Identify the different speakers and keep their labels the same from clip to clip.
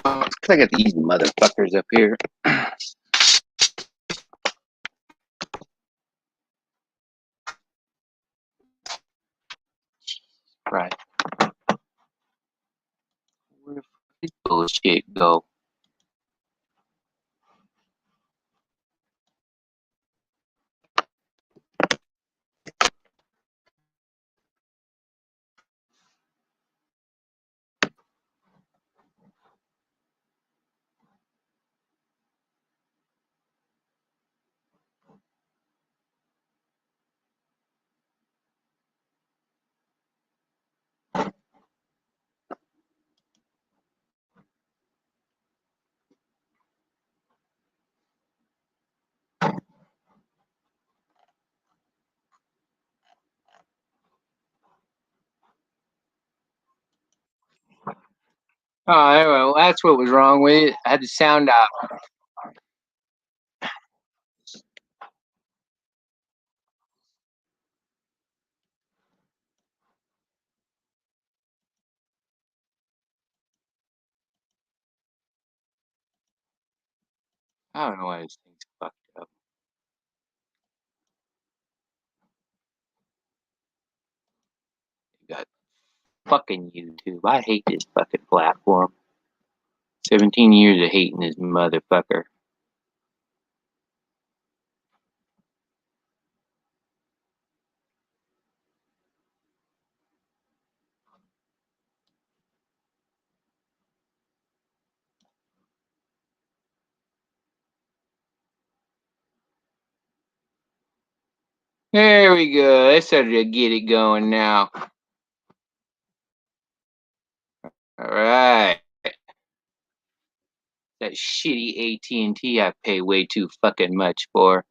Speaker 1: It's because I got these motherfuckers up here. Right. Where the fuck did bullshit go? Oh, anyway, that's what was wrong with it. I had the sound out. I don't know why this thing's fucked up. You got fucking YouTube. I hate this fucking platform. 17 years of hating this motherfucker. There we go. I started to get it going now. All right. That shitty AT&T I pay way too fucking much for.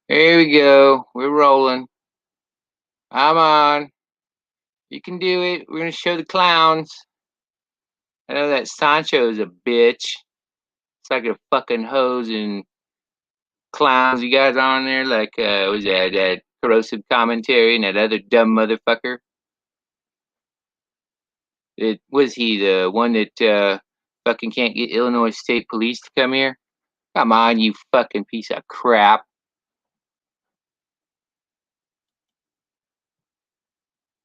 Speaker 1: Here we go. We're rolling. I'm on. You can do it. We're gonna show the clowns. I know that Sancho is a bitch. It's like a fucking hose and clowns you guys on there. Like, was that corrosive commentary and that other dumb motherfucker? It was he the one that fucking can't get Illinois State Police to come here? Come on, you fucking piece of crap.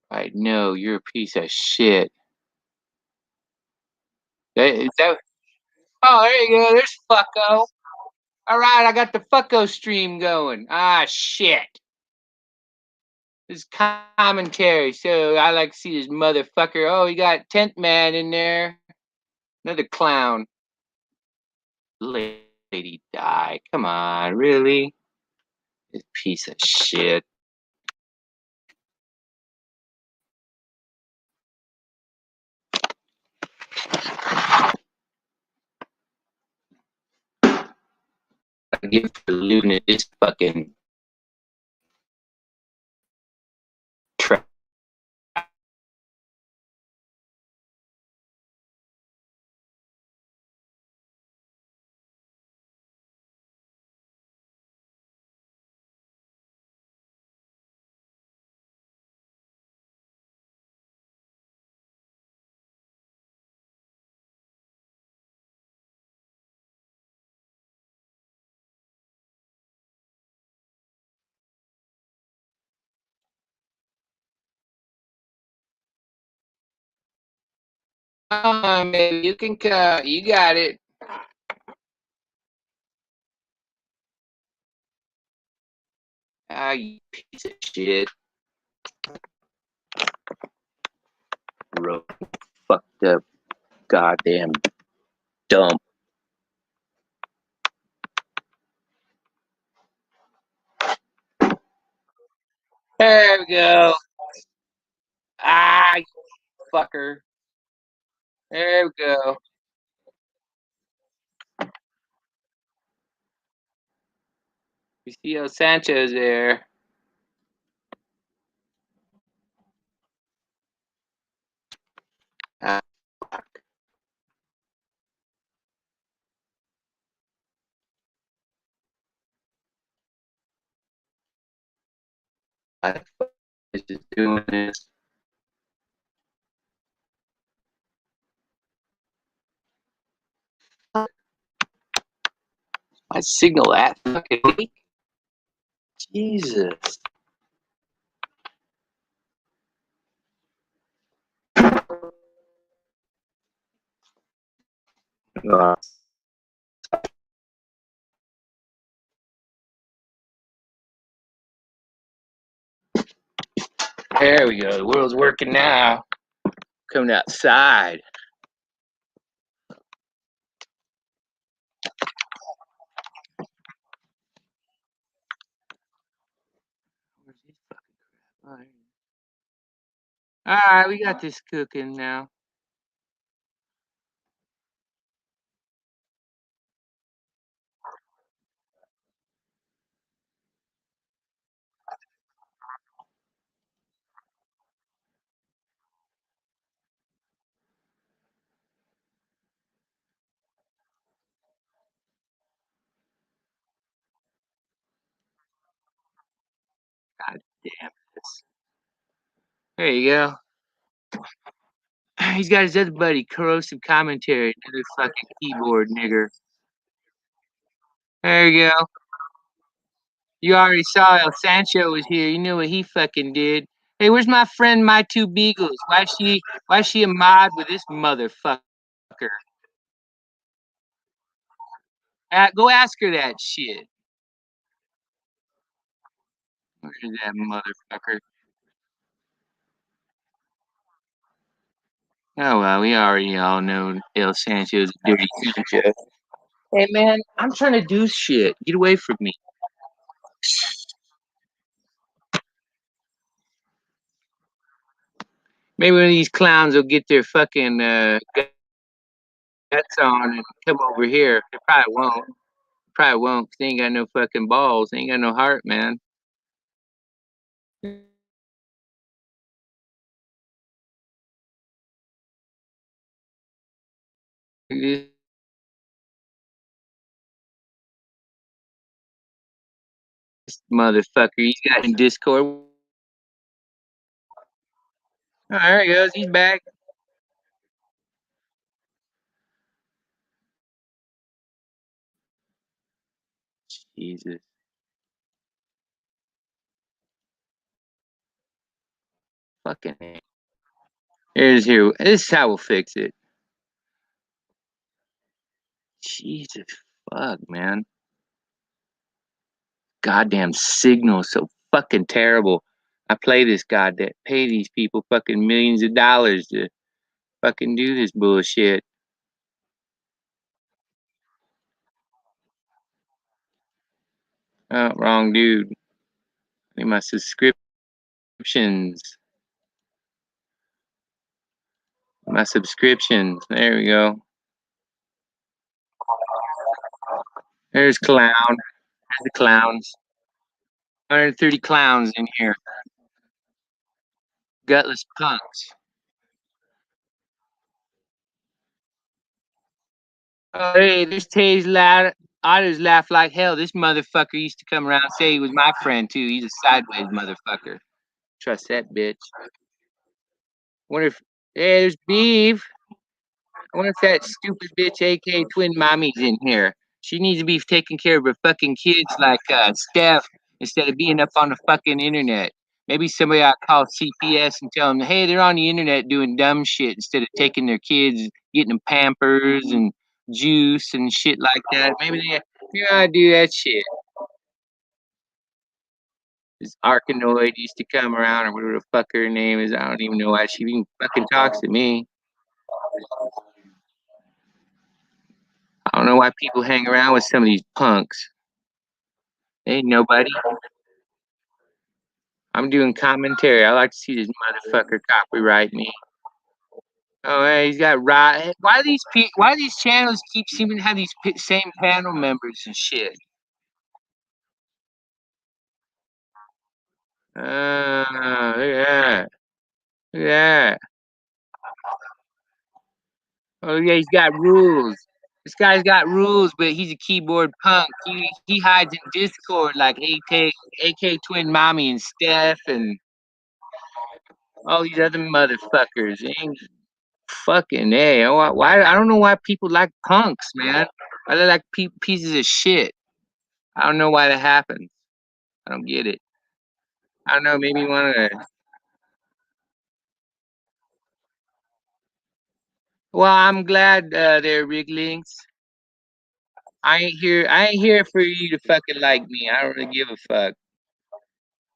Speaker 1: I know you're a piece of shit. Is that, oh, there you go. There's fucko. All right, I got the fucko stream going. Ah, shit. This commentary. So I like to see this motherfucker. Oh, you got Tent Man in there. Another clown. Lady die. Come on, really? This piece of shit. I give for looting at this fucking trap. Come on, baby. You can cut. You got it. Ah, you piece of shit. Fucked up. Goddamn dump. There we go. Ah, you fucker. There we go. You see how Sancho's there. Ah, I is just doing this. that signal that fucking weak? Jesus. There we go. The world's working now. Coming outside. All right, we got this cooking now. God damn this. There you go. He's got his other buddy, Corrosive Commentary, another fucking keyboard nigger. There you go. You already saw El Sancho was here. You know what he fucking did. Hey, where's my friend My Two Beagles? Why she a mod with this motherfucker? Go ask her that shit. Where's that motherfucker? Oh well, we already all know El Sancho's a dirty Sancho. Hey man, I'm trying to do shit. Get away from me. Maybe one of these clowns will get their fucking guts on and come over here. They probably won't. Probably won't. 'Cause they ain't got no fucking balls. They ain't got no heart, man. This motherfucker, he's got in Discord. Oh, there he goes. He's back. Jesus. Fucking A. Here's here. This is how we'll fix it. Jesus fuck, man. Goddamn signal so fucking terrible. I pay these people fucking millions of dollars to fucking do this bullshit. Oh, wrong dude. I need my subscriptions. My subscriptions. There we go. There's clown. There's the clowns. 130 clowns in here. Gutless punks. Oh, hey, there's Tay's loud. Otters laugh like hell. This motherfucker used to come around and say he was my friend too. He's a sideways motherfucker. Trust that bitch. Wonder if hey, there's beef. I wonder if that stupid bitch AK Twin Mommy's in here. She needs to be taking care of her fucking kids like Steph instead of being up on the fucking internet. Maybe somebody ought to call CPS and tell them, hey, they're on the internet doing dumb shit instead of taking their kids, getting them Pampers and juice and shit like that. Maybe they ought to do that shit. This Arkanoid used to come around, or whatever the fuck her name is. I don't even know why she even fucking talks to me. I don't know why people hang around with some of these punks. Ain't nobody. I'm doing commentary. I like to see this motherfucker copyright me. Oh, hey, he's got right. Why do these channels keep seeming to have these same panel members and shit? Look at that. Look at that. Oh yeah, he's got rules. This guy's got rules, but he's a keyboard punk. He hides in Discord like AK Twin Mommy and Steph and all these other motherfuckers. Ain't fucking A. Why I don't know why people like punks, man. Why they like pieces of shit. I don't know why that happens. I don't get it. I don't know. Maybe one of the. Well, I'm glad they're Wriglings. I ain't here. I ain't here for you to fucking like me. I don't really give a fuck.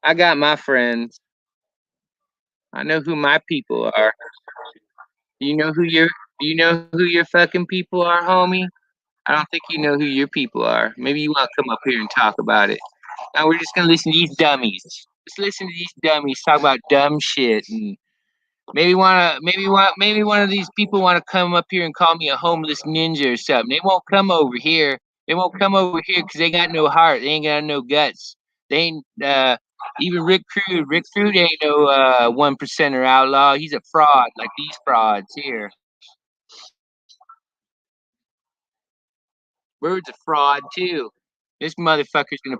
Speaker 1: I got my friends. I know who my people are. Do you know who your Do you know who your fucking people are, homie? I don't think you know who your people are. Maybe you want to come up here and talk about it. Now we're just gonna listen to these dummies. Just listen to these dummies talk about dumb shit and maybe one of these people want to come up here and call me a homeless ninja or something. They won't come over here. They won't come over here because they got no heart. They ain't got no guts. They ain't even Rick Crude. Rick Crude ain't no 1%er outlaw. He's a fraud like these frauds here. Bird's a fraud too. This motherfucker's gonna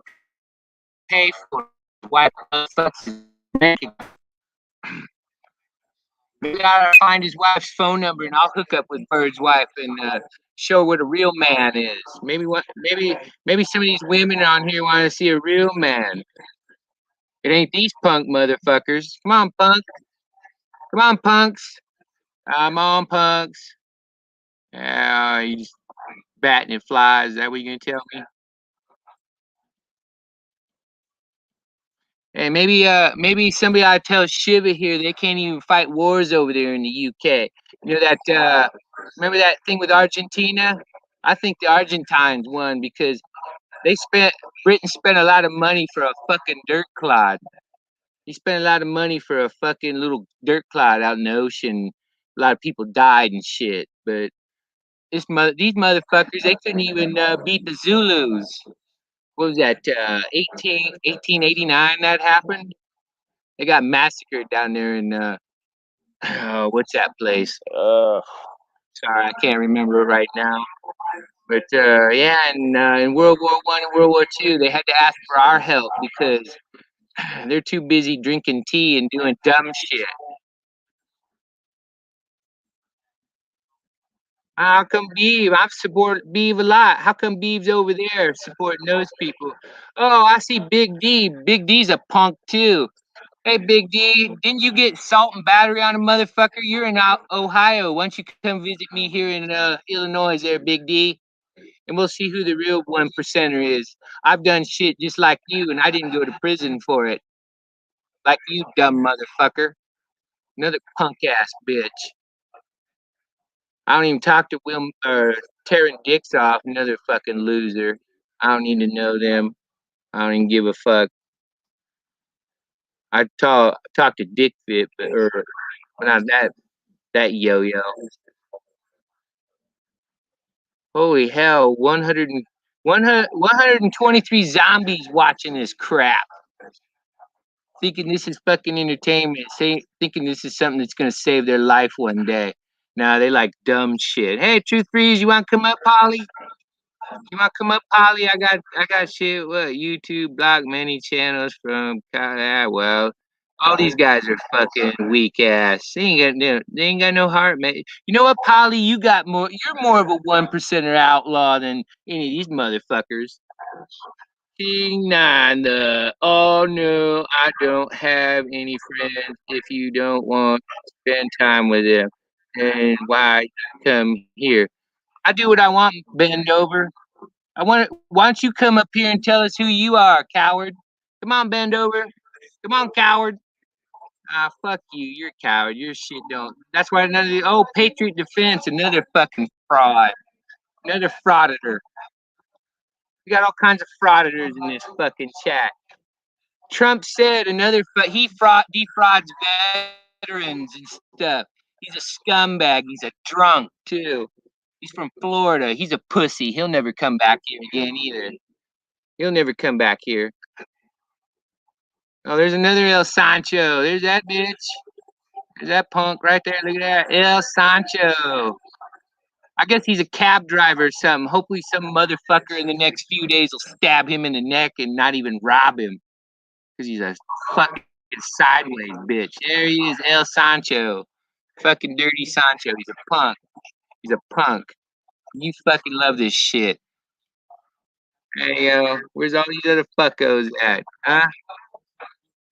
Speaker 1: pay for it. Why fucks we gotta find his wife's phone number, and I'll hook up with Bird's wife and show what a real man is. Maybe some of these women on here want to see a real man. It ain't these punk motherfuckers. Come on, punk. Come on, punks. I'm on, punks. Yeah, you just batting and flies. Is that what you're gonna tell me? And maybe somebody ought to tell Shiva here they can't even fight wars over there in the UK. You know that remember that thing with Argentina? I think the Argentines won because they spent Britain spent a lot of money for a fucking dirt clod. He spent a lot of money for a fucking little dirt clod out in the ocean. A lot of people died and shit. But these motherfuckers they couldn't even beat the Zulus. What was that? 1889 that happened. They got massacred down there in oh, what's that place? Sorry, I can't remember it right now. But yeah, in World War One and World War Two, they had to ask for our help because they're too busy drinking tea and doing dumb shit. How come Beeve? I've supported Beeve a lot. How come Beeve's over there supporting those people? Oh, I see Big D. Big D's a punk too. Hey, Big D, didn't you get salt and battery on a motherfucker? You're in Ohio. Why don't you come visit me here in Illinois there, Big D? And we'll see who the real 1%er is. I've done shit just like you, and I didn't go to prison for it. Like you, dumb motherfucker. Another punk ass bitch. I don't even talk to Will or tearing dicks off. Another fucking loser. I don't need to know them. I don't even give a fuck. I talk to Dick Fit, or not that yo yo. Holy hell, 123 zombies watching this crap. Thinking this is fucking entertainment, thinking this is something that's gonna save their life one day. Nah, they like dumb shit. Hey, Truth Freeze, you wanna come up, Polly? You wanna come up, Polly? I got shit. What YouTube block many channels from well. All these guys are fucking weak ass. They ain't got no heart, man. You know what, Polly? You're more of a 1%er outlaw than any of these motherfuckers. King Nanda. Oh no, I don't have any friends if you don't want to spend time with them. And why come here? I do what I want, bend over. Why don't you come up here and tell us who you are, coward? Come on, bend over. Come on, coward. Ah, fuck you. You're a coward. Your shit don't. That's why Patriot Defense, another fucking fraud. Another frauditor. We got all kinds of frauditors in this fucking chat. Trump said he defrauds veterans and stuff. He's a scumbag. He's a drunk too. He's from Florida. He's a pussy. He'll never come back here again either. He'll never come back here. Oh, there's another El Sancho. There's that bitch. There's that punk right there. Look at that. El Sancho. I guess he's a cab driver or something. Hopefully some motherfucker in the next few days will stab him in the neck and not even rob him. Because he's a fucking sideways bitch. There he is, El Sancho. Fucking dirty Sancho. He's a punk. He's a punk. You fucking love this shit. Hey, where's all these other fuckos at? Huh?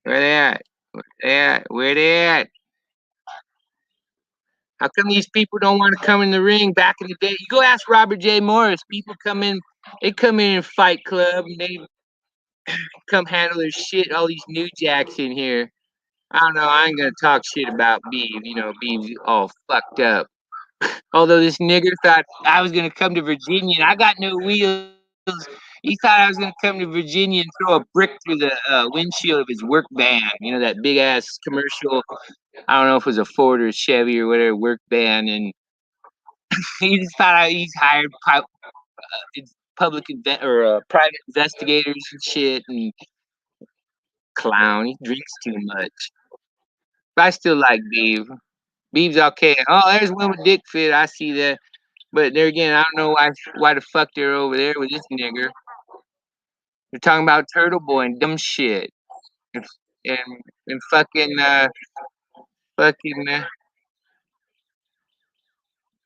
Speaker 1: Where they at? Where they at? Where they at? How come these people don't want to come in the ring back in the day? You go ask Robert J. Morris. People come in, they come in and Fight Club, and they come handle their shit. All these new jacks in here. I don't know. I ain't gonna talk shit about Beeve. You know, Beeve's all fucked up. Although this nigger thought I was gonna come to Virginia, and I got no wheels. He thought I was gonna come to Virginia and throw a brick through the windshield of his work van. You know that big ass commercial. I don't know if it was a Ford or a Chevy or whatever work van, and he just thought he's hired public or private investigators and shit. And clown, he drinks too much. But I still like Beeve. Beeve's okay. Oh, there's one with dick fit. I see that. But there again, I don't know why the fuck they're over there with this nigger. They're talking about Turtle Boy and dumb shit. And and, and fucking oh,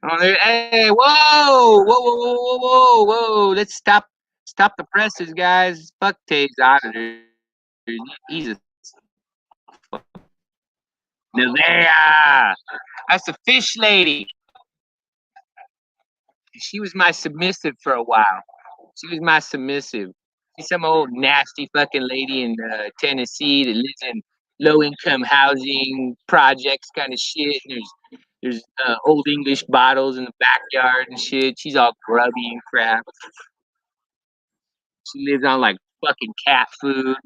Speaker 1: hey, whoa, whoa, whoa, whoa, whoa, whoa! Let's stop the presses, guys. Fuck Taves out of there. He's a Nevea. That's a fish lady. She was my submissive for a while. She was my submissive. She's some old nasty fucking lady in Tennessee that lives in low income housing projects kind of shit. And there's old English bottles in the backyard and shit. She's all grubby and crap. She lives on like fucking cat food.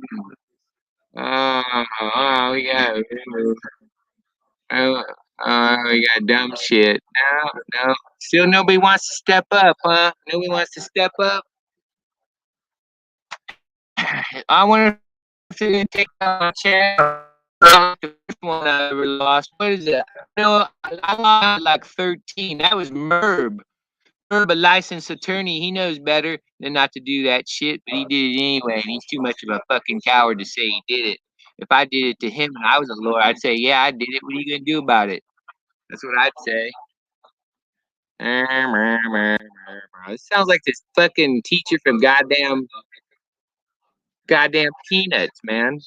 Speaker 1: We got we got dumb shit. No. Still nobody wants to step up, huh? Nobody wants to step up. I wonder if they're gonna take down chair. The first one I ever lost. What is that? No, I lost like 13. That was Merb. Merb, a licensed attorney. He knows better than not to do that shit, but he did it anyway, and he's too much of a fucking coward to say he did it. If I did it to him and I was a lawyer, I'd say, yeah, I did it. What are you gonna do about it? That's what I'd say. It sounds like this fucking teacher from goddamn Peanuts, man.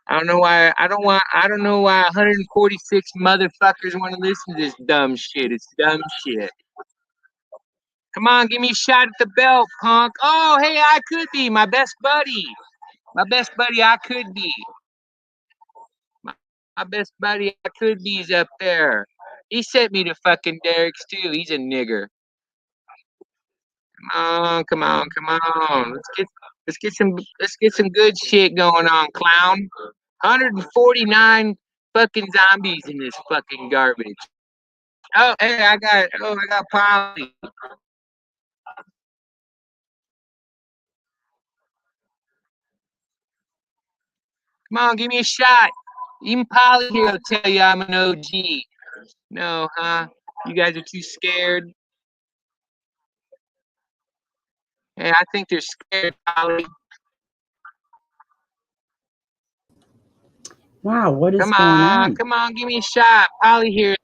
Speaker 1: I don't know why. I don't know why 146 motherfuckers want to listen to this dumb shit. It's dumb shit. Come on, give me a shot at the belt, punk. Oh, hey, I could be my best buddy. My best buddy, I could be. My best buddy, I could be, is up there. He sent me to fucking Derek's too. He's a nigger. Come on. Let's get some good shit going on, clown. 149 fucking zombies in this fucking garbage. Oh, hey, I got Polly. Come on, give me a shot. Even Polly here will tell you I'm an OG. No, huh? You guys are too scared. Hey, I think they're scared, Polly.
Speaker 2: Wow, what is going on?
Speaker 1: Come on, give me a shot. Polly here,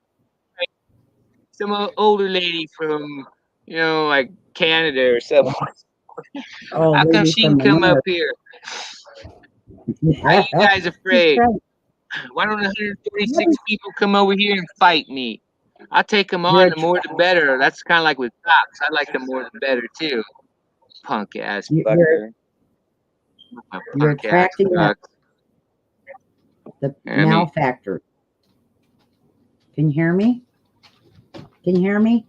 Speaker 1: some older lady from, like Canada or something.
Speaker 2: Oh,
Speaker 1: How come
Speaker 2: maybe
Speaker 1: she can
Speaker 2: from
Speaker 1: come up
Speaker 2: America.
Speaker 1: here? Why are you guys afraid?
Speaker 2: That's right.
Speaker 1: Why don't 136 people come over here and fight me? I'll take them on. The more the better. That's kind of like with cops. I like the more the better too. Punk ass fucker.
Speaker 2: You're attracting the malefactor. Can you hear me? Can you hear me?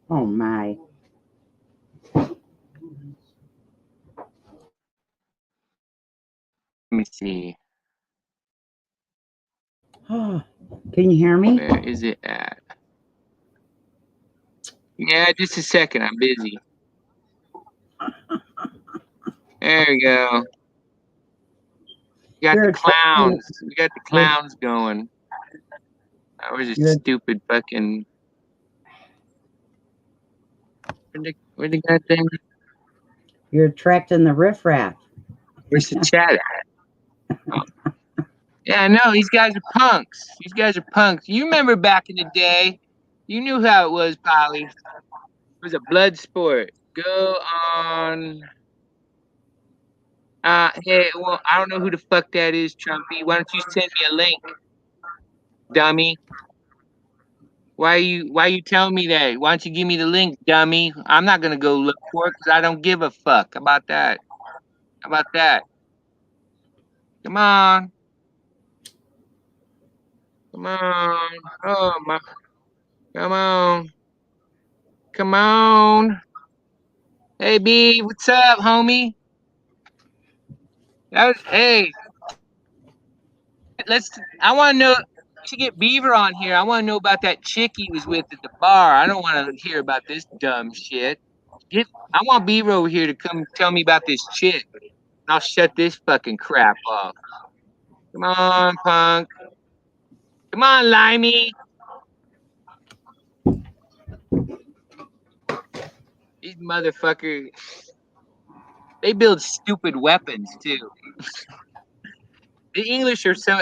Speaker 2: Oh my.
Speaker 1: Let me see.
Speaker 2: Oh, can you hear me?
Speaker 1: Where is it at? Yeah, just a second. I'm busy. There we go. We got the clowns. We got the clowns going. That was a stupid fucking. Where'd the goddamn?
Speaker 2: You're attracting the riffraff.
Speaker 1: Where's the chat at? Oh. Yeah, no, these guys are punks. These guys are punks. You remember back in the day? You knew how it was, Polly. It was a blood sport. Go on. Hey, well, I don't know who the fuck that is, Trumpy. Why don't you send me a link, dummy? Why you telling me that? Why don't you give me the link, dummy? I'm not gonna go look for it because I don't give a fuck about that. How about that? Come on. Come on. Oh my. Come on. Come on. Hey B, what's up, homie? Hey, let's I wanna know we should get Beaver on here. I wanna know about that chick he was with at the bar. I don't wanna hear about this dumb shit. I want Beaver over here to come tell me about this chick. I'll shut this fucking crap off. Come on, punk. Come on, Limey. These motherfuckers, they build stupid weapons too. The English are so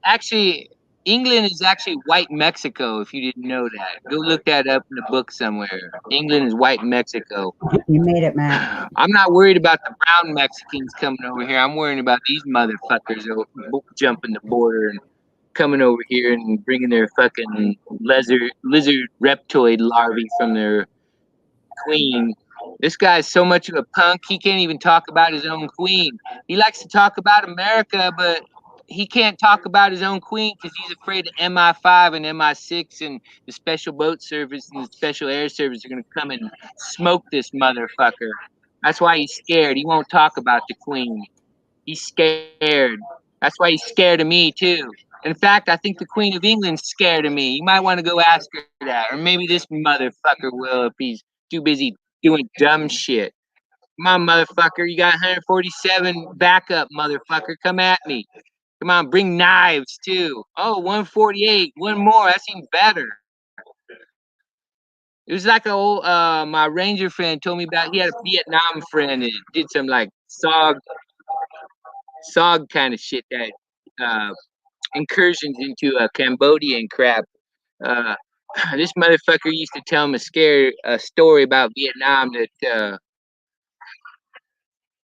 Speaker 1: actually England is actually white Mexico, if you didn't know that. Go look that up in a book somewhere. England is white Mexico.
Speaker 2: You made it, Matt.
Speaker 1: I'm not worried about the brown Mexicans coming over here. I'm worrying about these motherfuckers jumping the border and coming over here and bringing their fucking lizard reptoid larvae from their queen. This guy's so much of a punk, he can't even talk about his own queen. He likes to talk about America, but he can't talk about his own queen because he's afraid the MI5 and MI6 and the Special Boat Service and the Special Air Service are going to come and smoke this motherfucker. That's why he's scared. He won't talk about the queen. He's scared. That's why he's scared of me, too. In fact, I think the Queen of England's scared of me. You might want to go ask her that. Or maybe this motherfucker will if he's too busy doing dumb shit. Come on, motherfucker. You got 147 backup, motherfucker. Come at me. Come on, bring knives, too. Oh, 148. One more. That's even better. It was like my Ranger friend told me about. He had a Vietnam friend that did some like SOG kind of shit that incursions into Cambodia and crap. Uh, this motherfucker used to tell him a story about Vietnam that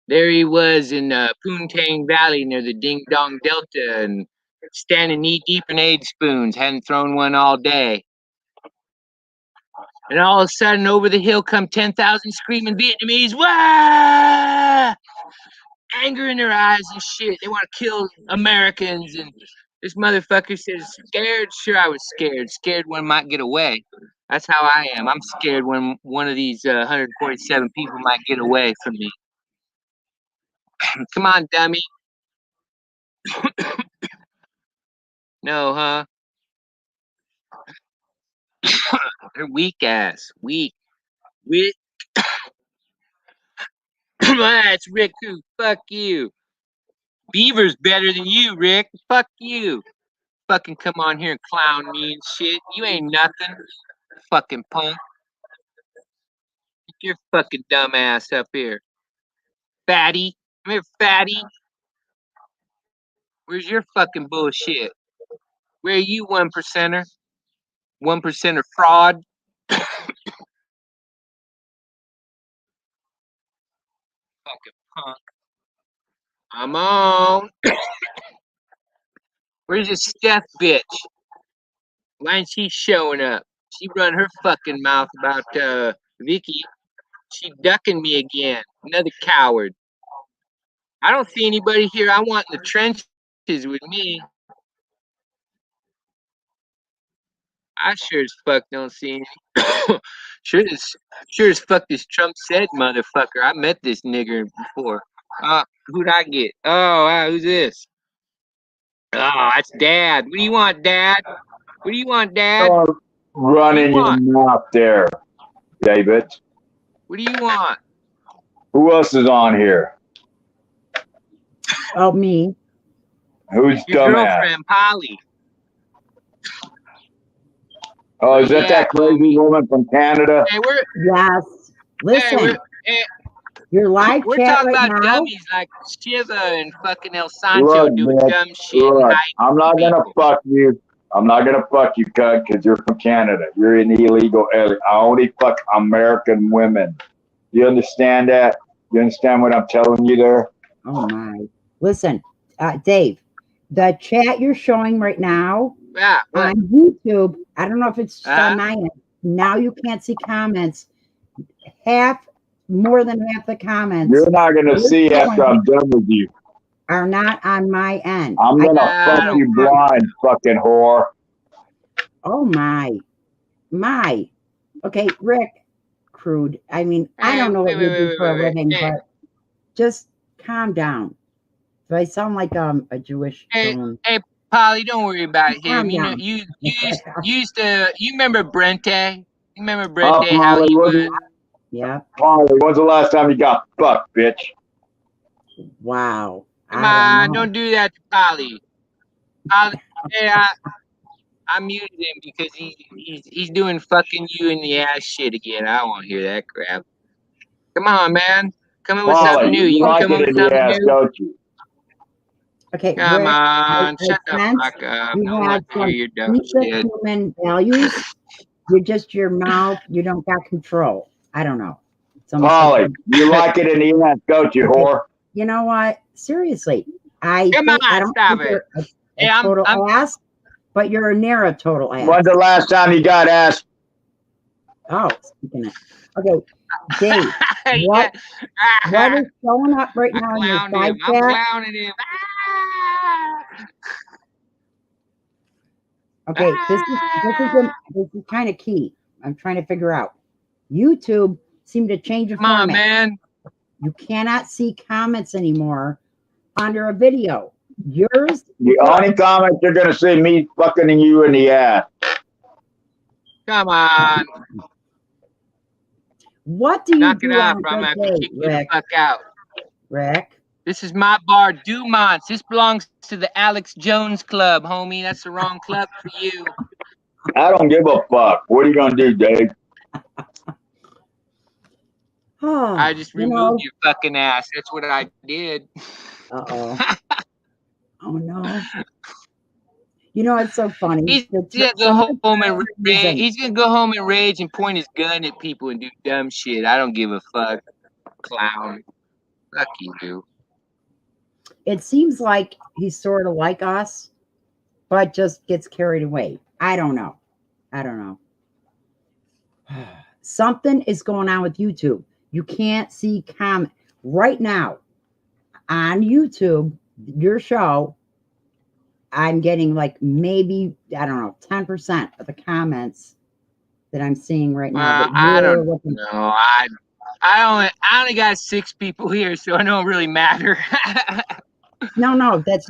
Speaker 1: there he was in Poontang Valley near the Ding Dong Delta and standing knee deep in aid spoons, hadn't thrown one all day. And all of a sudden, over the hill come 10,000 screaming Vietnamese. Wah! Anger in their eyes and shit. They want to kill Americans. And this motherfucker says, scared? Sure, I was scared. Scared one might get away. That's how I am. I'm scared when one of these 147 people might get away from me. Come on, dummy. No, huh? They're weak ass. Weak. Weak. That's Rick who. Fuck you. Beaver's better than you, Rick. Fuck you. Fucking come on here and clown me and shit. You ain't nothing. Fucking punk. Get your fucking dumb ass up here. Fatty. Come here, fatty. Where's your fucking bullshit? Where are you, 1%er? 1%er fraud? Fucking punk. I'm on. Where's your Steph bitch? Why ain't she showing up? She run her fucking mouth about Vicky. She ducking me again. Another coward. I don't see anybody here I want in the trenches with me. I sure as fuck don't see any. sure as fuck this Trump said motherfucker. I met this nigger before. Who'd I get? Oh, who's this? Oh, that's Dad. What do you want, Dad? What do you want, Dad?
Speaker 3: Don't run in your mouth there, David.
Speaker 1: What do you want?
Speaker 3: Who else is on here?
Speaker 2: Oh, me.
Speaker 3: Who's
Speaker 1: Your
Speaker 3: dumbass?
Speaker 1: girlfriend, Polly.
Speaker 3: Oh, is that crazy woman from Canada?
Speaker 1: Hey,
Speaker 2: Yes. Listen, your live
Speaker 1: we're
Speaker 2: chat
Speaker 1: talking
Speaker 2: right
Speaker 1: about
Speaker 2: now.
Speaker 1: dummies like Shiva and fucking El Sancho doing dumb shit.
Speaker 3: Look, I'm not gonna fuck you. I'm not gonna fuck you, cut, because you're from Canada. You're an illegal alien. I only fuck American women. You understand that? You understand what I'm telling you there?
Speaker 2: Oh my. Listen, Dave, the chat you're showing right now
Speaker 1: Yeah. What?
Speaker 2: on YouTube, I don't know if it's just
Speaker 1: Uh-huh.
Speaker 2: on my end. Now you can't see comments. More than half the comments
Speaker 3: You're not gonna see after I'm done with you.
Speaker 2: are not on my end.
Speaker 3: I'm gonna fuck
Speaker 1: don't
Speaker 3: you blind, fucking whore.
Speaker 2: Oh my. Okay, Rick, crude. I mean, I don't know what you do for a living,
Speaker 1: Hey,
Speaker 2: but just calm down. Do I sound like a Jewish
Speaker 1: hey,
Speaker 2: tone?
Speaker 1: hey, Polly, don't worry about him.
Speaker 2: Calm
Speaker 1: You know,
Speaker 2: down.
Speaker 1: you used to. You remember Brente? You remember
Speaker 3: Oh,
Speaker 1: Brente? How he was?
Speaker 2: Yeah.
Speaker 3: Polly, when's the last time you got fucked, bitch?
Speaker 2: Wow.
Speaker 1: Come
Speaker 2: I
Speaker 1: on,
Speaker 2: don't know.
Speaker 1: don't do that to Polly. Hey, I muted him because he's doing fucking you in the ass shit again. I don't want to hear that crap. Come on, man. Come up with something
Speaker 3: Polly,
Speaker 1: new.
Speaker 3: you
Speaker 1: You can
Speaker 3: like
Speaker 1: come up
Speaker 3: it
Speaker 1: with
Speaker 3: in the
Speaker 1: something
Speaker 3: ass,
Speaker 1: new.
Speaker 3: don't you?
Speaker 2: Okay,
Speaker 1: Come
Speaker 2: Rick,
Speaker 1: on,
Speaker 2: I
Speaker 1: shut the
Speaker 2: sense
Speaker 1: fuck up.
Speaker 2: you
Speaker 1: No one
Speaker 2: have
Speaker 1: wants to hear
Speaker 2: some
Speaker 1: your dumb
Speaker 2: decent
Speaker 1: shit.
Speaker 2: human values. You're just your mouth. You don't got control. I don't know. It's almost
Speaker 3: Polly,
Speaker 2: like
Speaker 3: you like it in the ass, don't you, whore?
Speaker 2: you know what? Seriously, I
Speaker 1: Come
Speaker 2: think I
Speaker 1: on,
Speaker 2: don't
Speaker 1: stop
Speaker 2: think
Speaker 1: it.
Speaker 2: you're a
Speaker 1: Hey,
Speaker 2: total ass, but you're a near total ass.
Speaker 3: When's the last time you got ass?
Speaker 2: Oh, speaking of, okay, Dave,
Speaker 1: yeah.
Speaker 2: what is showing up right
Speaker 1: I
Speaker 2: now in your
Speaker 1: clowned
Speaker 2: side
Speaker 1: him. I'm
Speaker 2: chat?
Speaker 1: clowning him.
Speaker 2: Okay, this is kind of key. I'm trying to figure out. YouTube seemed to change the
Speaker 1: Come on,
Speaker 2: format.
Speaker 1: man.
Speaker 2: You cannot see comments anymore under a video. Yours,
Speaker 3: The only comment you're gonna see me fucking you in the ass.
Speaker 1: Come on.
Speaker 2: what do you
Speaker 1: Knock it
Speaker 2: do
Speaker 1: out,
Speaker 2: on
Speaker 1: bro. I'm
Speaker 2: a
Speaker 1: going to have
Speaker 2: good
Speaker 1: to
Speaker 2: day,
Speaker 1: kick you the
Speaker 2: Rick?
Speaker 1: fuck out.
Speaker 2: Rick?
Speaker 1: This is my bar, Dumont's. This belongs to the Alex Jones Club, homie. That's the wrong club for you.
Speaker 3: I don't give a fuck. What are you gonna do, Dave?
Speaker 1: I just removed your fucking ass. That's what I did.
Speaker 2: Uh-oh. Oh, no. You know, it's so funny.
Speaker 1: He's gonna go home and rage. He's gonna go home and rage and point his gun at people and do dumb shit. I don't give a fuck, clown. Fuck you.
Speaker 2: It seems like he's sort of like us, but just gets carried away. I don't know. Something is going on with YouTube. You can't see comment right now on YouTube. Your show, I'm getting like maybe, I don't know, 10% of the comments that I'm seeing right now.
Speaker 1: I don't know. I only got 6 people here, so it don't really matter.
Speaker 2: No, that's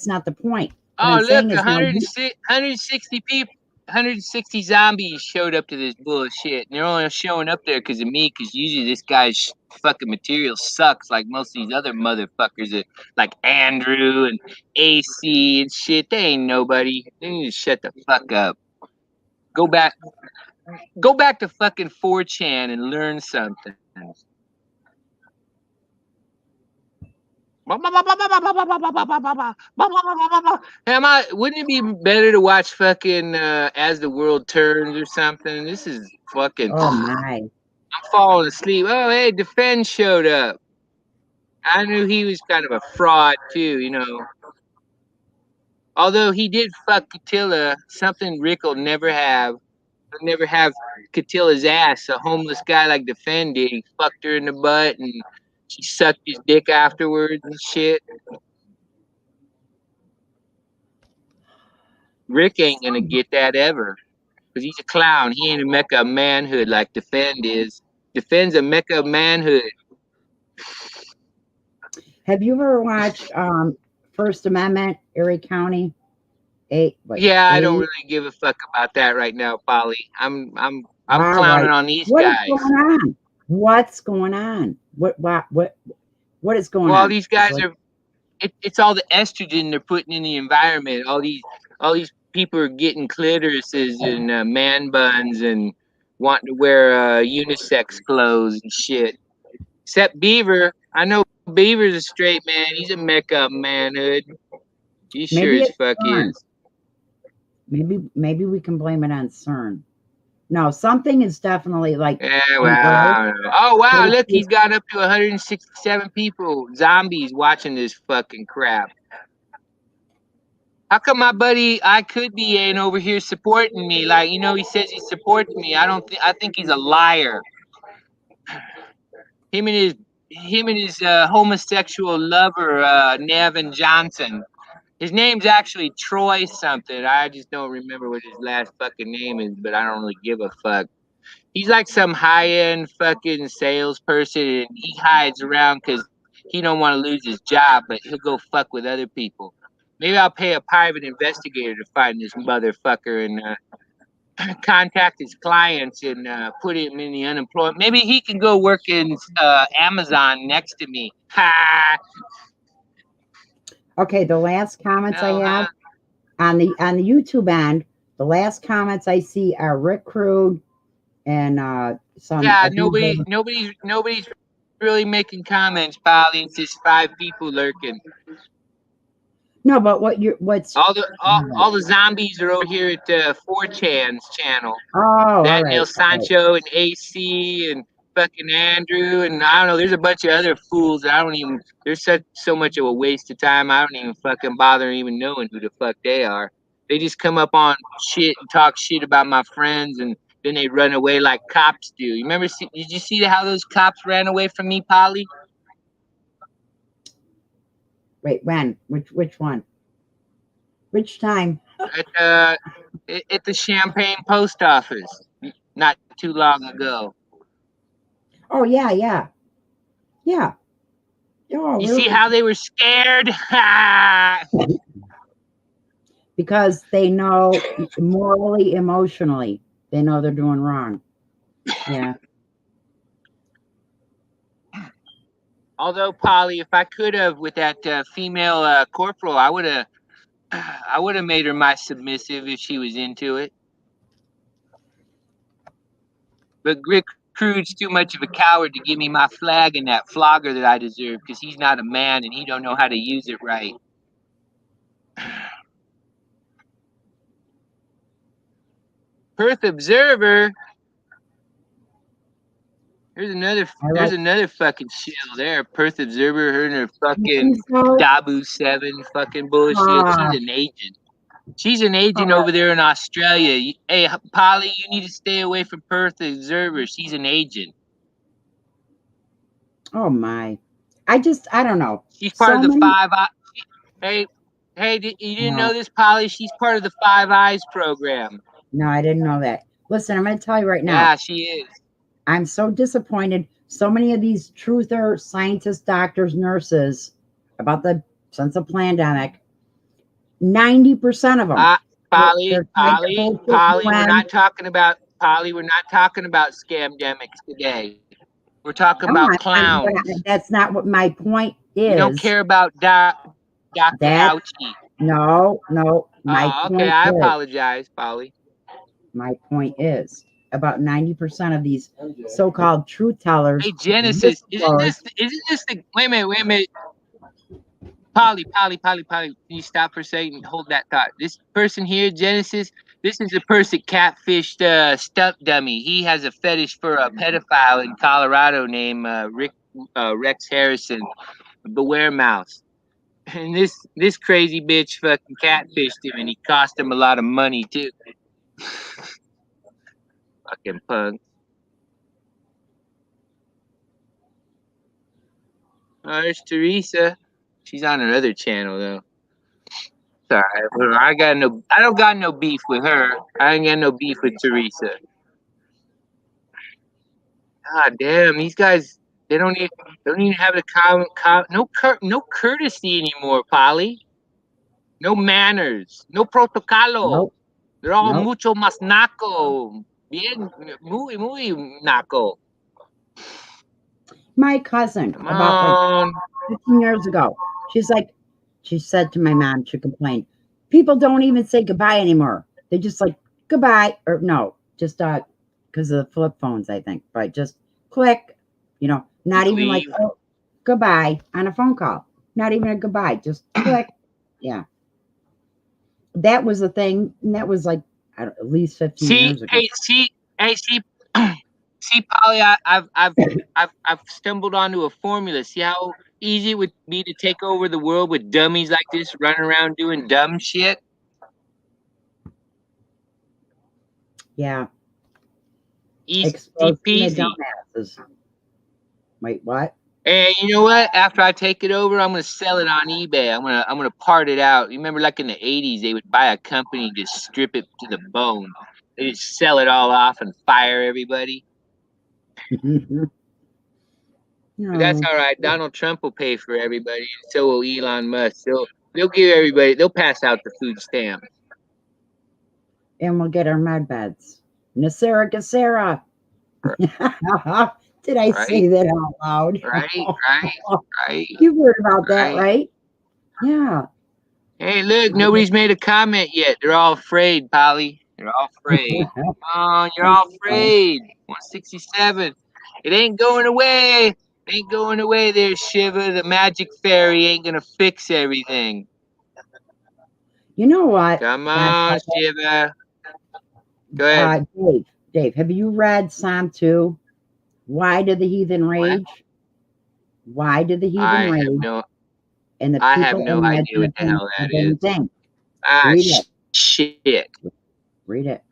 Speaker 2: not the point.
Speaker 1: Oh, look, 160 people, 160 zombies showed up to this bullshit. And they're only showing up there because of me, because usually this guy's fucking material sucks like most of these other motherfuckers, like Andrew and AC and shit. They ain't nobody. They need to shut the fuck up. Go back to fucking 4chan and learn something. Wouldn't it be better to watch fucking As the World Turns or something? This is fucking.
Speaker 2: Oh my!
Speaker 1: I'm falling asleep. Oh, hey, Defend showed up. I knew he was kind of a fraud too, you know. Although he did fuck Katilla, something Rick will never have. He'll never have Katilla's ass. A homeless guy like Defend did. He fucked her in the butt and she sucked his dick afterwards and shit. Rick ain't gonna get that ever. Because he's a clown. He ain't a mecca of manhood like Defend is. Defend's a mecca of manhood.
Speaker 2: Have you ever watched First Amendment, Erie County?
Speaker 1: I don't really give a fuck about that right now, Polly. I'm clowning on these guys.
Speaker 2: What's going on? What is going on?
Speaker 1: Well, these guys are. It's all the estrogen they're putting in the environment. All these people are getting clitorises and man buns and wanting to wear unisex clothes and shit. Except Beaver. I know Beaver's a straight man. He's a mecca of manhood. He sure as fuck is.
Speaker 2: Maybe we can blame it on CERN. No, something is definitely like
Speaker 1: Yeah,
Speaker 2: on
Speaker 1: well, I
Speaker 2: Earth.
Speaker 1: don't know. Oh, wow,
Speaker 2: There's
Speaker 1: look,
Speaker 2: this-
Speaker 1: he's got up to 167 people, zombies, watching this fucking crap. How come my buddy I could be ain't over here supporting me? Like, you know, he says he supports me. I think he's a liar. Him and his homosexual lover, Nevin Johnson. His name's actually Troy something. I just don't remember what his last fucking name is, but I don't really give a fuck. He's like some high-end fucking salesperson, and he hides around because he don't want to lose his job, but he'll go fuck with other people. Maybe I'll pay a private investigator to find this motherfucker and contact his clients and put him in the unemployment. Maybe he can go work in Amazon next to me. Ha!
Speaker 2: Okay, the last comments I
Speaker 1: No,
Speaker 2: have on the YouTube end, the last comments I see are Rick Crude and some.
Speaker 1: yeah,
Speaker 2: of these
Speaker 1: nobody's really making comments, Polly. It's just 5 people lurking.
Speaker 2: No, but what's
Speaker 1: All the zombies are over here at 4chan's channel.
Speaker 2: oh, all
Speaker 1: Daniel
Speaker 2: right.
Speaker 1: Sancho and AC and fucking Andrew and I don't know. There's a bunch of other fools that I don't even. There's so much of a waste of time. I don't even fucking bother even knowing who the fuck they are. They just come up on shit and talk shit about my friends and then they run away like cops do. You remember? Did you see how those cops ran away from me, Polly?
Speaker 2: Wait, when? Which one? Which time?
Speaker 1: At the Champaign post office, not too long ago.
Speaker 2: Oh yeah. Oh,
Speaker 1: You see how they were scared?
Speaker 2: because they know morally, emotionally, they know they're doing wrong. Yeah.
Speaker 1: Although, Polly, if I could have with that female corporal, I would have made her my submissive if she was into it. But Rick Crude's too much of a coward to give me my flag and that flogger that I deserve because he's not a man and he don't know how to use it right. Perth Observer. There's another fucking shill there. Perth Observer, her and her fucking Dabu 7 fucking bullshit. She's an agent. She's an agent over there in Australia. Hey, Polly, you need to stay away from Perth Observer. She's an agent.
Speaker 2: Oh my. I don't know.
Speaker 1: She's part of the Five Eyes. Hey, you didn't know this, Polly? She's part of the Five Eyes program.
Speaker 2: No, I didn't know that. Listen, I'm going to tell you right now.
Speaker 1: Yeah, she is.
Speaker 2: I'm so disappointed. So many of these truther scientists, doctors, nurses about since the pandemic, 90% of them.
Speaker 1: Polly, we're not talking about scamdemics today. We're talking about clowns.
Speaker 2: That's not what my point is.
Speaker 1: You don't care about Dr. Fauci.
Speaker 2: No.
Speaker 1: Okay, I apologize, Polly.
Speaker 2: My point is about 90% of these so-called truth tellers.
Speaker 1: Hey, Genesis, isn't this the wait a minute. Polly, can you stop for a second and hold that thought? This person here, Genesis, this is the person catfished stunt dummy. He has a fetish for a pedophile in Colorado named Rex Harrison, Beware Mouse. And this crazy bitch fucking catfished him and he cost him a lot of money too. Fucking punk. Oh, there's Teresa. She's on her other channel though. Sorry, I don't got no beef with her. I ain't got no beef with Teresa. God damn, these guys, they don't even have no courtesy anymore, Polly. No manners, no protocolo.
Speaker 2: Nope.
Speaker 1: They're all mucho más naco. Bien, muy naco.
Speaker 2: My cousin, about like 15 years ago, she said to my mom, she complained, people don't even say goodbye anymore. They just like goodbye or no, just because of the flip phones, I think, but just click, not just even leave. Like goodbye on a phone call. Not even a goodbye, just click. Yeah. that was a thing, and that was like at least 15
Speaker 1: See,
Speaker 2: years ago.
Speaker 1: see, see, Polly, I've stumbled onto a formula. See how easy it would be to take over the world with dummies like this running around doing dumb shit?
Speaker 2: Yeah,
Speaker 1: Easy
Speaker 2: exposing the
Speaker 1: peasy.
Speaker 2: dumbasses. Wait, what?
Speaker 1: And you know what? After I take it over, I'm gonna sell it on eBay. I'm gonna part it out. You remember, like in the '80s, they would buy a company and just strip it to the bone. They just sell it all off and fire everybody. But that's
Speaker 2: No.
Speaker 1: all right. Donald Trump will pay for everybody, and so will Elon Musk. They'll give everybody. They'll pass out the food stamp.
Speaker 2: And we'll get our med beds. Nasera Gasera. Did I say
Speaker 1: Right,
Speaker 2: that out loud?
Speaker 1: right.
Speaker 2: You've heard about that,
Speaker 1: Right.
Speaker 2: right? Yeah.
Speaker 1: Hey, look, nobody's made a comment yet. They're all afraid, Polly. They're all afraid. Come on, you're all afraid. 167. It ain't going away. It ain't going away there, Shiva. The magic fairy ain't gonna fix everything.
Speaker 2: You know what?
Speaker 1: Come on, Shiva. Go ahead.
Speaker 2: Dave, have you read Psalm 2? Why do the heathen rage? Why do the heathen rage? And the
Speaker 1: I have
Speaker 2: people
Speaker 1: no idea what the hell that is.
Speaker 2: Thing.
Speaker 1: Ah,
Speaker 2: Read it.
Speaker 1: shit.
Speaker 2: Read it.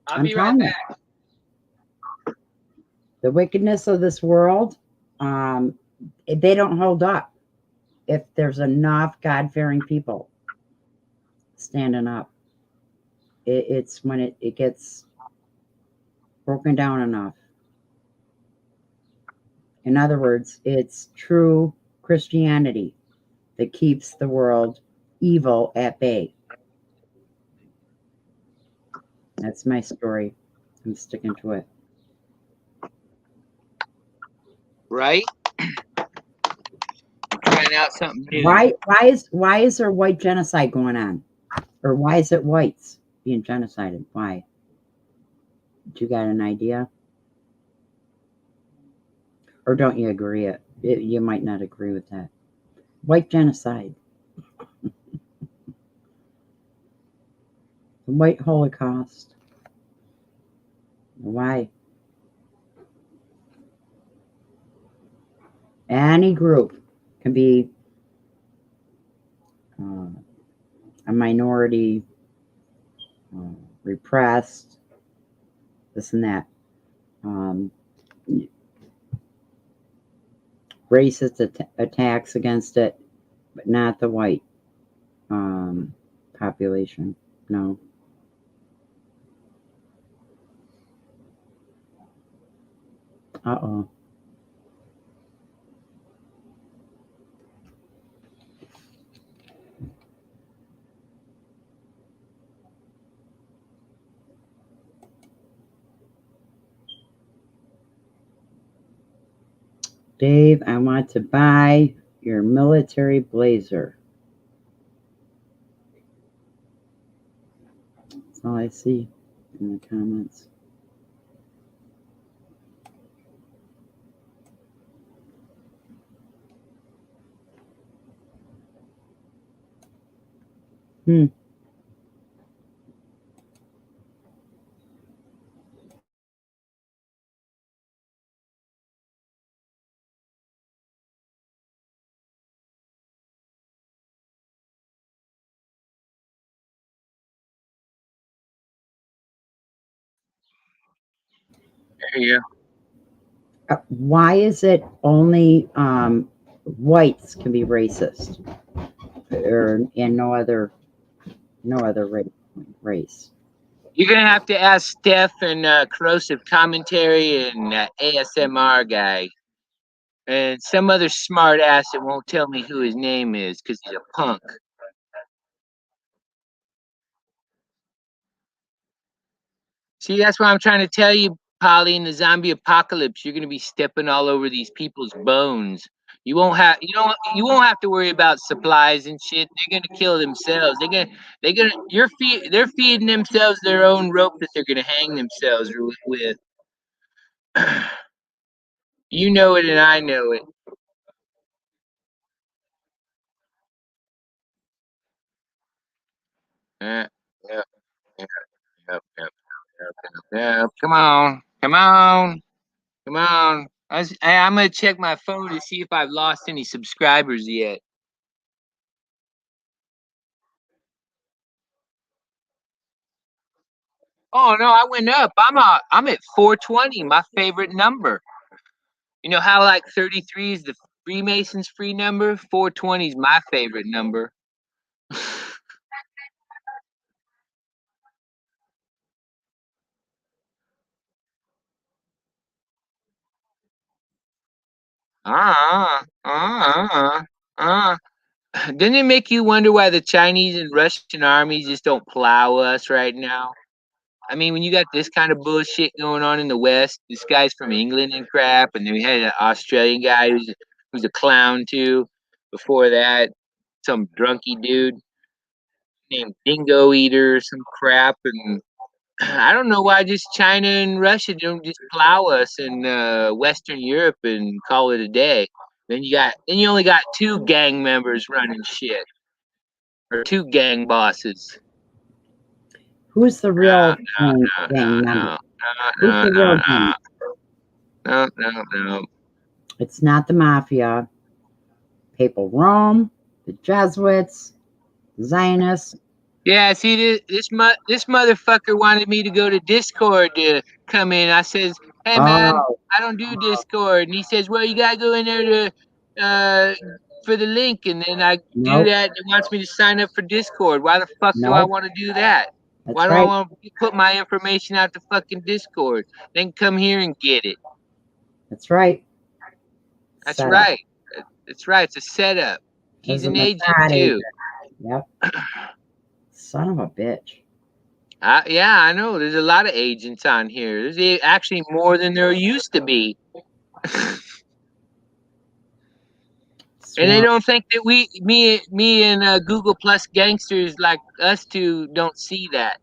Speaker 1: I'll be right back.
Speaker 2: The wickedness of this world, they don't hold up if there's enough God-fearing people standing up. It's when it gets broken down enough. In other words, it's true Christianity that keeps the world evil at bay. That's my story. I'm sticking to it.
Speaker 1: Right? I'm trying out something new.
Speaker 2: Why is there white genocide going on? Or why is it whites being genocided? Why? Do you got an idea? Or don't you agree? You might not agree with that. White genocide. The white Holocaust. Why? Any group can be a minority, repressed, this and that. Racist attacks against it, but not the white population. No. Uh-oh. Dave, I want to buy your military blazer. That's all I see in the comments.
Speaker 1: There you go.
Speaker 2: Why is it only whites can be racist, and no other race?
Speaker 1: You're gonna have to ask Steph and Corrosive Commentary and ASMR guy, and some other smart ass that won't tell me who his name is because he's a punk. See, that's what I'm trying to tell you, Polly. In the zombie apocalypse, you're gonna be stepping all over these people's bones. You won't have to worry about supplies and shit. They're gonna kill themselves. They're feeding themselves their own rope that they're gonna hang themselves with. You know it and I know it. Yep, yep, yep, yep, yep, yep. Come on, come on, come on. I'm gonna check my phone to see if I've lost any subscribers yet. Oh no, I went up. I'm at 420, my favorite number. You know how like 33 is the Freemasons free number? 420 is my favorite number. Uh, uh. Doesn't it make you wonder why the Chinese and Russian armies just don't plow us right now? I mean, when you got this kind of bullshit going on in the West, this guy's from England and crap, and then we had an Australian guy who's a clown too. Before that, some drunky dude named Dingo Eater or some crap, and I don't know why just China and Russia don't just plow us in Western Europe and call it a day. Then you only got two gang members running shit, or two gang bosses.
Speaker 2: Who's the
Speaker 1: No,
Speaker 2: real
Speaker 1: no,
Speaker 2: gang
Speaker 1: no,
Speaker 2: member?
Speaker 1: no,
Speaker 2: Who's
Speaker 1: no,
Speaker 2: the
Speaker 1: no,
Speaker 2: real
Speaker 1: no,
Speaker 2: gang?
Speaker 1: no, no, no.
Speaker 2: It's not the mafia, Papal Rome, the Jesuits, Zionists.
Speaker 1: Yeah, see, this motherfucker wanted me to go to Discord to come in. I says, "Hey man,
Speaker 2: Oh,
Speaker 1: I don't do Discord," and he says, "Well, you gotta go in there to for the link," and then I do
Speaker 2: nope,
Speaker 1: that. And it wants me to sign up for Discord. Why the fuck do I
Speaker 2: nope.
Speaker 1: want to do that? Why
Speaker 2: That's
Speaker 1: do I
Speaker 2: right.
Speaker 1: want to put my information out to fucking Discord? Then come here and get it.
Speaker 2: That's right.
Speaker 1: That's
Speaker 2: Set up.
Speaker 1: right. That's right. It's a setup. He's
Speaker 2: There's a
Speaker 1: an agent
Speaker 2: Mossad
Speaker 1: too.
Speaker 2: agent. Yep. Son of a bitch.
Speaker 1: Yeah, I know. There's a lot of agents on here. There's actually more than there used to be. And they
Speaker 2: Sworn.
Speaker 1: don't think that me and Google Plus gangsters like us two don't see that.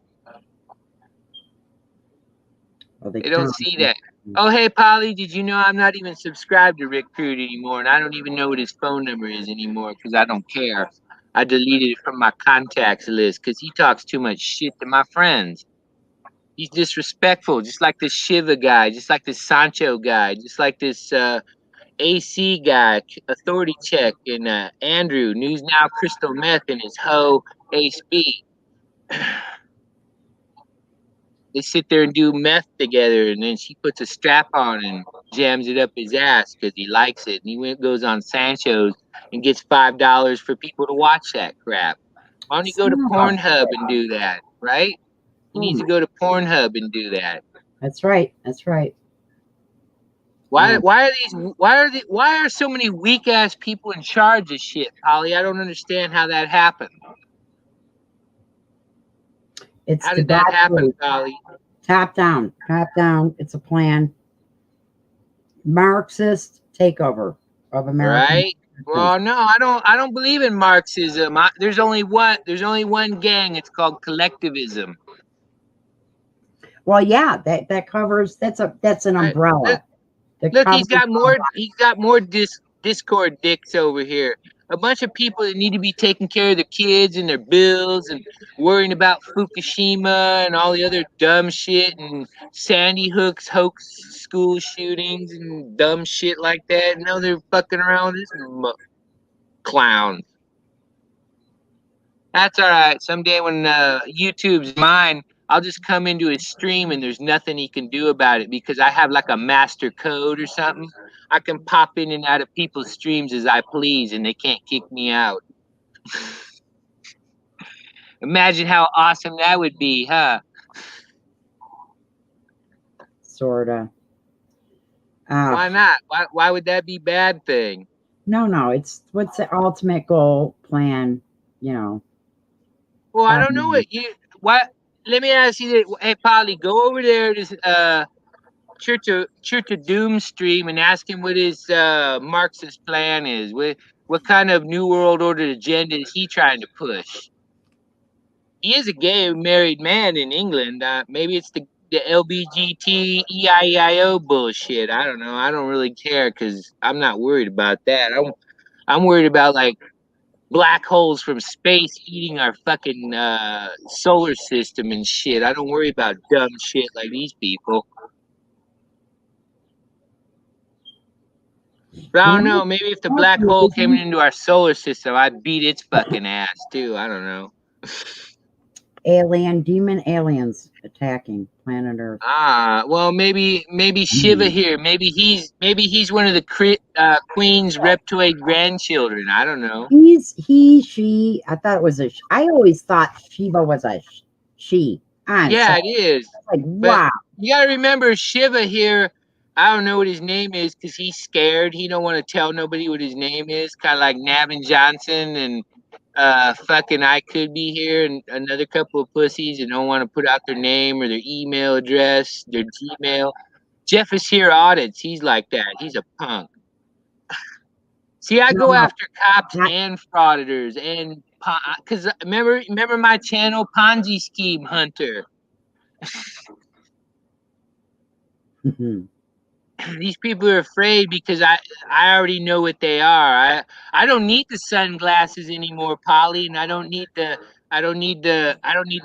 Speaker 2: Well, they
Speaker 1: They don't
Speaker 2: count.
Speaker 1: see that. Oh, hey, Polly, did you know I'm not even subscribed to Rick Crude anymore? And I don't even know what his phone number is anymore because I don't care. I deleted it from my contacts list because he talks too much shit to my friends. He's disrespectful, just like this Shiva guy, just like this Sancho guy, just like this AC guy, Authority Check, and Andrew, News Now Crystal Meth, and his hoe Ace B. They sit there and do meth together, and then she puts a strap on and jams it up his ass because he likes it. And goes on Sancho's and gets $5 for people to watch that crap. Why don't you go to Pornhub and do that, right? He needs to go to Pornhub and do that.
Speaker 2: That's right. That's right.
Speaker 1: Why are so many weak ass people in charge of shit, Polly? I don't understand how that happened.
Speaker 2: It's
Speaker 1: How did that happen, Polly?
Speaker 2: Top down. Top down. It's a plan. Marxist takeover of America.
Speaker 1: Right? Well, no, I don't believe in Marxism. There's only one gang. It's called collectivism.
Speaker 2: Well, yeah, that covers. That's an umbrella.
Speaker 1: Look, he's got more Discord dicks over here. A bunch of people that need to be taking care of their kids and their bills and worrying about Fukushima and all the other dumb shit and Sandy Hook's hoax school shootings and dumb shit like that. Now they're fucking around with this clown. That's all right. Someday when YouTube's mine, I'll just come into his stream and there's nothing he can do about it because I have like a master code or something. I can pop in and out of people's streams as I please and they can't kick me out. Imagine how awesome that would be, huh?
Speaker 2: Sorta.
Speaker 1: Why not? Why would that be a bad thing?
Speaker 2: No. It's what's the ultimate goal plan, you know.
Speaker 1: Well, I don't know what. Let me ask you this. Hey, Polly, go over there to Church of Doom stream and ask him what his Marxist plan is. What kind of New World Order agenda is he trying to push? He is a gay married man in England. Maybe it's the LBGT EIEIO bullshit. I don't know. I don't really care because I'm not worried about that. I'm worried about like black holes from space eating our fucking solar system and shit. I don't worry about dumb shit like these people. But I don't know. Maybe if the black hole came into our solar system, I'd beat its fucking ass too. I don't know.
Speaker 2: Demon aliens attacking planet Earth.
Speaker 1: Well, maybe Shiva here. Maybe he's one of the Queen's reptoid grandchildren. I don't know.
Speaker 2: She. I thought it was I always thought Shiva was a she.
Speaker 1: Yeah, it is.
Speaker 2: Like,
Speaker 1: but
Speaker 2: wow.
Speaker 1: You gotta remember Shiva here. I don't know what his name is because he's scared. He don't want to tell nobody what his name is. Kind of like Navin Johnson and fucking I Could Be here and another couple of pussies and don't want to put out their name or their email address, their Gmail. Jeff is here audits. He's like that. He's a punk. See, I go after cops and frauditors and because remember my channel, Ponzi Scheme Hunter. These people are afraid because I already know what they are. I don't need the sunglasses anymore, Polly, and I don't need the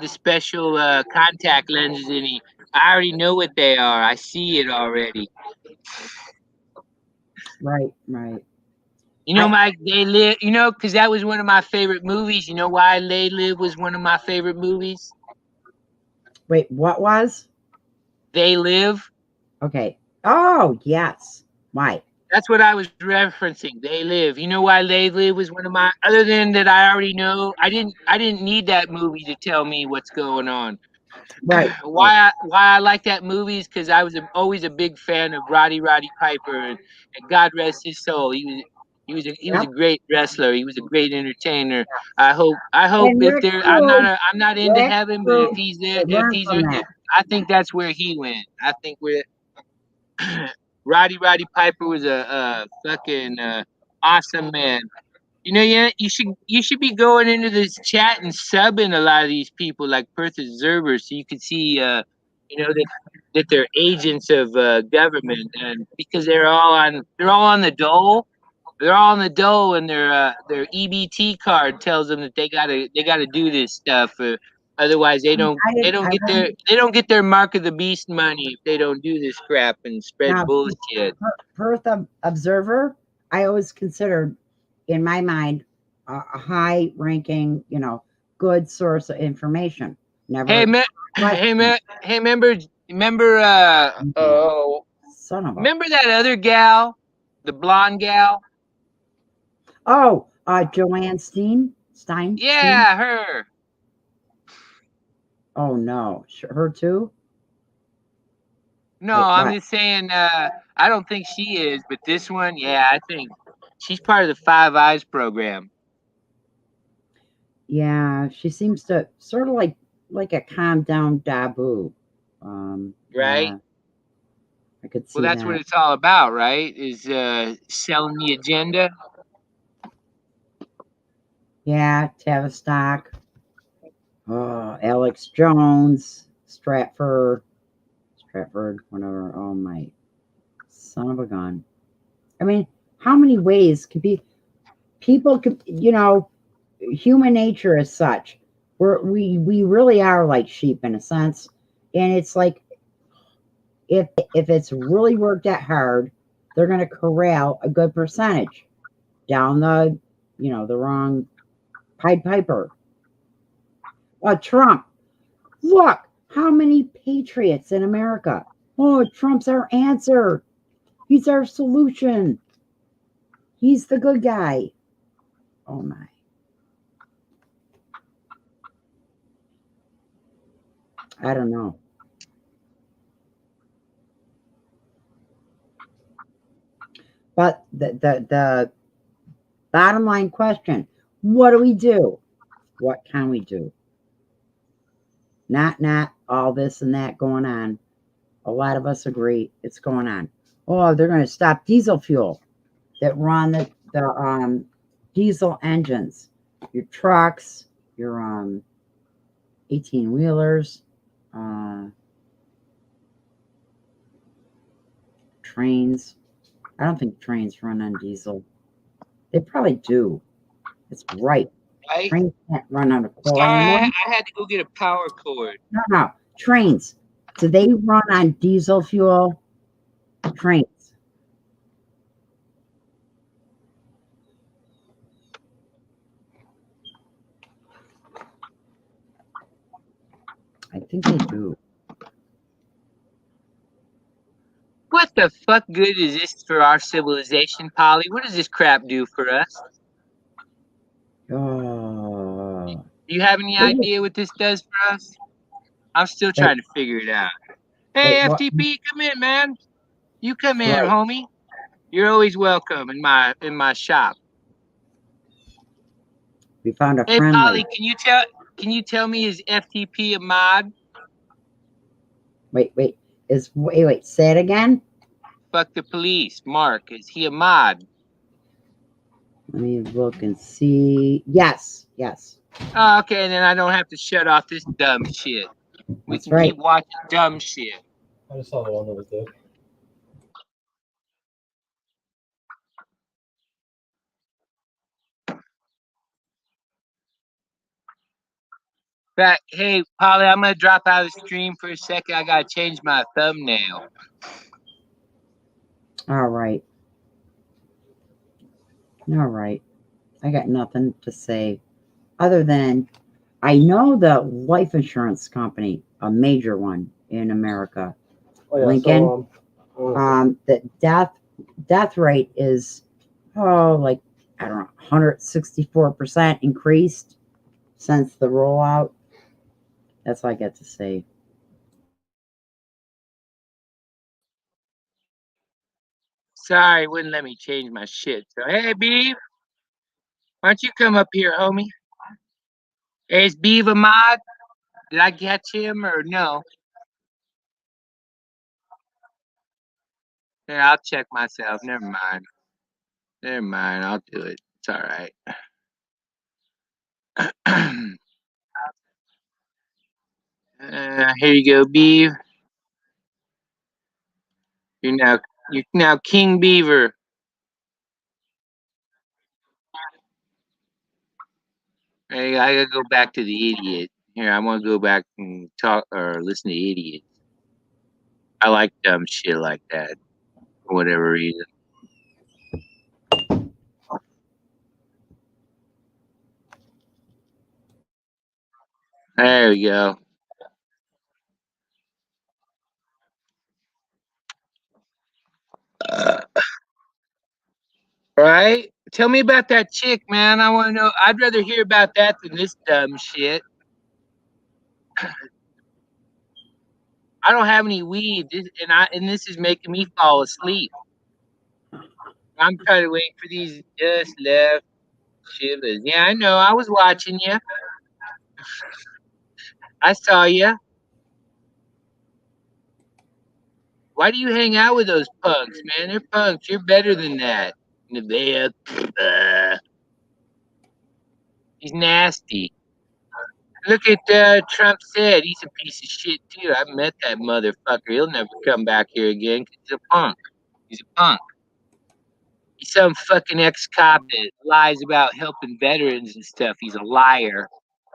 Speaker 1: special contact lenses any. I already know what they are. I see it already.
Speaker 2: Right.
Speaker 1: You know, They Live. You know, because that was one of my favorite movies. You know why They Live was one of my favorite movies?
Speaker 2: Wait, what was?
Speaker 1: They Live.
Speaker 2: Okay. Oh, yes. Why?
Speaker 1: That's what I was referencing. They Live. You know why They Live was one of my, other than that I already know. I didn't need that movie to tell me what's going on.
Speaker 2: Right.
Speaker 1: Why I like that movie is because I was always a big fan of Roddy Piper, and God rest his soul. He was a great wrestler. He was a great entertainer. I hope if there, I'm not into heaven, but if he's there, I think that's where he went. I think where Roddy Piper was a fucking awesome man. You know, yeah, you should be going into this chat and subbing a lot of these people like Perth Observer, so you can see, you know, that they're agents of government, and because they're all on the dole. They're all on the dole, and their EBT card tells them that they gotta do this stuff. Otherwise, they don't get their mark of the beast money if they don't do this crap and spread bullshit.
Speaker 2: Perth Observer, I always considered, in my mind, a high-ranking, good source of information. Never.
Speaker 1: Remember?
Speaker 2: Son of a.
Speaker 1: Remember that other gal, the blonde gal?
Speaker 2: Oh, Joanne Stein.
Speaker 1: Yeah, her.
Speaker 2: Oh no, her too.
Speaker 1: No, I'm just saying. I don't think she is, but this one, yeah, I think she's part of the Five Eyes program.
Speaker 2: Yeah, she seems to sort of like a calm down Dabu.
Speaker 1: Right.
Speaker 2: Yeah, I could see.
Speaker 1: Well, that's what it's all about, right? Is selling the agenda.
Speaker 2: Yeah, Tavistock. Oh, Alex Jones, Stratford, whatever. Oh my, son of a gun. I mean, how many ways could be? People could, human nature is such. We really are like sheep in a sense, and it's like if it's really worked that hard, they're going to corral a good percentage down the the wrong Pied Piper. Trump. Look, how many patriots in America? Oh, Trump's our answer. He's our solution. He's the good guy. Oh my. I don't know. But the bottom line question, what do we do? What can we do? Not all this and that going on. A lot of us agree it's going on. Oh, they're going to stop diesel fuel that run the diesel engines, your trucks, your 18-wheelers, trains. I don't think trains run on diesel. They probably do. It's right.
Speaker 1: Right?
Speaker 2: Trains can't run on a coal
Speaker 1: Sorry,
Speaker 2: anymore.
Speaker 1: I had to go get a power cord.
Speaker 2: No. Trains. Do they run on diesel fuel? Trains. I think they do.
Speaker 1: What the fuck good is this for our civilization, Polly? What does this crap do for us?
Speaker 2: Oh.
Speaker 1: Do you have any idea what this does for us? I'm still trying to figure it out. Hey,
Speaker 2: Wait, what?
Speaker 1: FTP, come in, man. You come in,
Speaker 2: Right.
Speaker 1: homie. You're always welcome in my shop.
Speaker 2: We found a
Speaker 1: Hey,
Speaker 2: friendly.
Speaker 1: Polly, can you tell me, is FTP a mod?
Speaker 2: Wait. Wait. Say it again.
Speaker 1: Fuck the police. Mark, is he a mod?
Speaker 2: Let me look and see. Yes.
Speaker 1: Oh, okay, then I don't have to shut off this dumb shit. We
Speaker 2: That's
Speaker 1: can
Speaker 2: right.
Speaker 1: keep watching dumb shit.
Speaker 4: I just saw the one that was there.
Speaker 1: But hey, Polly, I'm gonna drop out of the stream for a second. I gotta change my thumbnail.
Speaker 2: All right. I got nothing to say other than I know the life insurance company, a major one in America,
Speaker 4: Oh, yeah,
Speaker 2: Lincoln.
Speaker 4: so,
Speaker 2: The death rate is like I don't know, 164% increased since the rollout. That's all I get to say.
Speaker 1: Sorry, wouldn't let me change my shit. So hey, Beav, why don't you come up here, homie? Hey, is Beav a mod? Did I catch him or no? Yeah, I'll check myself. Never mind. I'll do it. It's all right. Here you go, Beav. You're now King Beaver. Hey, I gotta go back to the idiot. Here, I want to go back and talk or listen to idiots. I like dumb shit like that for whatever reason. There we go. Right? Tell me about that chick, man. I want to know. I'd rather hear about that than this dumb shit. I don't have any weed, and this is making me fall asleep. I'm trying to wait for these just left shivers. Yeah, I know. I was watching you. I saw you. Why do you hang out with those punks, man? They're punks. You're better than that. Nevaeh. He's nasty. Look at Trump said he's a piece of shit too. I met that motherfucker. He'll never come back here again 'cause he's a punk. He's a punk. He's some fucking ex-cop that lies about helping veterans and stuff. He's a liar.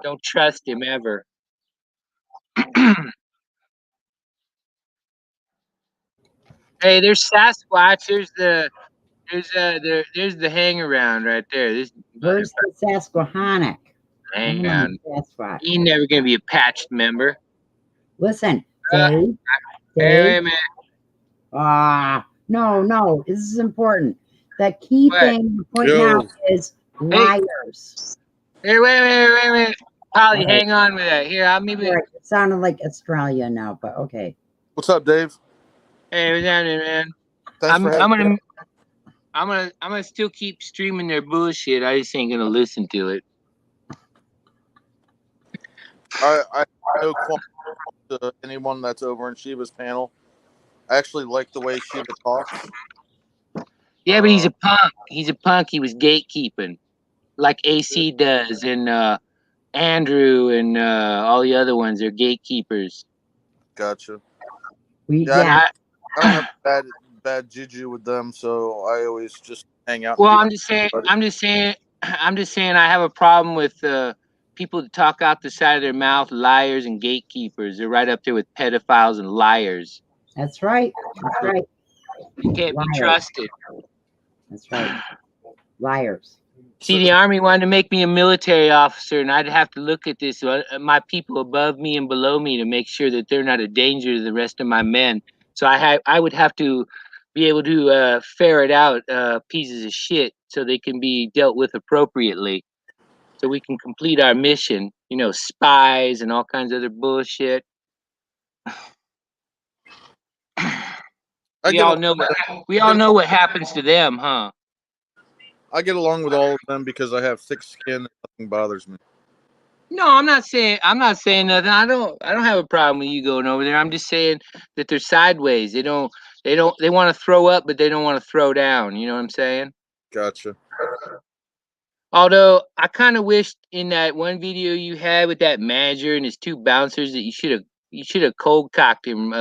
Speaker 1: Don't trust him ever. Hey, there's Sasquatch. There's the hang around right there. This
Speaker 2: Where's the Susquehannock?
Speaker 1: hang around.
Speaker 2: Sasquatch.
Speaker 1: He's never gonna be a patched member.
Speaker 2: Listen,
Speaker 1: Hey,
Speaker 2: Dave.
Speaker 1: man.
Speaker 2: No. This is important. The key
Speaker 1: What?
Speaker 2: thing to point out is liars.
Speaker 1: Hey, wait. Polly,
Speaker 2: Okay.
Speaker 1: hang on with that. Here, I'll maybe.
Speaker 2: Right, it sounded like Australia now, but okay.
Speaker 4: what's up, Dave?
Speaker 1: Hey, what's happening, man?
Speaker 4: Thanks for having me.
Speaker 1: I'm gonna still keep streaming their bullshit. I just ain't gonna listen to it.
Speaker 4: I have no qualms to anyone that's over in Shiva's panel. I actually like the way Shiva talks.
Speaker 1: Yeah, but he's a punk. He's a punk. He was gatekeeping, like AC does, and Andrew and all the other ones. They're gatekeepers.
Speaker 4: Gotcha.
Speaker 2: Yeah.
Speaker 4: I don't have bad juju with them, so I always just hang out.
Speaker 1: Well, I'm just saying. I'm just saying I have a problem with people that talk out the side of their mouth, liars and gatekeepers. They're right up there with pedophiles and liars.
Speaker 2: That's right. That's right.
Speaker 1: You can't be
Speaker 2: Liars.
Speaker 1: trusted.
Speaker 2: That's right. Liars.
Speaker 1: See, the Army wanted to make me a military officer, and I'd have to look at this, my people above me and below me, to make sure that they're not a danger to the rest of my men. So I would have to be able to ferret out pieces of shit so they can be dealt with appropriately, so we can complete our mission. You know, spies and all kinds of other bullshit. We all know what happens to them, huh?
Speaker 4: I get along with all of them because I have thick skin and nothing bothers me.
Speaker 1: No, I'm not saying nothing. I don't have a problem with you going over there. I'm just saying that they're sideways. They want to throw up, but they don't want to throw down. You know what I'm saying?
Speaker 4: Gotcha.
Speaker 1: Although I kind of wished in that one video you had with that manager and his two bouncers that you should have cold cocked him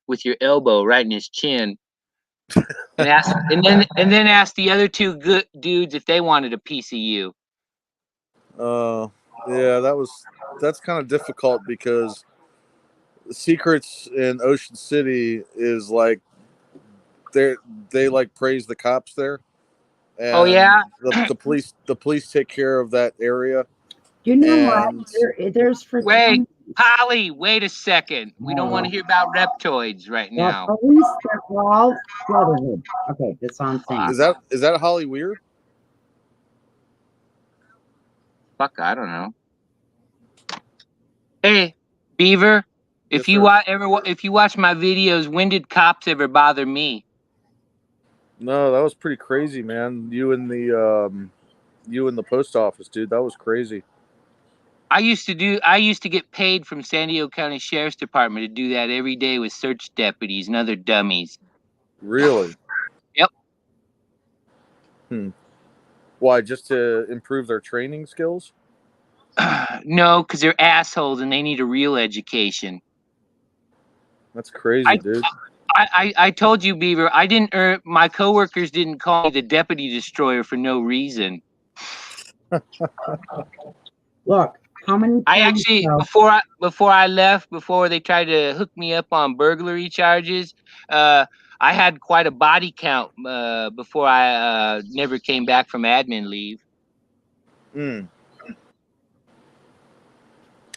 Speaker 1: with your elbow right in his chin. And then ask the other two good dudes if they wanted a piece of you.
Speaker 4: Yeah, that's kind of difficult because the secrets in Ocean City is like they like praise the cops there. And
Speaker 1: oh yeah,
Speaker 4: the police take care of that area.
Speaker 2: You know what? There's for
Speaker 1: Polly, wait a second. We don't want to hear about reptoids right now.
Speaker 2: Police are all brotherhood. Okay, that's all I'm saying.
Speaker 4: Is that Holly Weir?
Speaker 1: Fuck, I don't know. Hey, Beaver, if you watch my videos, when did cops ever bother me?
Speaker 4: No, that was pretty crazy, man. You in the post office, dude. That was crazy.
Speaker 1: I used to get paid from San Diego County Sheriff's Department to do that every day with search deputies and other dummies.
Speaker 4: Really?
Speaker 1: Yep.
Speaker 4: Why? Just to improve their training skills?
Speaker 1: No, because they're assholes and they need a real education.
Speaker 4: That's crazy, dude.
Speaker 1: I told you, Beaver, my coworkers didn't call me the Deputy Destroyer for no reason.
Speaker 2: Look, how many
Speaker 1: I actually before I left, before they tried to hook me up on burglary charges, I had quite a body count before I never came back from admin leave.
Speaker 4: I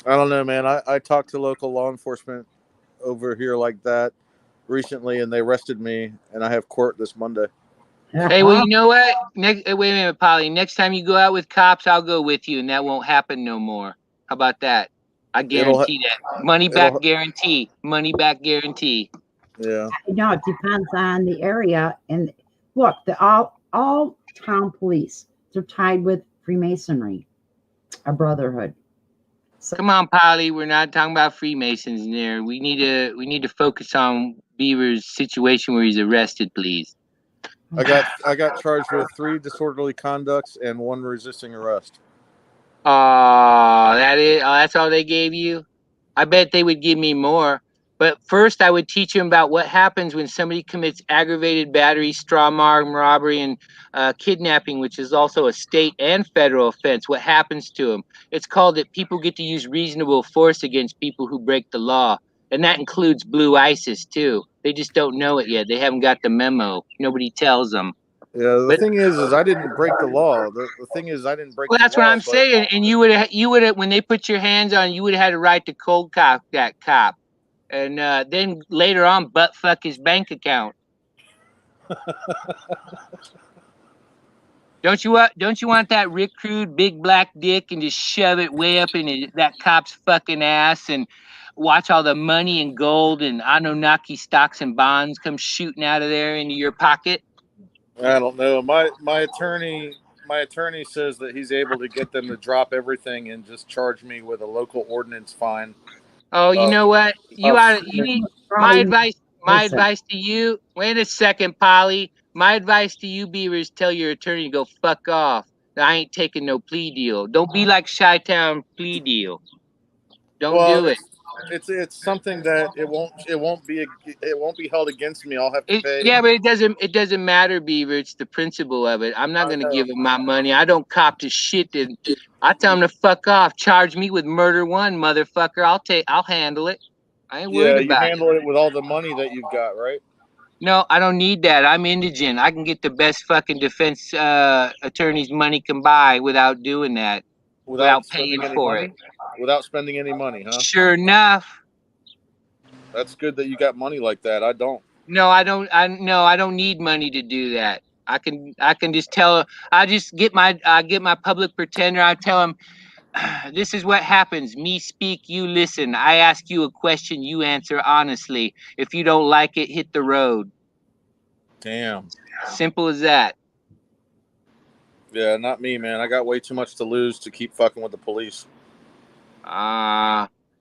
Speaker 4: don't know, man. I talked to local law enforcement over here like that recently, and they arrested me, and I have court this Monday.
Speaker 1: Hey, well, you know what? Wait a minute, Polly. Next time you go out with cops, I'll go with you, and that won't happen no more. How about that? I guarantee that. Money back guarantee. Money back guarantee.
Speaker 4: Yeah.
Speaker 2: No, it depends on the area. And look, all town police, they're tied with Freemasonry, a brotherhood.
Speaker 1: So, come on, Polly. We're not talking about Freemasons in there. We need to focus on Beaver's situation where he's arrested, please.
Speaker 4: I got charged with 3 disorderly conducts and 1 resisting arrest.
Speaker 1: That's all they gave you? I bet they would give me more. But first, I would teach him about what happens when somebody commits aggravated battery, strong-arm robbery, and kidnapping, which is also a state and federal offense. What happens to them? It's called that people get to use reasonable force against people who break the law. And that includes Blue ISIS, too. They just don't know it yet. They haven't got the memo. Nobody tells them.
Speaker 4: Yeah, the thing is I didn't break the law. The thing is I didn't break the law.
Speaker 1: Well, that's what I'm saying. And you would have, when they put your hands on you, would have had a right to cold cock that cop. And then later on, butt fuck his bank account. Don't you want that Rick Rude big black dick and just shove it way up in that cop's fucking ass and watch all the money and gold and Anunnaki stocks and bonds come shooting out of there into your pocket?
Speaker 4: I don't know. My attorney says that he's able to get them to drop everything and just charge me with a local ordinance fine.
Speaker 1: Oh, you know what? You need my advice to you. Wait a second, Polly. My advice to you, Beaver, is tell your attorney to go fuck off. I ain't taking no plea deal. Don't be like Chi-Town plea deal. Don't do it.
Speaker 4: it's something that it won't be held against me. I'll have to pay.
Speaker 1: Yeah, but it doesn't matter, Beaver. It's the principle of it. I'm not
Speaker 4: I
Speaker 1: gonna
Speaker 4: know.
Speaker 1: give him my money. I don't cop to shit. I tell him to fuck off. Charge me with murder one, motherfucker. I'll handle it. I ain't
Speaker 4: Yeah,
Speaker 1: worried
Speaker 4: you
Speaker 1: about it.
Speaker 4: handle it with all the money that you've got, right?
Speaker 1: No, I don't need that. I'm indigent. I can get the best fucking defense attorney's money can buy without doing that, without paying
Speaker 4: spending any
Speaker 1: for
Speaker 4: money.
Speaker 1: it.
Speaker 4: Without spending any money, huh?
Speaker 1: Sure enough.
Speaker 4: That's good that you got money like that. I don't.
Speaker 1: No, I don't. I don't need money to do that. I can just tell. I just get my public pretender. I tell him, this is what happens. Me speak, you listen. I ask you a question, you answer honestly. If you don't like it, hit the road.
Speaker 4: Damn.
Speaker 1: Simple as that.
Speaker 4: Yeah, not me, man. I got way too much to lose to keep fucking with the police.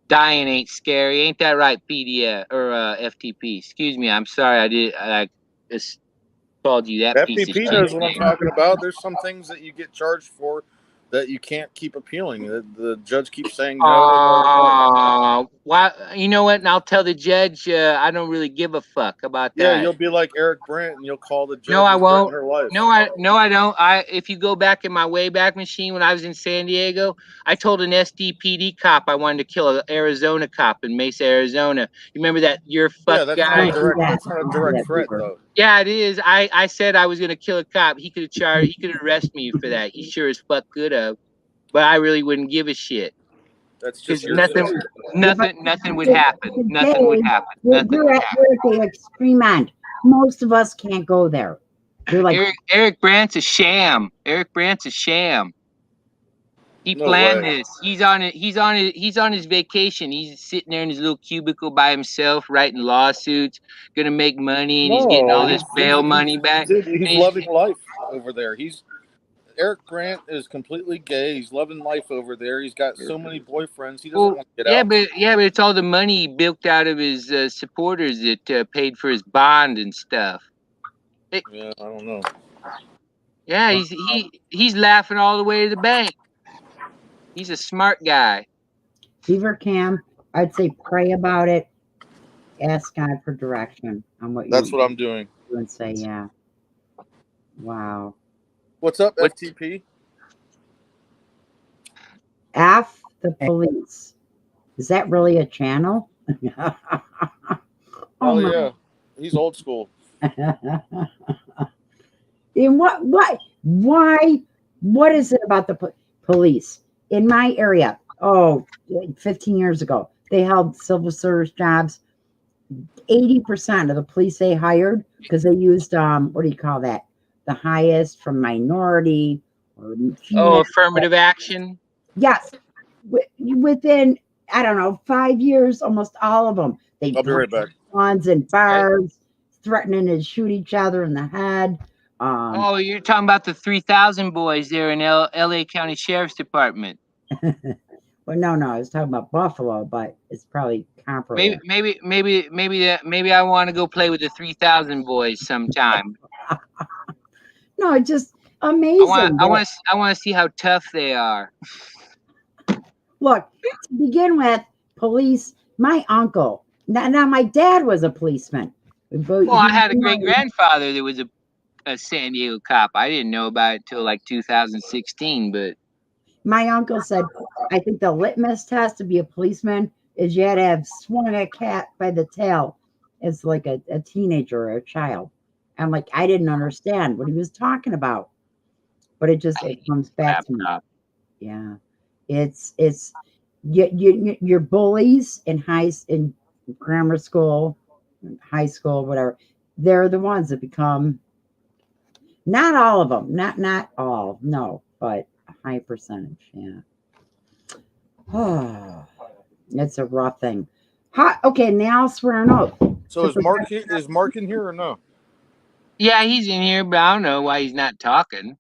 Speaker 1: Dying ain't scary, ain't that right, PDF or FTP? Excuse me, I'm sorry, I just called you that piece of
Speaker 4: FTP
Speaker 1: shit.
Speaker 4: knows what I'm talking about. There's some things that you get charged for that you can't keep appealing. The judge keeps saying no.
Speaker 1: Why? You know what? And I'll tell the judge I don't really give a fuck about
Speaker 4: Yeah,
Speaker 1: that.
Speaker 4: you'll be like Eric Brandt and you'll call the judge.
Speaker 1: No, I
Speaker 4: and
Speaker 1: won't.
Speaker 4: threaten her life.
Speaker 1: No, I don't. If you go back in my Wayback Machine when I was in San Diego, I told an SDPD cop I wanted to kill an Arizona cop in Mesa, Arizona. You remember that? You're fuck
Speaker 4: Yeah,
Speaker 1: guy.
Speaker 4: that's not a direct threat though.
Speaker 1: Yeah, it is. I said I was gonna kill a cop. He could arrest me for that. He sure as fuck could have. But I really wouldn't give a shit.
Speaker 4: That's just
Speaker 1: nothing would happen. Nothing would happen.
Speaker 2: You're at the extreme end. Most of us can't go there. You're like
Speaker 1: Eric Brandt's a sham. Eric Brandt's a sham. He planned this. He's on his vacation. He's sitting there in his little cubicle by himself, writing lawsuits, gonna make money, and he's getting all this bail money back.
Speaker 4: Dude, he's loving life over there. Eric Brandt is completely gay. He's loving life over there. He's got so many boyfriends. He doesn't want to get out.
Speaker 1: But it's all the money he bilked out of his supporters that paid for his bond and stuff.
Speaker 4: Yeah, I don't know.
Speaker 1: Yeah, he's laughing all the way to the bank. He's a smart guy.
Speaker 2: Beaver Cam, I'd say pray about it. Ask God for direction on what.
Speaker 4: That's what I'm doing.
Speaker 2: And say, yeah. Wow.
Speaker 4: What's up, FTP?
Speaker 2: F the police. Is that really a channel?
Speaker 4: Oh yeah, he's old school.
Speaker 2: In what? Why? What is it about the police in my area? 15 years ago, they held civil service jobs. 80% of the police they hired because they used what do you call that? The highest from minority or
Speaker 1: affirmative action.
Speaker 2: Yes, within I don't know 5 years, almost all of them.
Speaker 4: I'll be right back.
Speaker 2: Guns and bars, threatening to shoot each other in the head.
Speaker 1: You're talking about the 3,000 boys there in L.A. County Sheriff's Department.
Speaker 2: Well, no, I was talking about Buffalo, but it's probably comparable.
Speaker 1: Maybe I want to go play with the 3,000 boys sometime.
Speaker 2: No, it's just amazing.
Speaker 1: I want to see how tough they are.
Speaker 2: Look, to begin with, police. My uncle. Now my dad was a policeman.
Speaker 1: Well, I had a great grandfather that was a San Diego cop. I didn't know about it till like 2016, but.
Speaker 2: My uncle said, I think the litmus test to be a policeman is you had to have swung a cat by the tail as like a teenager or a child. I'm like, I didn't understand what he was talking about. But it comes back to me. Yeah. It's your bullies in grammar school, high school, whatever. They're the ones that become, not all of them, not all, no, but high percentage, yeah. Oh, it's a rough thing. Okay, now I'll swear an oath.
Speaker 4: So is Mark in here or no?
Speaker 1: Yeah, he's in here, but I don't know why he's not talking.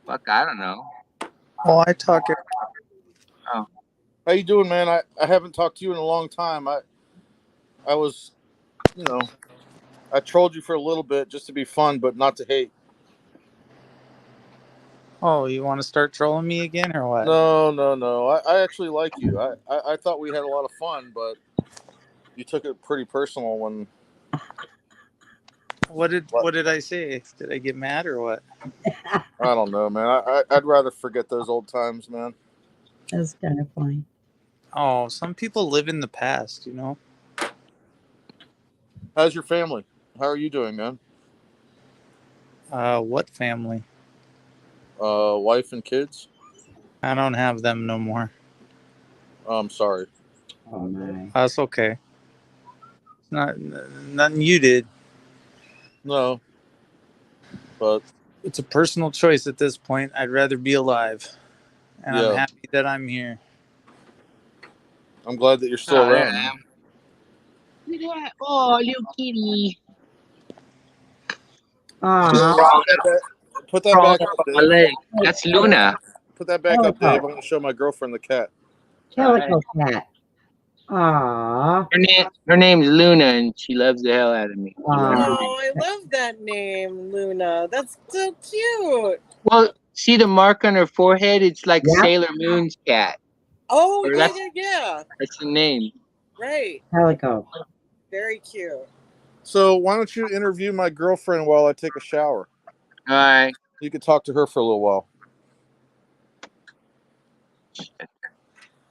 Speaker 1: Fuck, I don't know.
Speaker 5: Oh, I talk.
Speaker 1: Oh,
Speaker 4: how you doing, man? I haven't talked to you in a long time. I was, I trolled you for a little bit just to be fun, but not to hate.
Speaker 5: Oh, you want to start trolling me again or what?
Speaker 4: No. I actually like you. I thought we had a lot of fun, but you took it pretty personal when.
Speaker 5: What did I say? Did I get mad or what?
Speaker 4: I don't know, man. I'd rather forget those old times, man.
Speaker 2: That's kind of funny.
Speaker 5: Oh, some people live in the past, you know.
Speaker 4: How's your family? How are you doing, man?
Speaker 5: What family?
Speaker 4: Wife and kids?
Speaker 5: I don't have them no more.
Speaker 4: I'm sorry.
Speaker 2: Oh my.
Speaker 5: That's okay. Nothing you did.
Speaker 4: No. But
Speaker 5: It's a personal choice at this point. I'd rather be alive, and I'm
Speaker 4: Yeah.
Speaker 5: happy that I'm here.
Speaker 4: I'm glad that you're still
Speaker 1: Oh, there
Speaker 4: around.
Speaker 1: I
Speaker 4: man.
Speaker 1: am. Look at that. Oh, little kitty.
Speaker 4: Put that back up,
Speaker 1: My
Speaker 4: Dave.
Speaker 1: leg. That's Luna.
Speaker 4: Put that back up, Dave. I want to show my girlfriend the cat.
Speaker 2: Calico cat. Aww.
Speaker 1: Her name's Luna, and she loves the hell out of me.
Speaker 6: Oh, I love that name, Luna. That's so cute.
Speaker 1: Well, see the mark on her forehead? It's like
Speaker 2: Yeah.
Speaker 1: Sailor Moon's cat.
Speaker 6: Oh,
Speaker 1: Or
Speaker 6: yeah,
Speaker 1: that's-
Speaker 6: yeah.
Speaker 1: That's the name.
Speaker 6: Right.
Speaker 2: Calico.
Speaker 6: Very cute.
Speaker 4: So why don't you interview my girlfriend while I take a shower?
Speaker 1: All right.
Speaker 4: You could talk to her for a little while.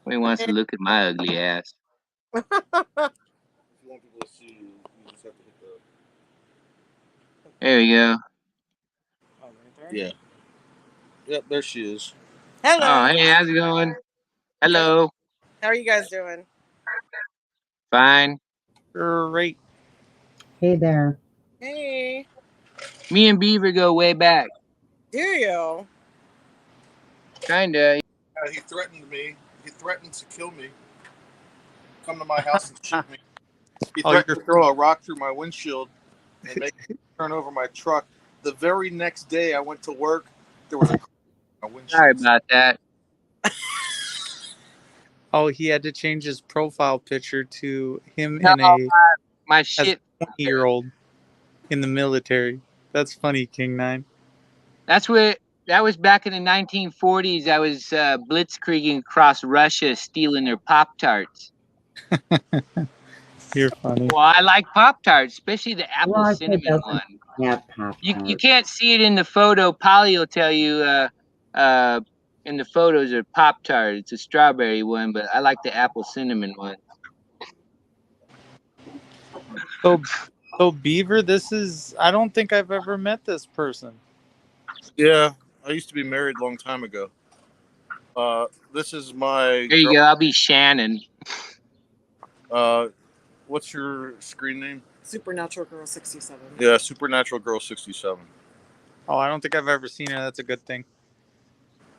Speaker 1: Nobody wants to look at my ugly ass.
Speaker 4: If you want people to see you, you just have to hit
Speaker 1: There we go.
Speaker 6: Oh, right there.
Speaker 4: Yeah. Yep, there she is.
Speaker 6: Hello.
Speaker 1: Oh, hey, how's it going? Hello.
Speaker 6: How are you guys doing?
Speaker 1: Fine.
Speaker 5: Great.
Speaker 2: Hey there.
Speaker 6: Hey.
Speaker 1: Me and Beaver go way back.
Speaker 6: Do you?
Speaker 1: Kinda.
Speaker 4: He threatened me. He threatened to kill me. Come to my house and shoot me. He
Speaker 5: Oh,
Speaker 4: threatened to throw a rock through my windshield and make me turn over my truck. The very next day I went to work, there was a crack in my windshield.
Speaker 1: Sorry about that.
Speaker 5: Oh, he had to change his profile picture to him
Speaker 1: No,
Speaker 5: in a
Speaker 1: My shit.
Speaker 5: 20-year-old in the military. That's funny, King 9.
Speaker 1: That was back in the 1940s. I was blitzkrieging across Russia, stealing their Pop-Tarts.
Speaker 5: You're funny.
Speaker 1: Well, I like Pop-Tarts, especially the apple
Speaker 2: Russia
Speaker 1: cinnamon
Speaker 2: doesn't
Speaker 1: one.
Speaker 2: Yeah, Pop.
Speaker 1: You can't see it in the photo. Polly will tell you in the photos are Pop-Tart. It's a strawberry one, but I like the apple cinnamon one.
Speaker 5: So Beaver, I don't think I've ever met this person.
Speaker 4: Yeah, I used to be married a long time ago. This is my.
Speaker 1: There you go. I'll be Shannon.
Speaker 4: What's your screen name?
Speaker 6: Supernatural Girl 67.
Speaker 4: Yeah, Supernatural Girl 67.
Speaker 5: Oh, I don't think I've ever seen her. That's a good thing.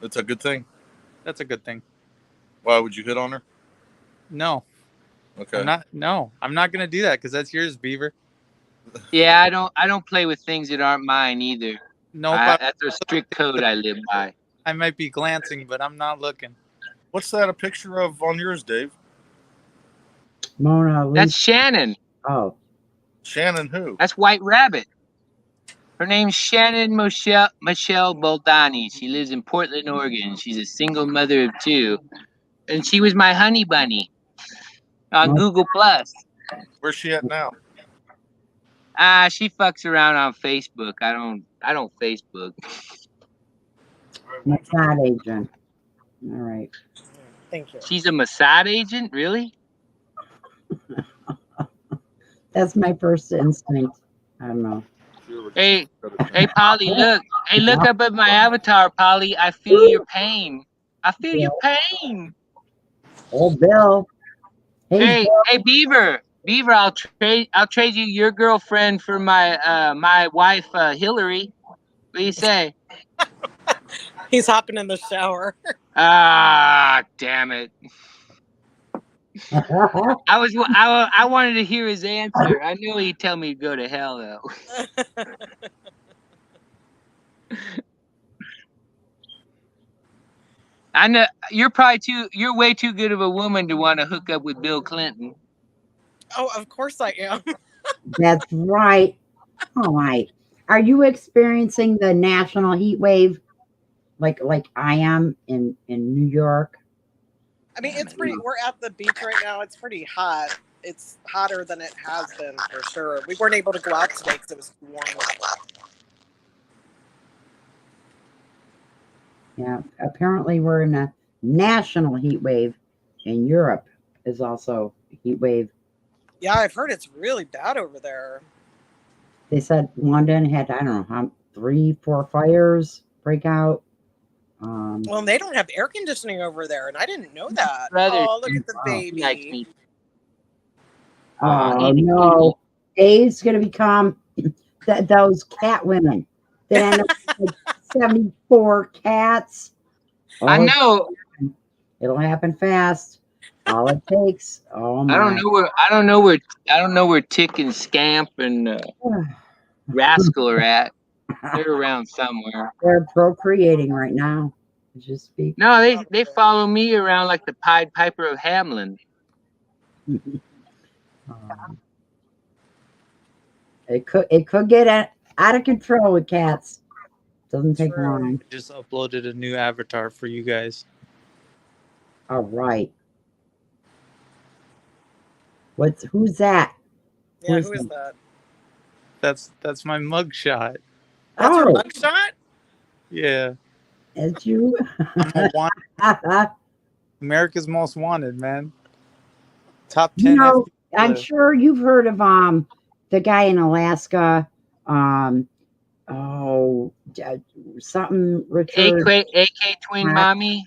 Speaker 4: That's a good thing.
Speaker 5: That's a good thing.
Speaker 4: Why would you hit on her?
Speaker 5: No,
Speaker 4: Okay.
Speaker 5: I'm not gonna do that because that's yours, Beaver.
Speaker 1: Yeah, I don't play with things that aren't mine either.
Speaker 5: No, but
Speaker 1: That's a strict code I live by.
Speaker 5: I might be glancing, but I'm not looking.
Speaker 4: What's that a picture of on yours, Dave?
Speaker 2: Mona Lisa.
Speaker 1: That's Shannon.
Speaker 2: Oh.
Speaker 4: Shannon who?
Speaker 1: That's White Rabbit. Her name's Shannon Michelle Boldani. She lives in Portland, Oregon. She's a single mother of 2. And she was my honey bunny on Google Plus.
Speaker 4: Where's she at now?
Speaker 1: She fucks around on Facebook. I don't Facebook.
Speaker 2: Mossad agent. All right.
Speaker 6: Thank you.
Speaker 1: She's a Mossad agent, really?
Speaker 2: That's my first instinct. I don't know.
Speaker 1: Hey, Polly, look. Hey, look up at my avatar, Polly. I feel your pain. I feel your pain.
Speaker 2: Oh, Bill.
Speaker 1: Hey, Beaver. Beaver, I'll trade you your girlfriend for my my wife Hillary. What do you say?
Speaker 6: He's hopping in the shower.
Speaker 1: Ah, damn it. I wanted to hear his answer. I knew he'd tell me to go to hell though. I know you're way too good of a woman to want to hook up with Bill Clinton.
Speaker 6: Oh, of course I am.
Speaker 2: That's right. All right. Are you experiencing the national heat wave like I am in New York.
Speaker 6: I mean, it's pretty. We're at the beach right now. It's pretty hot. It's hotter than it has been for sure. We weren't able to go out today because it was too warm.
Speaker 2: Yeah, apparently we're in a national heat wave, and Europe is also a heat wave.
Speaker 6: Yeah, I've heard it's really bad over there.
Speaker 2: They said London had, I don't know, how 3-4 fires break out.
Speaker 6: Well, they don't have air conditioning over there, and I didn't know that.
Speaker 1: Brother,
Speaker 6: Oh, look at the
Speaker 1: he likes
Speaker 6: baby.
Speaker 1: me.
Speaker 2: Oh no, Dave's gonna become those cat women that end up with like 74 cats.
Speaker 1: I
Speaker 2: Oh,
Speaker 1: know.
Speaker 2: it'll happen fast. All it takes. Oh my!
Speaker 1: I don't know where Tick and Scamp and Rascal are at. They're around somewhere.
Speaker 2: They're procreating right now. As you speak.
Speaker 1: No, they follow me around like the Pied Piper of Hamelin.
Speaker 2: It could get out of control with cats. Doesn't take long.
Speaker 5: I just uploaded a new avatar for you guys.
Speaker 2: All right. Who's that?
Speaker 6: Yeah, who is that?
Speaker 5: That's my mugshot.
Speaker 6: That's your mugshot?
Speaker 5: Yeah.
Speaker 2: It's you.
Speaker 5: America's Most Wanted, man. Top 10.
Speaker 2: You know, I'm sure you've heard of the guy in Alaska. Something Richard.
Speaker 1: AK Twin Mommy.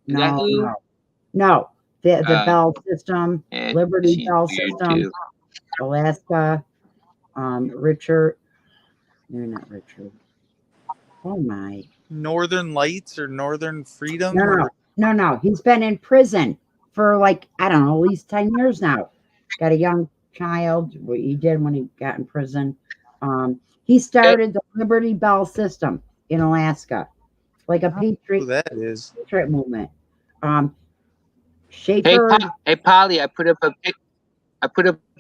Speaker 2: No. The Bell System,
Speaker 1: Yeah,
Speaker 2: Liberty Bell System,
Speaker 1: too.
Speaker 2: Alaska. Richard. You're not Richard. Oh my.
Speaker 5: Northern Lights or Northern Freedom?
Speaker 2: No. He's been in prison for like, I don't know, at least 10 years now. Got a young child. What he did when he got in prison. He started the Liberty Bell System in Alaska, like a patriot movement. Schaefer.
Speaker 1: Hey Polly, I put up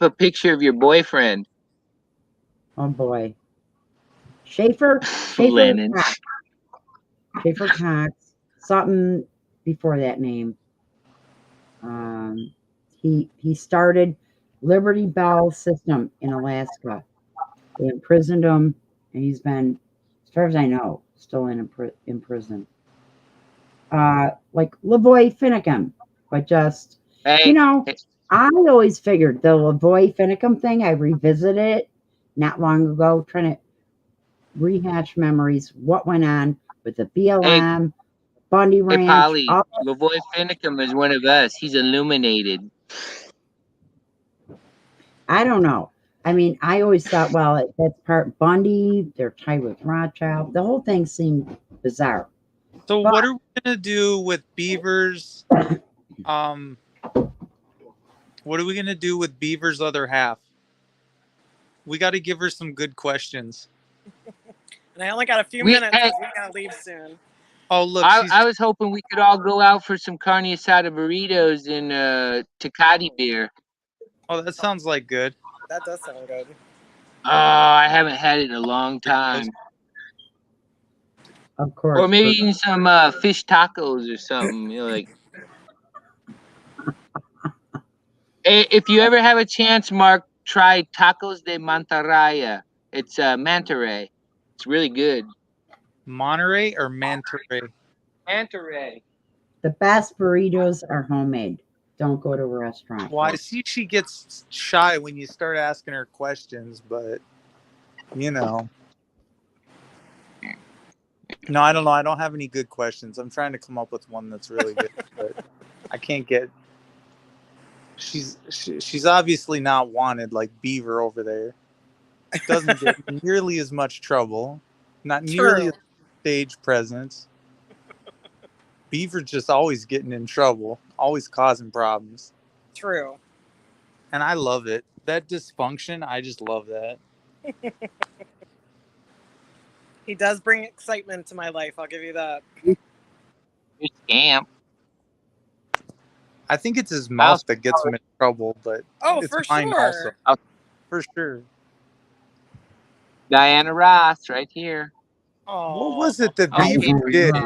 Speaker 1: a picture of your boyfriend.
Speaker 2: Oh boy. Schaefer
Speaker 1: Lennon.
Speaker 2: Schaefer Cox. Something before that name. He started Liberty Bell System in Alaska. They imprisoned him, and he's been, as far as I know, still in prison. Like Lavoy Finicum, but just I always figured the Lavoy Finicum thing. I revisited it not long ago, trying to rehash memories. What went on with the BLM, Bundy Ranch?
Speaker 1: Hey Polly, Lavoy Finicum is one of us. He's illuminated.
Speaker 2: I don't know. I mean, I always thought, well, that's part Bundy. They're tied with Rothschild. The whole thing seemed bizarre.
Speaker 5: So what are we gonna do with Beaver's? What are we gonna do with Beaver's other half? We got to give her some good questions.
Speaker 6: And I only got a few minutes because we gotta leave soon.
Speaker 5: Oh look,
Speaker 1: I was hoping we could all go out for some carne asada burritos and Tecate beer.
Speaker 5: Oh, that sounds like good.
Speaker 6: That does sound good.
Speaker 1: Oh, I haven't had it in a long time.
Speaker 2: Of course.
Speaker 1: Or maybe even some fish tacos or something. Like, if you ever have a chance, Mark, try tacos de mantarraya. It's Monterey. It's really good.
Speaker 5: Monterey or Monterey?
Speaker 1: Monterey.
Speaker 2: The best burritos are homemade. Don't go to a restaurant.
Speaker 5: Well, I see she gets shy when you start asking her questions, but you know. No, I don't know. I don't have any good questions. I'm trying to come up with one that's really good, but I can't get. She's obviously not wanted like Beaver over there. Doesn't get nearly as much trouble. Not nearly as stage presence. Beaver's just always getting in trouble, always causing problems.
Speaker 6: True.
Speaker 5: And I love it. That dysfunction, I just love that.
Speaker 6: He does bring excitement to my life, I'll give you that.
Speaker 1: You're Scamp.
Speaker 5: I think it's his mouth that gets him in trouble, but it's
Speaker 6: for
Speaker 5: mine
Speaker 6: sure.
Speaker 5: also. For sure.
Speaker 1: Diana Ross, right here.
Speaker 6: Oh.
Speaker 5: What was it that Beaver did?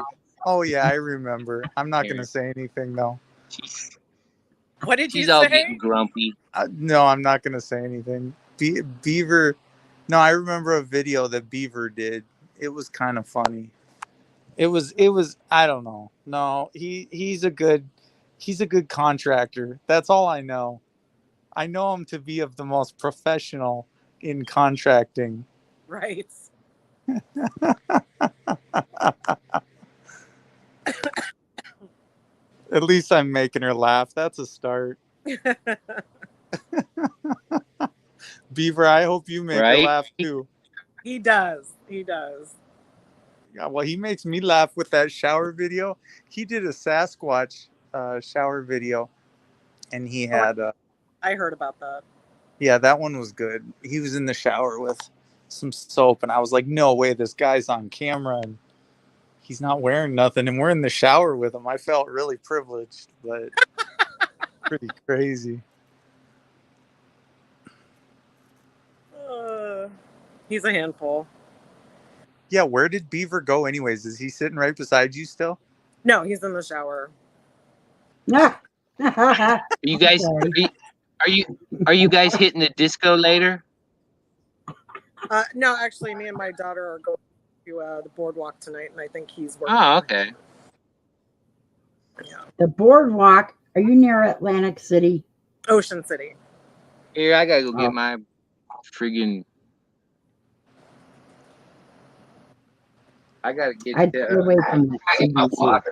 Speaker 5: Oh yeah, I remember. I'm not gonna say anything though.
Speaker 6: What did you
Speaker 1: She's all
Speaker 6: say?
Speaker 1: getting grumpy.
Speaker 5: No, I'm not gonna say anything. Beaver. No, I remember a video that Beaver did. It was kind of funny. It was. I don't know. No, he's a good contractor. That's all I know. I know him to be of the most professional in contracting.
Speaker 6: Right.
Speaker 5: At least I'm making her laugh. That's a start. Beaver, I hope you make her
Speaker 1: Right?
Speaker 5: laugh too.
Speaker 6: He does. He does.
Speaker 5: Yeah, well, he makes me laugh with that shower video. He did a Sasquatch shower video, and he had,
Speaker 6: I heard about that.
Speaker 5: yeah, that one was good. He was in the shower with some soap, and I was like, no way, this guy's on camera, and he's not wearing nothing, and we're in the shower with him. I felt really privileged, but pretty crazy.
Speaker 6: He's a handful.
Speaker 5: Yeah, where did Beaver go anyways? Is he sitting right beside you still?
Speaker 6: No, he's in the shower.
Speaker 2: Ah.
Speaker 1: Are you guys
Speaker 2: Sorry.
Speaker 1: are you guys hitting the disco later?
Speaker 6: No, actually, me and my daughter are going to the boardwalk tonight, and I think he's working.
Speaker 1: Oh, okay.
Speaker 6: Yeah.
Speaker 2: The boardwalk. Are you near Atlantic City?
Speaker 6: Ocean City.
Speaker 1: Here, I gotta go
Speaker 2: Oh.
Speaker 1: get my friggin'. I gotta get
Speaker 2: I'd stay away from the CDC.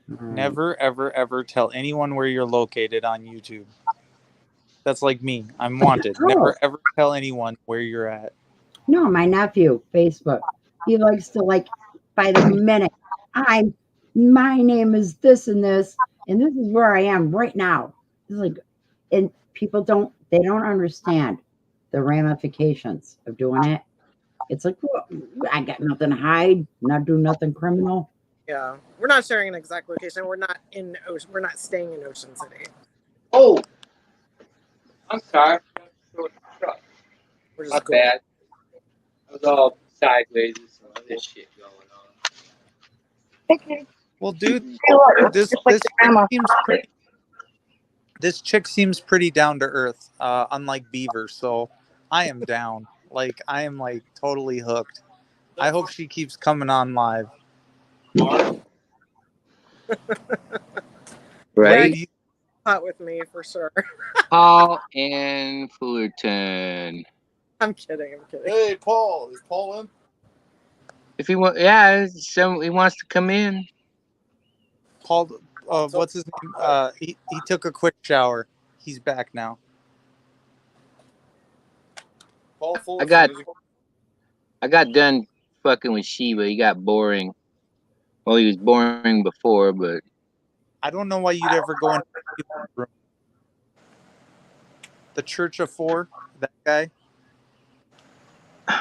Speaker 5: Never, ever, ever tell anyone where you're located on YouTube. That's like me. I'm wanted.
Speaker 2: Oh.
Speaker 5: Never, ever tell anyone where you're at.
Speaker 2: No, my nephew, Facebook. He likes to by the minute. My name is this, and this is where I am right now. It's like, and people don't understand the ramifications of doing it. It's like, well, I got nothing to hide, not do nothing criminal.
Speaker 6: Yeah, we're not sharing an exact location. We're not in Ocean. We're not staying in Ocean City.
Speaker 1: Oh, I'm sorry.
Speaker 6: We're just
Speaker 1: Not
Speaker 6: going.
Speaker 1: bad. I was all sideways with some other shit going on.
Speaker 7: Okay.
Speaker 5: Well, dude, this
Speaker 7: Just like the grandma.
Speaker 5: this chick seems pretty down to earth, unlike Beaver. So I am down. Like I am totally hooked. I hope she keeps coming on live.
Speaker 1: Right?
Speaker 6: Hot with me for sure.
Speaker 1: Paul and Fullerton.
Speaker 6: I'm kidding.
Speaker 4: Hey, Paul. Is Paul in?
Speaker 1: If he want, yeah, he wants to come in.
Speaker 5: Paul, what's his name? He took a quick shower. He's back now.
Speaker 4: Paul Fullerton.
Speaker 1: I got done fucking with Sheba. He got boring. Well, he was boring before, but
Speaker 5: I don't know why you'd ever go in the room. The Church of Four, that guy.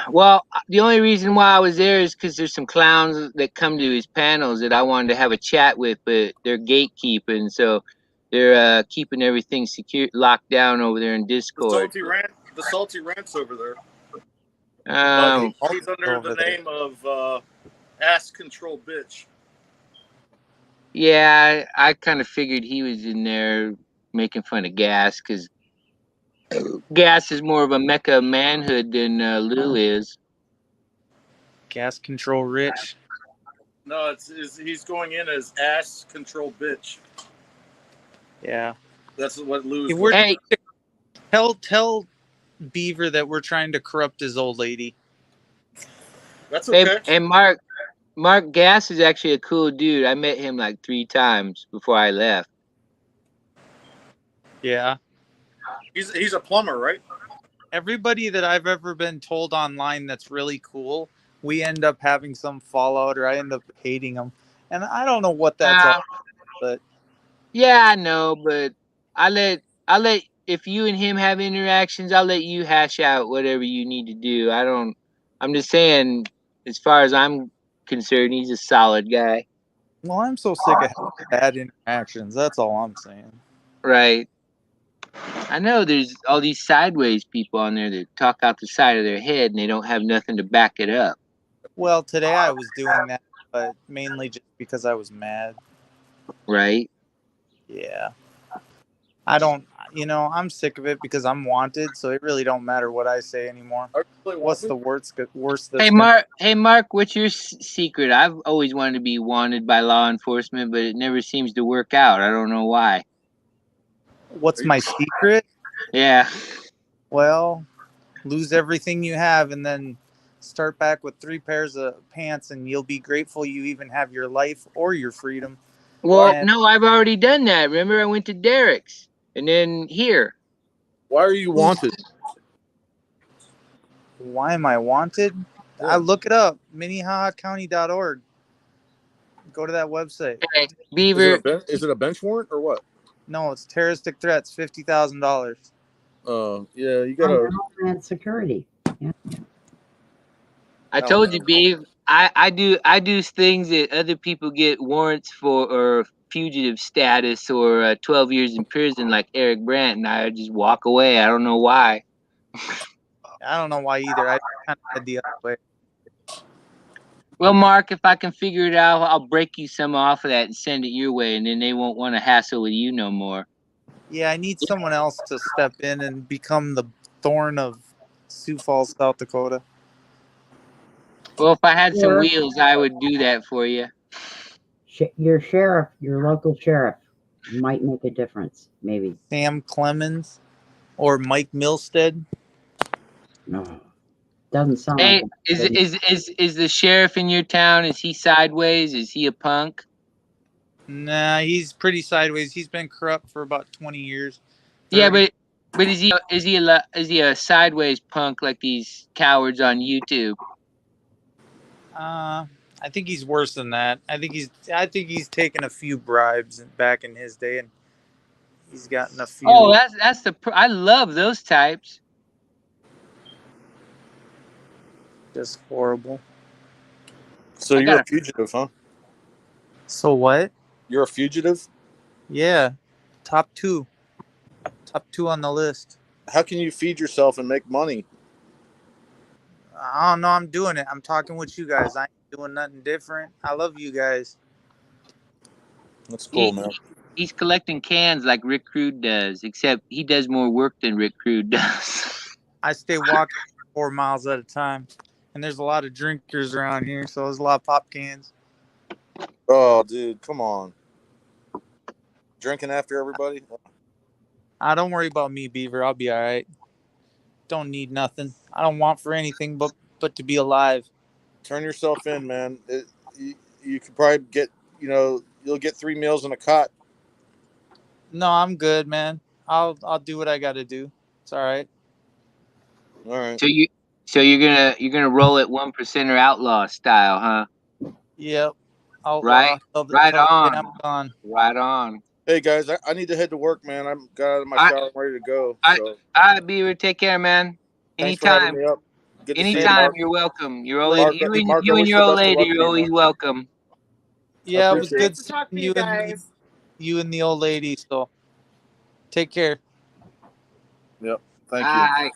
Speaker 1: well, the only reason why I was there is because there's some clowns that come to his panels that I wanted to have a chat with, but they're gatekeeping, so they're keeping everything secure, locked down over there in Discord.
Speaker 8: The Salty Rant's over there.
Speaker 1: He's
Speaker 8: under the name of Ass Control Bitch.
Speaker 1: Yeah, I kind of figured he was in there making fun of Gas because Gas is more of a mecca of manhood than Lou is.
Speaker 5: Gas Control Rich.
Speaker 8: No, he's going in as Ass Control Bitch.
Speaker 5: Yeah.
Speaker 8: That's what Lou's.
Speaker 1: Hey,
Speaker 5: tell Beaver that we're trying to corrupt his old lady.
Speaker 8: That's okay.
Speaker 1: Hey, Mark Gas is actually a cool dude. I met him 3 times before I left.
Speaker 5: Yeah.
Speaker 8: He's a plumber, right?
Speaker 5: Everybody that I've ever been told online that's really cool, we end up having some fallout, or I end up hating them, and I don't know what that's all, but
Speaker 1: yeah, I know, but I'll let if you and him have interactions, I'll let you hash out whatever you need to do. I'm just saying, as far as I'm concerned, he's a solid guy.
Speaker 5: Well, I'm so sick of bad interactions. That's all I'm saying.
Speaker 1: Right. I know there's all these sideways people on there that talk out the side of their head and they don't have nothing to back it up.
Speaker 5: Well, today I was doing that, but mainly just because I was mad.
Speaker 1: Right?
Speaker 5: Yeah. I don't, I'm sick of it because I'm wanted, so it really don't matter what I say anymore.
Speaker 8: I really
Speaker 5: What's
Speaker 8: wanted-
Speaker 5: the worst
Speaker 1: Hey
Speaker 5: that's gonna...
Speaker 1: Mark, what's your secret? I've always wanted to be wanted by law enforcement, but it never seems to work out. I don't know why.
Speaker 5: What's my secret?
Speaker 1: Yeah.
Speaker 5: Well, lose everything you have and then start back with 3 pairs of pants, and you'll be grateful you even have your life or your freedom.
Speaker 1: Well,
Speaker 5: And
Speaker 1: no, I've already done that. Remember, I went to Derek's and then here.
Speaker 4: Why are you wanted?
Speaker 5: why am I wanted?
Speaker 4: Yeah.
Speaker 5: I look it up, minnehahacounty.org. Go to that website.
Speaker 1: Okay, Beaver.
Speaker 4: Is it a bench warrant or what?
Speaker 5: No, it's terroristic threats, $50,000.
Speaker 4: Yeah, you gotta.
Speaker 2: Homeland Security. Yeah.
Speaker 1: I
Speaker 4: don't
Speaker 1: told
Speaker 4: know.
Speaker 1: you, Beav. I do things that other people get warrants for or fugitive status or 12 years in prison, like Eric Brandt, and I just walk away. I don't know why.
Speaker 5: I don't know why either. I kind of head the other way.
Speaker 1: Well, Mark, if I can figure it out, I'll break you some off of that and send it your way, and then they won't want to hassle with you no more.
Speaker 5: Yeah, I need someone else to step in and become the thorn of Sioux Falls, South Dakota.
Speaker 1: Well, if I had some
Speaker 2: Sure.
Speaker 1: wheels, I would do that for you.
Speaker 2: Your sheriff, your local sheriff, might make a difference. Maybe.
Speaker 5: Sam Clemens or Mike Milstead.
Speaker 2: No, doesn't sound
Speaker 1: Hey,
Speaker 2: like.
Speaker 1: is the sheriff in your town? Is he sideways? Is he a punk?
Speaker 5: Nah, he's pretty sideways. He's been corrupt for about 20 years. 30.
Speaker 1: Yeah, but is he a sideways punk like these cowards on YouTube?
Speaker 5: I think he's worse than that. I think he's taken a few bribes back in his day, and he's gotten a few.
Speaker 1: Oh, I love those types.
Speaker 5: Just horrible.
Speaker 4: So
Speaker 1: I
Speaker 4: you're
Speaker 1: gotta-
Speaker 4: a fugitive, huh?
Speaker 5: So what?
Speaker 4: You're a fugitive.
Speaker 5: Yeah, top two on the list.
Speaker 4: How can you feed yourself and make money?
Speaker 5: I don't know. I'm doing it. I'm talking with you guys. I ain't doing nothing different. I love you guys.
Speaker 4: That's cool, man.
Speaker 1: He's collecting cans like Rick Crude does, except he does more work than Rick Crude does.
Speaker 5: I stay walking 4 miles at a time, and there's a lot of drinkers around here, so there's a lot of pop cans.
Speaker 4: Oh, dude, come on. Drinking after everybody?
Speaker 5: Don't worry about me, Beaver. I'll be all right. Don't need nothing. I don't want for anything but to be alive.
Speaker 4: Turn yourself in, man. You could probably get, you'll get 3 meals in a cot.
Speaker 5: No, I'm good, man. I'll do what I got to do. It's all right.
Speaker 4: All right.
Speaker 1: So you're gonna roll it 1%er outlaw style, huh?
Speaker 5: Yep.
Speaker 1: Right
Speaker 5: Till
Speaker 1: on.
Speaker 5: I'm gone.
Speaker 1: Right on.
Speaker 4: Hey, guys, I need to head to work, man. I'm got out of my shower. I'm ready to go.
Speaker 1: All
Speaker 4: So
Speaker 1: right, Beaver, take care, man.
Speaker 4: thanks for having
Speaker 1: Anytime.
Speaker 4: me up. Good to see you,
Speaker 1: Anytime,
Speaker 4: Mark.
Speaker 1: you're welcome. You're
Speaker 4: Mark,
Speaker 1: always
Speaker 4: Mark,
Speaker 1: you
Speaker 4: I
Speaker 1: and
Speaker 4: wish
Speaker 1: your
Speaker 4: the
Speaker 1: old
Speaker 4: best of luck
Speaker 1: lady
Speaker 4: to
Speaker 1: are
Speaker 4: you,
Speaker 1: always
Speaker 4: man.
Speaker 1: welcome.
Speaker 5: Yeah, it was
Speaker 4: appreciate
Speaker 5: good
Speaker 4: it.
Speaker 6: To talk to
Speaker 5: seeing
Speaker 6: you guys.
Speaker 5: you and the old lady. So take care.
Speaker 4: Yep. Thank you.
Speaker 1: Bye.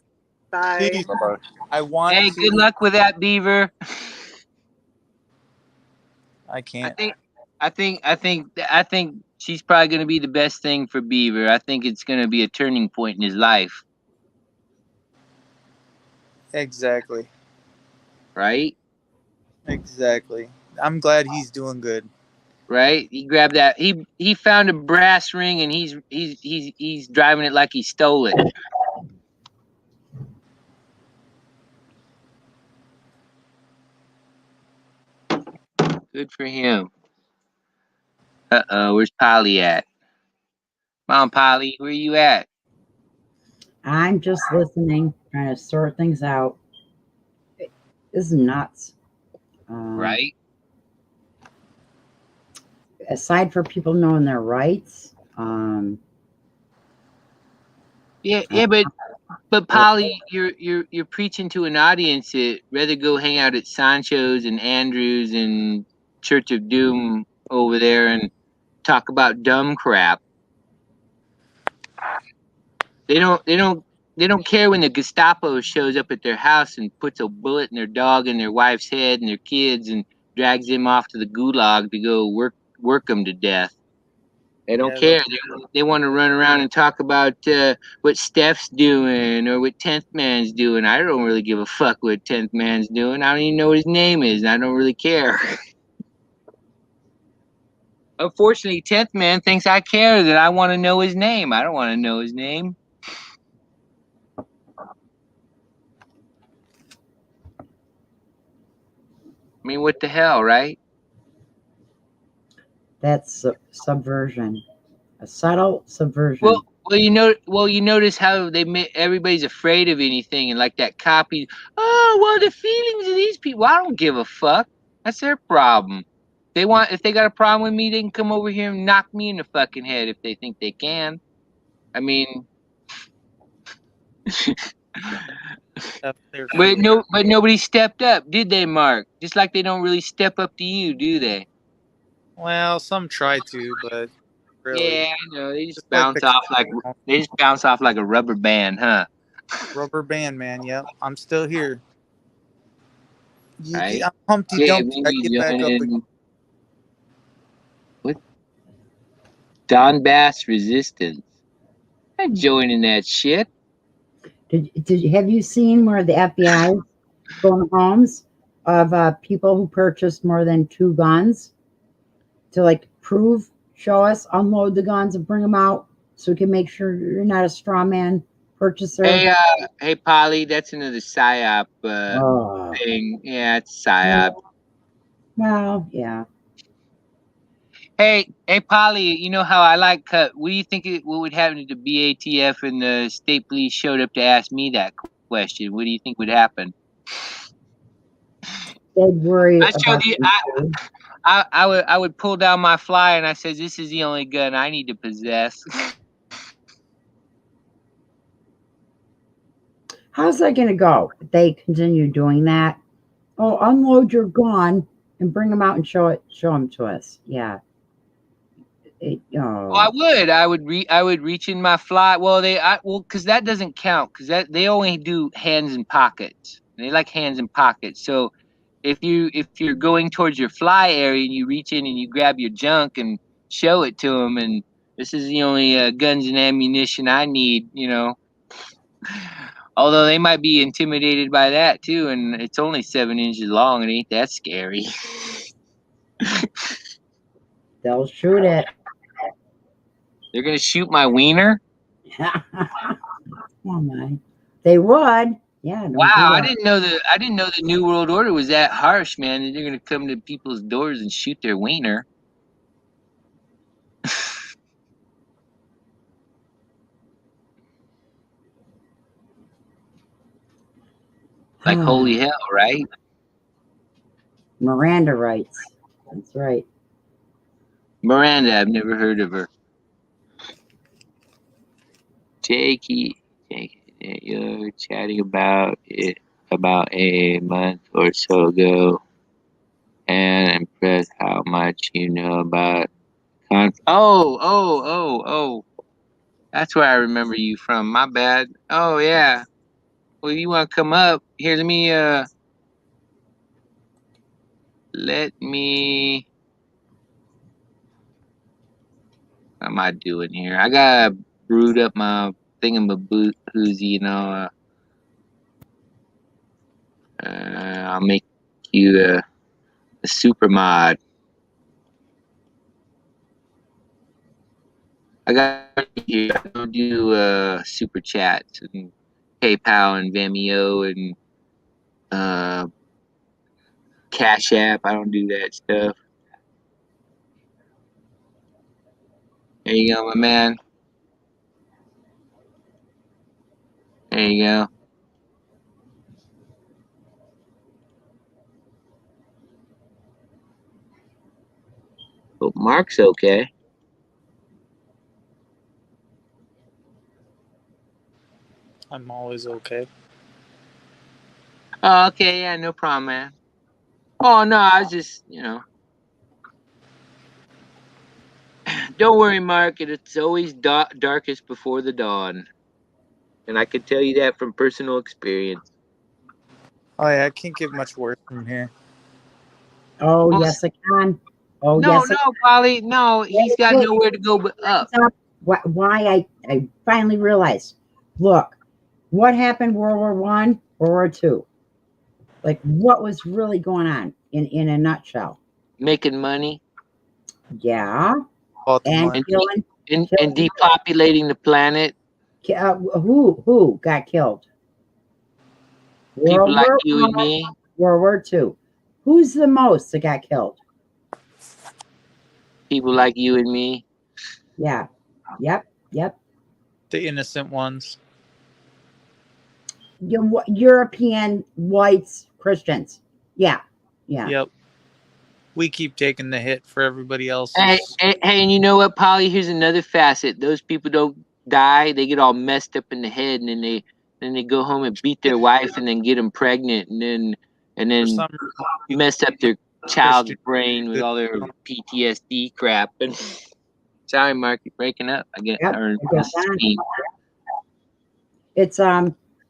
Speaker 6: Bye.
Speaker 5: Please,
Speaker 4: Bye-bye.
Speaker 5: I want
Speaker 1: Hey,
Speaker 5: to.
Speaker 1: good luck with that, Beaver.
Speaker 5: I can't.
Speaker 1: I think she's probably gonna be the best thing for Beaver. I think it's gonna be a turning point in his life,
Speaker 5: Exactly.
Speaker 1: right?
Speaker 5: Exactly. I'm glad he's doing good.
Speaker 1: Right? He grabbed that. He found a brass ring and he's driving it like he stole it. Good for him. Where's Polly at? Come on, Polly, where you at?
Speaker 2: I'm just listening, trying to sort things out. This is nuts.
Speaker 1: Right?
Speaker 2: Aside from people knowing their rights,
Speaker 1: Yeah, but Polly, you're preaching to an audience that rather go hang out at Sancho's and Andrews and Church of Doom over there and talk about dumb crap. They don't They don't care when the Gestapo shows up at their house and puts a bullet in their dog and their wife's head and their kids and drags them off to the gulag to go work them to death. They don't
Speaker 5: Yeah,
Speaker 1: care. They want to run around and talk about what Steph's doing or what 10th Man's doing. I don't really give a fuck what 10th Man's doing. I don't even know what his name is. I don't really care. Unfortunately, 10th Man thinks I care that I want to know his name. I don't want to know his name. I mean, what the hell, right?
Speaker 2: That's subversion, a subtle subversion.
Speaker 1: Well, you notice how everybody's afraid of anything, and like that copy. Oh, well, the feelings of these people. I don't give a fuck. That's their problem. If they got a problem with me, they can come over here and knock me in the fucking head if they think they can. I mean,
Speaker 5: that's their
Speaker 1: but
Speaker 5: feeling.
Speaker 1: nobody stepped up, did they, Mark? Just like they don't really step up to you, do they?
Speaker 5: Well, some try to, but really,
Speaker 1: Yeah, I know. They just
Speaker 5: just like
Speaker 1: bounce off like a rubber band, huh?
Speaker 5: rubber band, man. Yep, I'm still here.
Speaker 1: Right?
Speaker 5: I'm Humpty
Speaker 1: Yeah,
Speaker 5: Dumpty. I
Speaker 1: maybe
Speaker 5: get back up again.
Speaker 1: joining what Donbass Resistance. I'm joining that shit.
Speaker 2: Have you seen where the FBI is going to homes of people who purchased more than 2 guns to like show us, unload the guns and bring them out so we can make sure you're not a straw man purchaser?
Speaker 1: Hey, Polly, that's another psyop
Speaker 2: Oh,
Speaker 1: thing. Yeah, it's psyop.
Speaker 2: well, yeah.
Speaker 1: Hey, Polly, you know how I like cut. What do you think what would happen if the BATF and the state police showed up to ask me that question? What do you think would happen?
Speaker 2: They'd worry
Speaker 1: I showed
Speaker 2: about
Speaker 1: you.
Speaker 2: you.
Speaker 1: I would pull down my fly and I said, "This is the only gun I need to possess."
Speaker 2: How's that going to go if they continue doing that? Oh, unload your gun and bring them out and show them to us. Yeah.
Speaker 1: Well, I would reach in my fly. Well, because that doesn't count because they only do hands and pockets. They like hands and pockets. So if you're going towards your fly area and you reach in and you grab your junk and show it to them, and this is the only guns and ammunition I need, you know. Although they might be intimidated by that too, and it's only 7 inches long. It ain't that scary.
Speaker 2: They'll shoot it.
Speaker 1: They're gonna shoot my wiener.
Speaker 2: Oh my! They would. Yeah.
Speaker 1: Wow, I didn't know the New World Order was that harsh, man. That they're gonna come to people's doors and shoot their wiener. Like holy hell, right?
Speaker 2: Miranda rights. That's right.
Speaker 1: Miranda, I've never heard of her. Jakey, you're chatting about it about a month or so ago, and I'm impressed how much you know about. Oh. That's where I remember you from. My bad. Oh yeah. Well, you want to come up here? Let me. What am I doing here? I gotta brood up my thingamaboozy, you know. I'll make you a super mod. I got you. I don't do super chats and PayPal and Vimeo and Cash App. I don't do that stuff. There you go, my man. There you go. Hope Mark's okay.
Speaker 5: I'm always okay.
Speaker 1: Oh, okay, yeah, no problem, man. Oh no, I was just, you know. Don't worry, Mark. It's always darkest before the dawn. and I can tell you that from personal experience.
Speaker 5: Oh yeah, I can't get much worse from here.
Speaker 2: Oh,
Speaker 1: Well,
Speaker 2: yes, I can. Oh,
Speaker 1: no,
Speaker 2: yes, I
Speaker 1: no, Polly, no, he's got
Speaker 2: Wait,
Speaker 1: nowhere to go but up.
Speaker 2: Stop. Why I finally realized. Look, what happened World War One, World War Two? Like, what was really going on in a nutshell?
Speaker 1: Making money
Speaker 2: Yeah,
Speaker 5: About the
Speaker 2: and
Speaker 5: money.
Speaker 1: and depopulating the planet.
Speaker 2: who got killed?
Speaker 1: People
Speaker 2: World
Speaker 1: like
Speaker 2: War
Speaker 1: you and
Speaker 2: One,
Speaker 1: me.
Speaker 2: World War Two. Who's the most that got killed?
Speaker 1: People like you and me.
Speaker 2: Yeah, yep.
Speaker 5: The innocent ones.
Speaker 2: European whites, Christians. Yeah.
Speaker 5: Yep. We keep taking the hit for everybody
Speaker 1: Hey,
Speaker 5: else's.
Speaker 1: and you know what, Polly? Here's another facet. Those people don't die; they get all messed up in the head, and then they go home and beat their wife, and then get them pregnant, and
Speaker 5: For
Speaker 1: then
Speaker 5: some reason,
Speaker 1: mess up their child's
Speaker 5: Christian.
Speaker 1: brain with all their PTSD crap. And sorry, Mark, you're breaking up. I get
Speaker 2: Yep.
Speaker 1: or
Speaker 2: I get
Speaker 1: Mrs.
Speaker 2: that.
Speaker 1: P.
Speaker 2: It's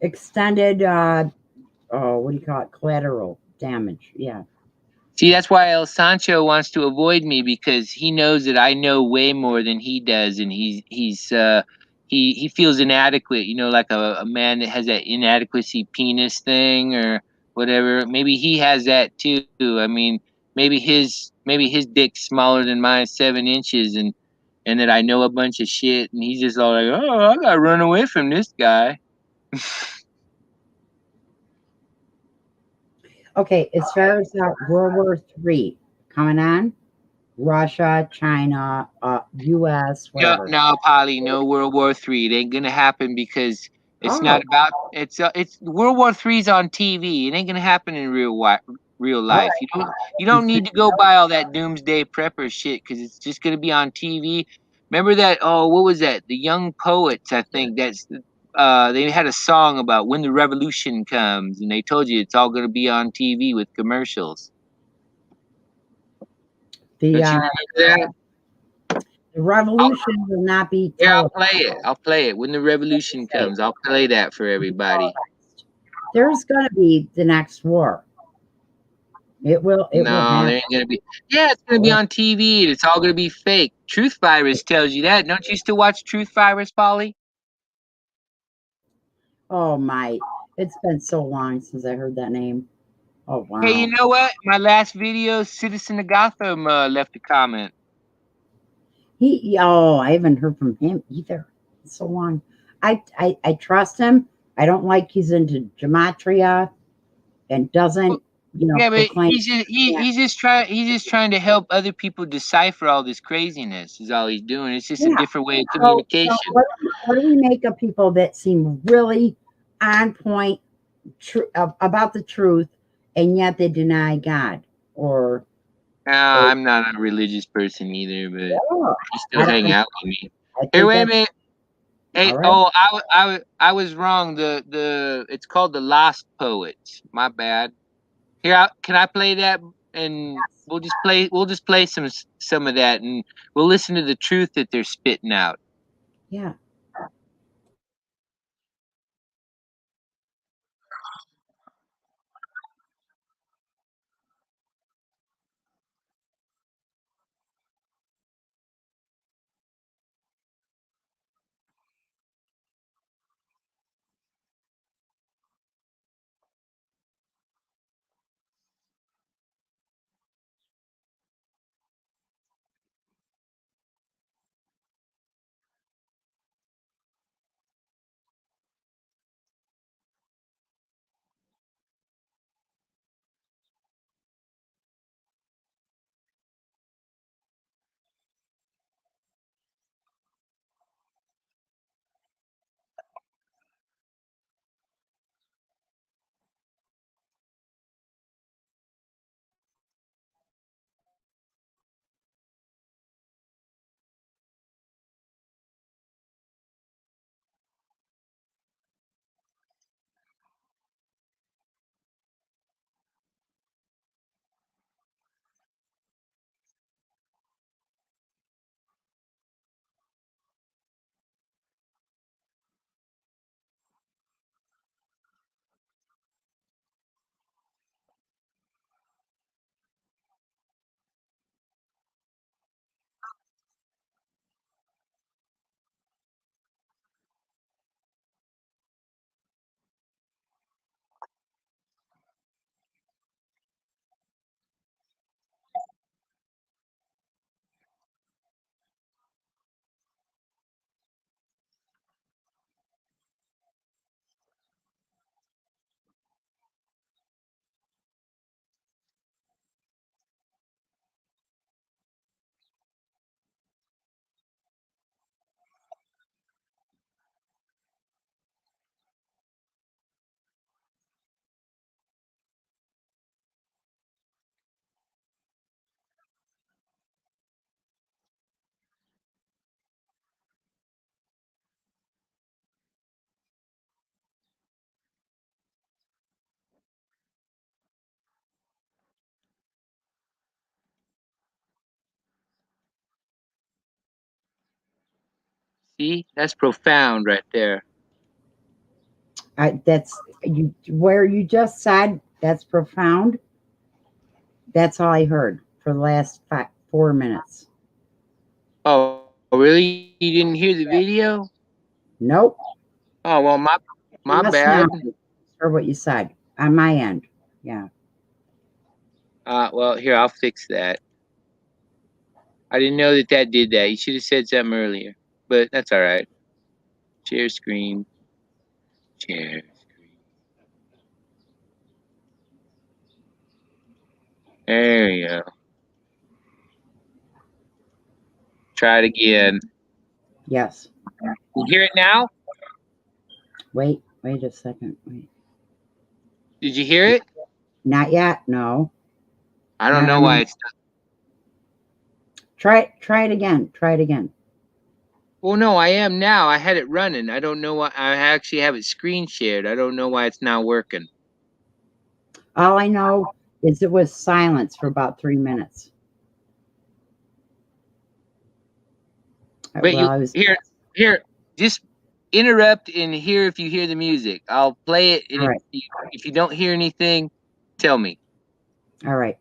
Speaker 2: extended what do you call it? Collateral damage. Yeah.
Speaker 1: See, that's why El Sancho wants to avoid me because he knows that I know way more than he does, and he feels inadequate. You know, like a man that has that inadequacy penis thing or whatever. Maybe he has that too. I mean, maybe his dick's smaller than mine, 7 inches, and that I know a bunch of shit, and he's just all like, oh, I gotta run away from this guy.
Speaker 2: Okay. As far as World War Three coming on, Russia, China, U.S.,
Speaker 1: No,
Speaker 2: whatever.
Speaker 1: no, Polly, no World War III. It ain't gonna happen because it's not
Speaker 2: Oh,
Speaker 1: about it's World War III's on TV. It ain't gonna happen in real
Speaker 2: all
Speaker 1: life.
Speaker 2: right.
Speaker 1: You don't need to go buy all that doomsday prepper shit because it's just gonna be on TV. Remember that? Oh, what was that? The Young Poets, I think. They had a song about when the revolution comes, and they told you it's all gonna be on TV with commercials.
Speaker 2: The
Speaker 1: Don't you remember that?
Speaker 2: revolution will not be
Speaker 1: Here, I'll
Speaker 2: televised.
Speaker 1: play it. I'll play it when the revolution comes. I'll play that for everybody.
Speaker 2: There's going to be the next war. It will
Speaker 1: No,
Speaker 2: happen.
Speaker 1: there ain't gonna be. Yeah, it's gonna be on TV. And it's all gonna be fake. Truth Virus tells you that. Don't you still watch Truth Virus, Polly?
Speaker 2: Oh my! It's been so long since I heard that name. Oh
Speaker 1: Hey, you
Speaker 2: wow!
Speaker 1: know what? My last video, Citizen of Gotham left a comment.
Speaker 2: I haven't heard from him either. It's so long. I trust him. I don't like he's into gematria and doesn't
Speaker 1: Yeah, but
Speaker 2: proclaim.
Speaker 1: he's just trying to help other people decipher all this craziness. Is all he's doing. It's just a
Speaker 2: Yeah.
Speaker 1: different way of
Speaker 2: So
Speaker 1: communication.
Speaker 2: what do we make of people that seem really on point about the truth, and yet they deny God? Or
Speaker 1: I'm not a religious person either, but
Speaker 2: oh,
Speaker 1: you still hang out with me.
Speaker 2: I
Speaker 1: Here,
Speaker 2: think
Speaker 1: wait a
Speaker 2: that's
Speaker 1: minute. Hey,
Speaker 2: all right.
Speaker 1: oh, I was wrong. The it's called the Lost Poets. My bad. Here, can I play that? And we'll just play some of that, and we'll listen to the truth that they're spitting out.
Speaker 2: Yeah.
Speaker 1: See, that's profound right there.
Speaker 2: That's you where you just said that's profound. That's all I heard for the last 4 minutes.
Speaker 1: Oh, really? You didn't hear the video?
Speaker 2: Nope.
Speaker 1: Oh well, my
Speaker 2: Must
Speaker 1: bad.
Speaker 2: not hear what you said on my end. Yeah.
Speaker 1: Well, here, I'll fix that. I didn't know that did that. You should have said something earlier, but that's all right. Share screen. Share screen. There you go. Try it again.
Speaker 2: Yes.
Speaker 1: You hear it now?
Speaker 2: Wait a second. Wait.
Speaker 1: Did you hear it?
Speaker 2: Not yet. No.
Speaker 1: I don't
Speaker 2: Not
Speaker 1: know
Speaker 2: on
Speaker 1: why
Speaker 2: my-
Speaker 1: it's not.
Speaker 2: Try it again. Try it again.
Speaker 1: Well, no, I am now. I had it running. I don't know why. I actually have it screen shared. I don't know why it's not working.
Speaker 2: All I know is it was silence for about 3 minutes.
Speaker 1: But
Speaker 2: Well, I was
Speaker 1: here, just interrupt and hear if you hear the music. I'll play it, and
Speaker 2: All right.
Speaker 1: if you don't hear anything, tell me.
Speaker 2: all right.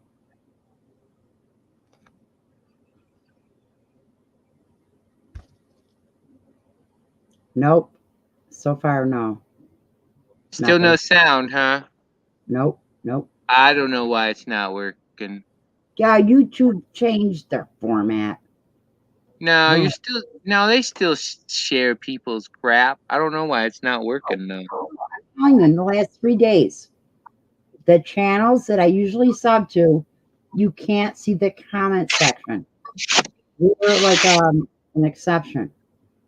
Speaker 2: Nope. So far, no.
Speaker 1: Still no
Speaker 2: Nothing.
Speaker 1: sound, huh?
Speaker 2: Nope.
Speaker 1: I don't know why it's not working.
Speaker 2: Yeah, YouTube changed their format.
Speaker 1: No,
Speaker 2: Hmm.
Speaker 1: you're still they still share people's crap. I don't know why it's not working though.
Speaker 2: In the last 3 days, the channels that I usually sub to, you can't see the comment section. We're like an exception.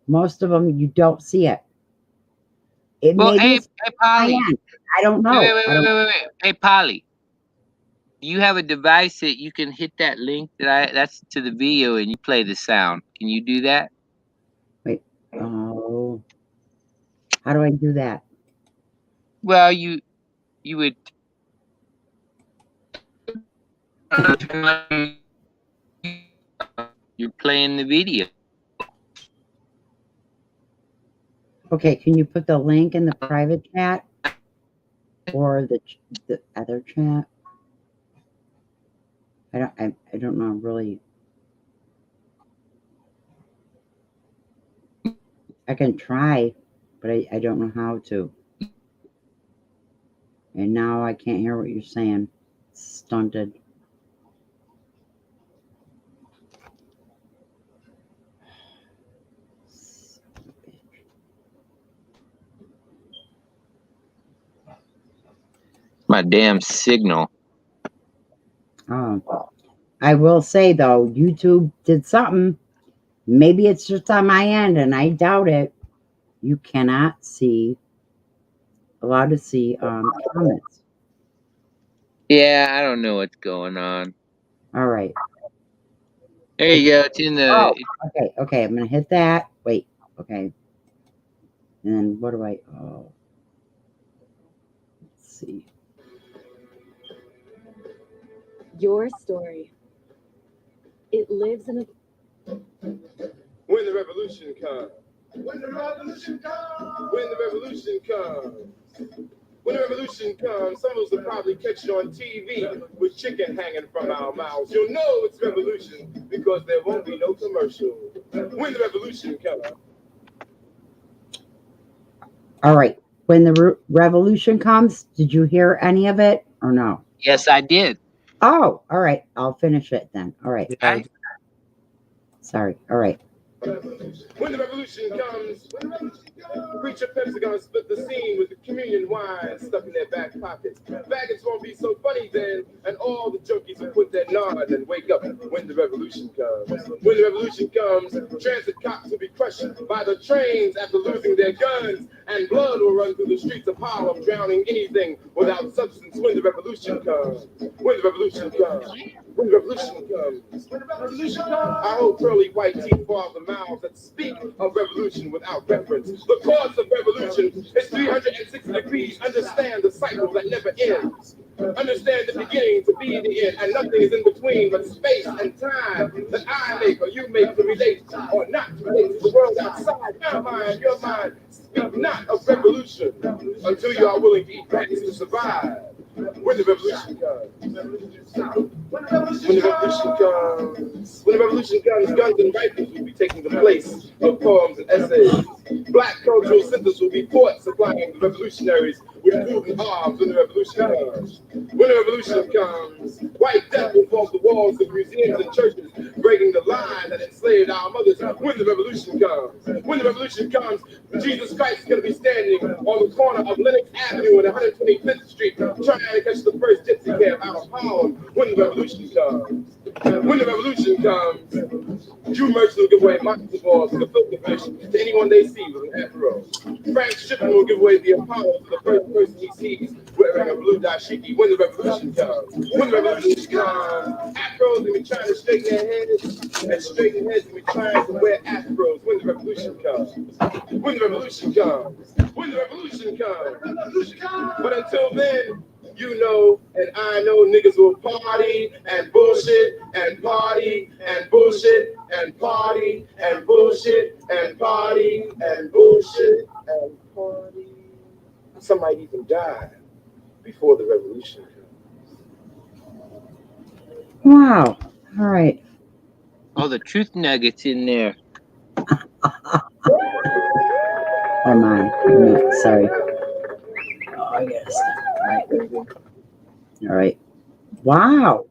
Speaker 2: Most of them, you don't see it. It
Speaker 1: Well,
Speaker 2: maybe
Speaker 1: hey,
Speaker 2: it's
Speaker 1: hey, Polly.
Speaker 2: my end. I don't know.
Speaker 1: Wait. Hey, Polly. Do you have a device that you can hit that link that's to the video and you play the sound? Can you do that?
Speaker 2: Oh, how do I do that?
Speaker 1: Well, you would you're playing the video.
Speaker 2: Okay, can you put the link in the private chat or the other chat? I don't know really. I can try, but I don't know how to. And now I can't hear what you're saying. It's stunted.
Speaker 1: My damn signal.
Speaker 2: I will say though, YouTube did something. Maybe it's just on my end, and I doubt it. You cannot allowed to see comments.
Speaker 1: Yeah, I don't know what's going on.
Speaker 2: All right.
Speaker 1: There you go. It's in the.
Speaker 2: Oh, okay. I'm gonna hit that. Wait. Okay. And then what do I? Oh. Let's see.
Speaker 7: Your story. It lives in a.
Speaker 9: When the revolution comes. When the revolution comes. When the revolution comes. When the revolution comes, some of us will probably catch it on TV with chicken hanging from our mouths. You'll know it's revolution because there won't be no commercial. When the revolution comes.
Speaker 2: All right. When the revolution comes, did you hear any of it or no?
Speaker 1: Yes, I did.
Speaker 2: Oh, all right. I'll finish it then. All right.
Speaker 5: Yeah,
Speaker 2: Sorry. All right.
Speaker 9: When the revolution comes, preacher pimps are gonna split the scene with the communion wine stuck in their back pockets. Faggots won't be so funny then, and all the junkies will put their nod and wake up when the revolution comes. When the revolution comes, transit cops will be crushed by the trains after losing their guns, and blood will run through the streets of Harlem, drowning anything without substance. When the revolution comes. When the revolution comes. When the revolution comes. When the revolution comes. Our old pearly white teeth fall the mouths that speak of revolution without reference. The course of revolution is 360 degrees. Understand the cycle that never ends. Understand the beginning to be the end, and nothing is in between but space and time that I make or you make to relate or not to relate to the world outside. My mind, your mind, speak not of revolution until you are willing to eat rats to survive. When the revolution comes, when the revolution comes, guns and rifles will be taking the place of poems and essays. Black cultural centers will be ports supplying the revolutionaries with food and arms when the revolution comes. When the revolution comes, white death will form the walls of museums and churches, breaking the line that enslaved our mothers. When the revolution comes, when the revolution comes, Jesus Christ is going to be standing on the corner of Lenox Avenue and 125th Street, trying to catch the first gypsy cab out of Harlem. When the revolution comes, when the revolution comes, Jew merchants will give away matzo balls to the filthy fish to anyone they see with an afro. Frank Shippen will give away the Apollo to the first person he sees wearing a blue dashiki. When the revolution comes, when the revolution comes, afros will be trying to straighten their heads, and straighten heads will be trying to wear afros. When the revolution comes, when the revolution comes, when the revolution comes. But until then, you know, and I know niggas will party and bullshit and party and bullshit and party and bullshit and party and bullshit and party. Some might even die before the revolution comes.
Speaker 2: Wow. All right.
Speaker 1: All the truth nuggets in there.
Speaker 2: Oh my. Sorry. Oh, I gotta stop. All right. All right. Wow.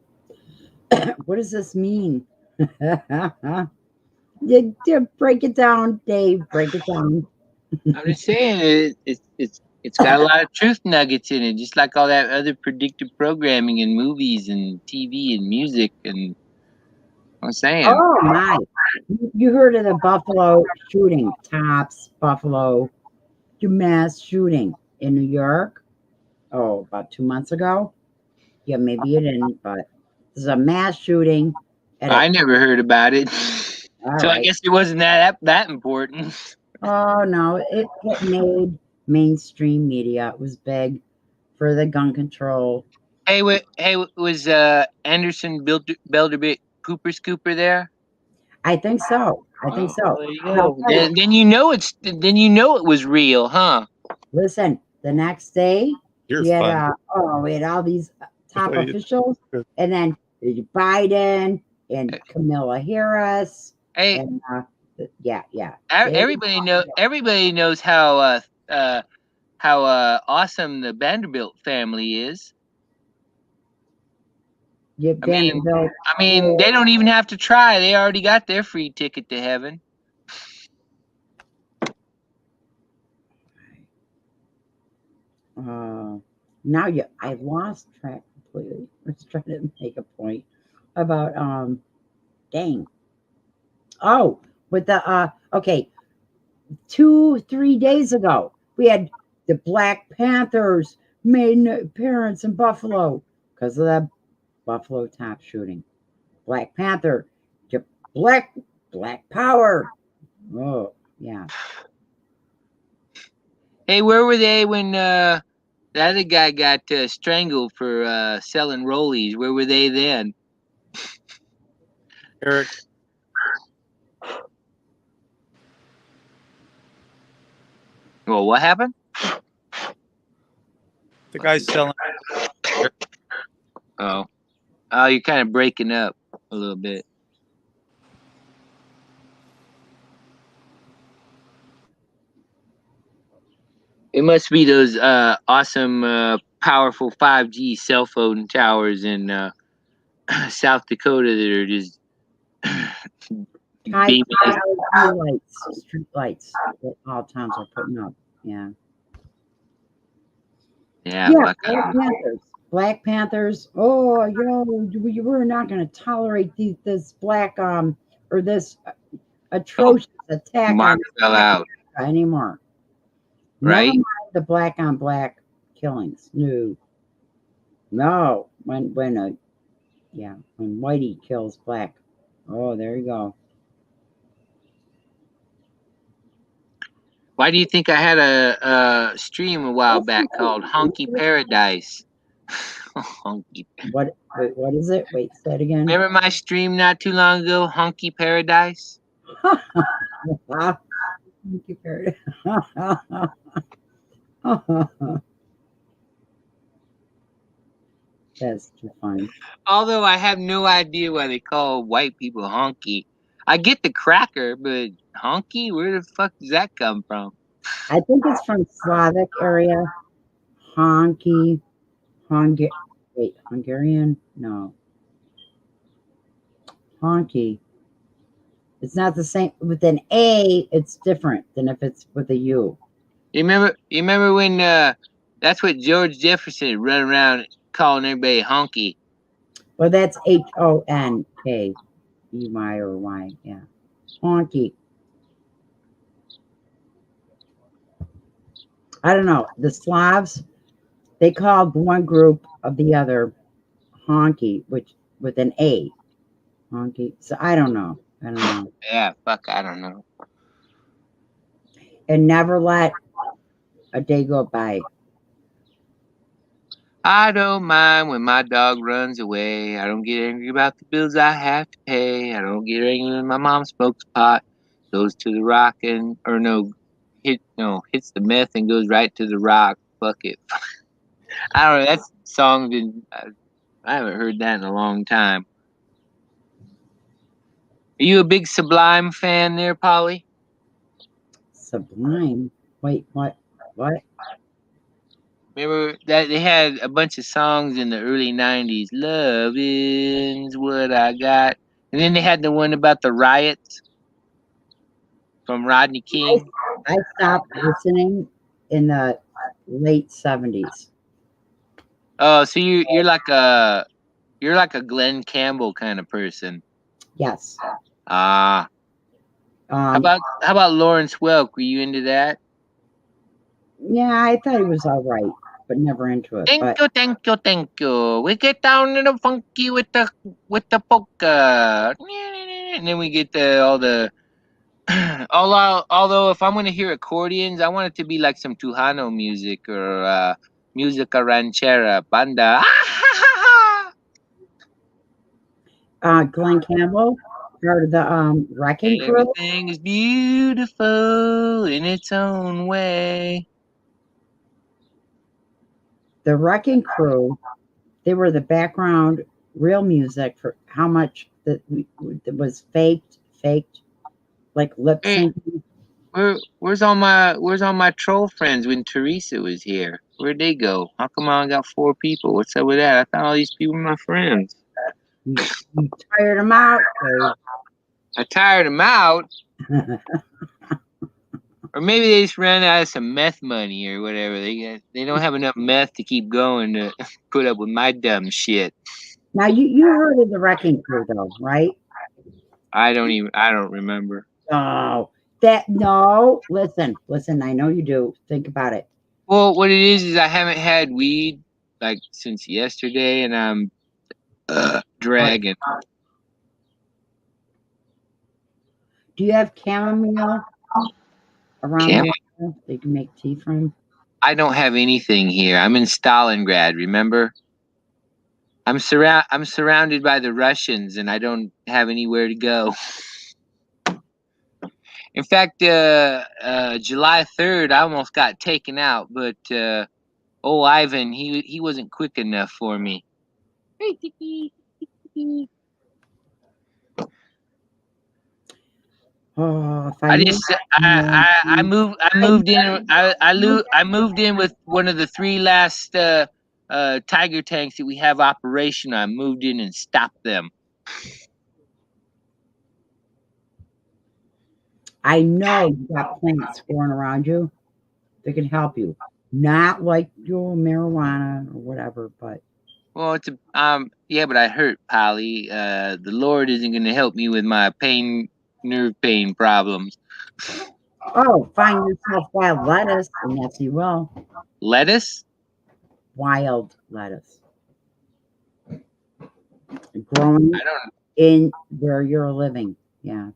Speaker 2: What does this mean? Break it down, Dave. Break it down.
Speaker 1: I'm just saying it's got a lot of truth nuggets in it, just like all that other predictive programming in movies and TV and music. And I'm saying,
Speaker 2: Oh my. You heard of the Buffalo shooting, Tops, Buffalo, mass shooting in New York? Oh, about 2 months ago? Yeah, maybe you didn't, but there's a mass shooting.
Speaker 1: I never heard about it.
Speaker 2: All
Speaker 1: So I
Speaker 2: right.
Speaker 1: guess it wasn't that important.
Speaker 2: Oh no, it made mainstream media. It was big for the gun control.
Speaker 1: Hey, was Anderson Belderbick Cooper Scooper there?
Speaker 2: I think so. I think so.
Speaker 1: There you go. Then you know it was real, huh?
Speaker 2: Listen, the next day
Speaker 5: You're
Speaker 2: we had
Speaker 5: fun.
Speaker 2: we had all these top
Speaker 5: Oh, you-
Speaker 2: officials, and then Biden and Kamala Harris.
Speaker 1: Hey,
Speaker 2: and yeah.
Speaker 1: Everybody knows how awesome the Vanderbilt family is.
Speaker 2: Yeah, Vanderbilt.
Speaker 1: I mean, they don't even have to try. They already got their free ticket to heaven.
Speaker 2: Now I lost track completely. I was trying to make a point about dang. Oh, with the okay, 2-3 days ago we had the Black Panthers made an appearance in Buffalo because of that Buffalo top shooting. Black Panther, black power. Oh yeah.
Speaker 1: Hey, where were they when the other guy got strangled for selling rollies? Where were they then?
Speaker 5: Eric.
Speaker 1: Well, what happened?
Speaker 5: The guy's selling.
Speaker 1: Oh, you're kind of breaking up a little bit. It must be those awesome, powerful 5G cell phone towers in South Dakota that are just beaming.
Speaker 2: Street lights that all towns are putting up. Yeah.
Speaker 1: Yeah.
Speaker 2: Black Panthers. Oh, we're not going to tolerate this black or this atrocious attack
Speaker 1: Mark
Speaker 2: on
Speaker 1: fell out
Speaker 2: anymore.
Speaker 1: Right?
Speaker 2: Never mind the black on black killings. No. When Whitey kills black. Oh, there you go.
Speaker 1: Why do you think I had a stream a while back called Honky Paradise? Honky.
Speaker 2: What? Wait, what is it? Wait, say it again.
Speaker 1: Remember my stream not too long ago, Honky Paradise?
Speaker 2: Thank you, Perry. That's too funny.
Speaker 1: Although I have no idea why they call white people honky. I get the cracker, but honky? Where the fuck does that come from?
Speaker 2: I think it's from Slavic area. Honky, wait, Hungarian? No. Honky. It's not the same with an A. It's different than if it's with a U.
Speaker 1: You remember when that's what George Jefferson run around calling everybody honky.
Speaker 2: Well, that's HONKEY or Y. Yeah, honky. I don't know. The Slavs, they called one group of the other honky, which with an A. Honky. So I don't know.
Speaker 1: Yeah, fuck, I don't know.
Speaker 2: And never let a day go by.
Speaker 1: I don't mind when my dog runs away. I don't get angry about the bills I have to pay. I don't get angry when my mom smokes pot, goes to the rock hits the meth and goes right to the rock. Fuck it. I don't know. That song been. I haven't heard that in a long time. Are you a big Sublime fan there, Polly?
Speaker 2: Sublime? Wait, what? What?
Speaker 1: Remember that they had a bunch of songs in the early 90s. Love is what I got. And then they had the one about the riots from Rodney King.
Speaker 2: I stopped listening in the late 70s.
Speaker 1: Oh, so you're like a Glenn Campbell kind of person.
Speaker 2: Yes.
Speaker 1: How about Lawrence Welk? Were you into that?
Speaker 2: Yeah, I thought he was all right, but never into it.
Speaker 1: Thank you. We get down in the funky with the polka, and then we get although if I'm gonna hear accordions, I want it to be like some Tejano music or musica ranchera, banda.
Speaker 2: Glenn Campbell, part of the Wrecking Crew.
Speaker 1: Everything is beautiful in its own way.
Speaker 2: The Wrecking Crew, they were the background real music for how much that was faked, like lip syncing.
Speaker 1: Where's all my troll friends when Teresa was here? Where'd they go? How come I only got 4 people? What's up with that? I thought all these people were my friends.
Speaker 2: You tired them out?
Speaker 1: I tired them out. Or maybe they just ran out of some meth money or whatever. They don't have enough meth to keep going to put up with my dumb shit.
Speaker 2: Now you heard of the Wrecking Crew though, right?
Speaker 1: I don't remember.
Speaker 2: Oh, listen, I know you do. Think about it.
Speaker 1: Well, what it is I haven't had weed like since yesterday, and I'm dragging.
Speaker 2: Do you have chamomile around here that you can make tea from?
Speaker 1: I don't have anything here. I'm in Stalingrad, remember? I'm surrounded by the Russians, and I don't have anywhere to go. In fact, July 3rd, I almost got taken out, but old Ivan, he wasn't quick enough for me.
Speaker 2: Oh,
Speaker 1: I moved in with one of the 3 last Tiger tanks that we have operational. I moved in and stopped them.
Speaker 2: I know you got plants growing around you that can help you. Not like your marijuana or whatever, but
Speaker 1: well, it's yeah, but I hurt, Polly. The Lord isn't going to help me with my nerve pain problems.
Speaker 2: Oh, find yourself wild lettuce, and yes, you will.
Speaker 1: Lettuce?
Speaker 2: Wild lettuce. Growing in where you're living. Yeah.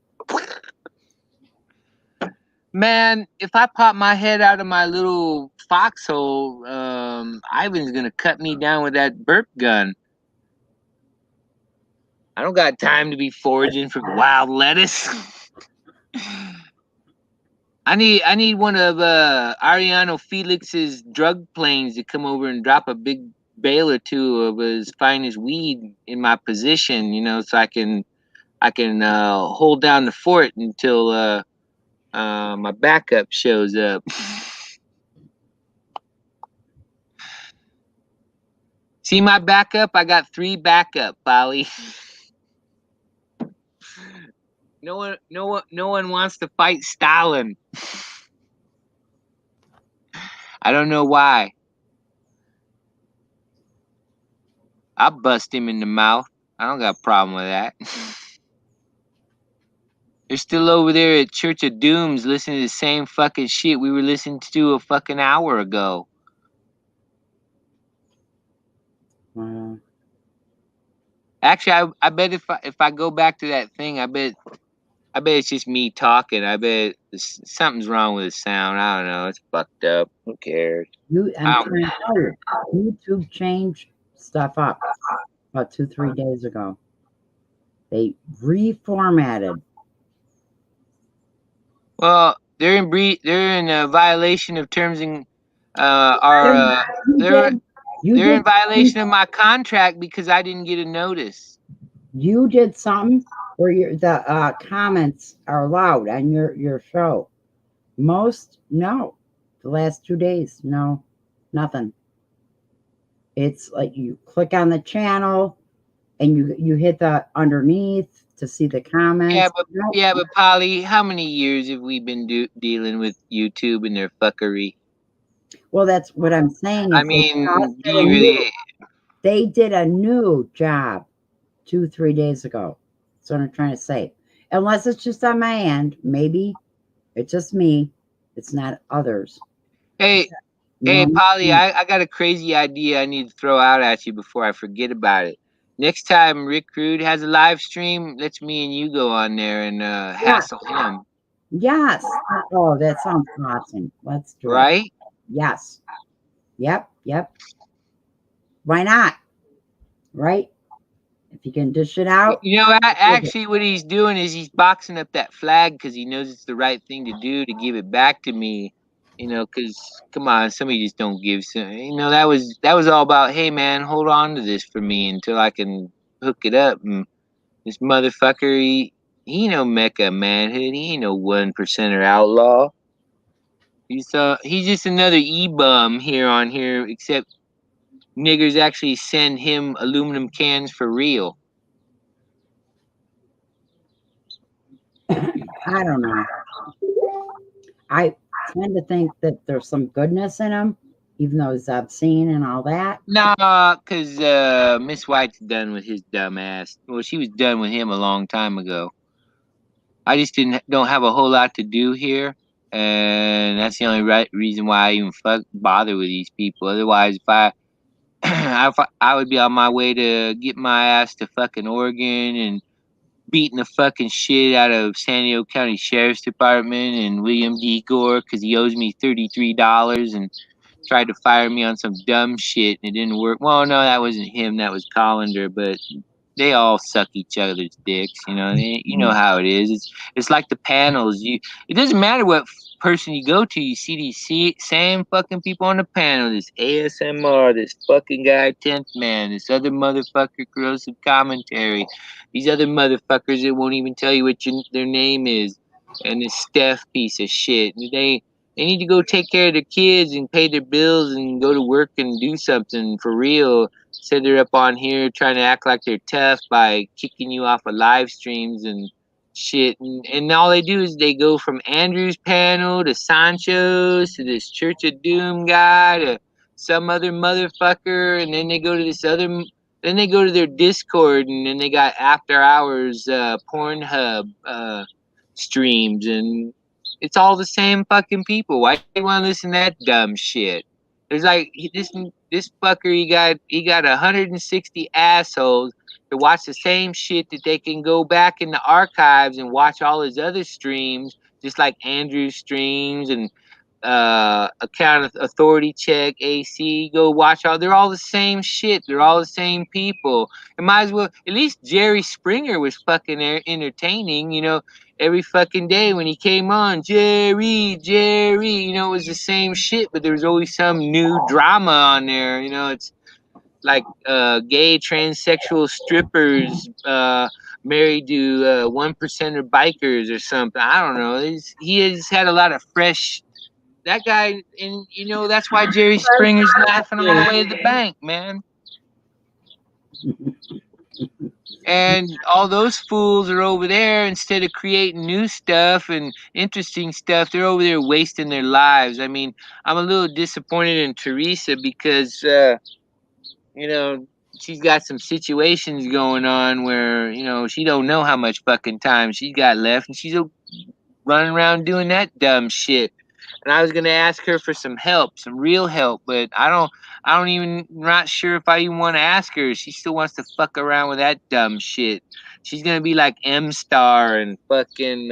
Speaker 1: Man, if I pop my head out of my little foxhole, Ivan's gonna cut me down with that burp gun. I don't got time to be foraging for wild lettuce. I need one of Ariano Felix's drug planes to come over and drop a big bale or two of his finest weed in my position, you know, so I can hold down the fort until my backup shows up. See my backup? I got 3 backup, Polly. No one wants to fight Stalin. I don't know why. I'll bust him in the mouth. I don't got a problem with that. They're still over there at Church of Dooms listening to the same fucking shit we were listening to a fucking hour ago. Actually, I bet if I go back to that thing, I bet it's just me talking. I bet something's wrong with the sound. I don't know. It's fucked up. Who cares?
Speaker 2: YouTube changed stuff up about 2-3 days ago. They reformatted.
Speaker 1: Well, they're in a violation of terms and they're in violation of my contract because I didn't get a notice.
Speaker 2: You did something where the comments are allowed on your show. Most, no. The last 2 days, no, nothing. It's like you click on the channel and you hit the underneath to see the comments.
Speaker 1: Yeah, but Polly, how many years have we been dealing with YouTube and their fuckery?
Speaker 2: Well, that's what I'm saying.
Speaker 1: I mean,
Speaker 2: they did a new job 2-3 days ago. That's what I'm trying to say. Unless it's just on my end, maybe it's just me. It's not others.
Speaker 1: Hey, Polly, I got a crazy idea I need to throw out at you before I forget about it. Next time Rick Rude has a live stream, let's me and you go on there and hassle him.
Speaker 2: Yes. Oh, that sounds awesome. Let's do it.
Speaker 1: Right?
Speaker 2: Yes. Yep. Why not? Right? If you can dish it out.
Speaker 1: You know, actually what he's doing is he's boxing up that flag because he knows it's the right thing to do to give it back to me. You know, because come on, somebody just don't give some. You know, that was all about, hey man, hold on to this for me until I can hook it up. And this motherfucker, he ain't no Mecca manhood. He ain't no 1%er outlaw. He's just another e-bum here, except niggers actually send him aluminum cans for real.
Speaker 2: I don't know. I tend to think that there's some goodness in him, even though it's obscene and all that.
Speaker 1: Nah, because Miss White's done with his dumb ass. Well, she was done with him a long time ago. I just don't have a whole lot to do here, and that's the only reason why I even bother with these people. Otherwise, if I would be on my way to get my ass to fucking Oregon and beating the fucking shit out of San Diego County Sheriff's Department and William D. Gore because he owes me $33 and tried to fire me on some dumb shit and it didn't work. Well, no, that wasn't him. That was Collender, but they all suck each other's dicks. You know, you know how it is. It's like the panels. It doesn't matter what person you go to. You see these same fucking people on the panel. This ASMR, this fucking guy 10th Man, this other motherfucker corrosive commentary, these other motherfuckers that won't even tell you what their name is, and this Steph piece of shit. They need to go take care of their kids and pay their bills and go to work and do something for real. Instead they're up on here trying to act like they're tough by kicking you off of live streams and shit. And all they do is they go from Andrew's panel to Sancho's to this Church of Doom guy to some other motherfucker. And then they go to then they go to their Discord and then they got after hours Pornhub streams and it's all the same fucking people. Why do you want to listen to that dumb shit? There's like this fucker. He got 160 assholes to watch the same shit that they can go back in the archives and watch all his other streams just like Andrew Streams and Account Authority Check, AC, go watch all. They're all the same shit. They're all the same people. It might as well. At least Jerry Springer was fucking entertaining. You know, every fucking day when he came on, Jerry. You know, it was the same shit, but there was always some new drama on there. You know, it's like gay transsexual strippers married to 1%er bikers or something. I don't know. He has had a lot of fresh. That guy, and you know, that's why Jerry Springer's laughing all the way to the bank, man. And all those fools are over there, instead of creating new stuff and interesting stuff, they're over there wasting their lives. I mean, I'm a little disappointed in Teresa because, you know, she's got some situations going on where, you know, she don't know how much fucking time she's got left, and she's running around doing that dumb shit. And I was gonna ask her for some help, some real help, but I don't even, not sure if I even want to ask her. She still wants to fuck around with that dumb shit. She's gonna be like M-Star and fucking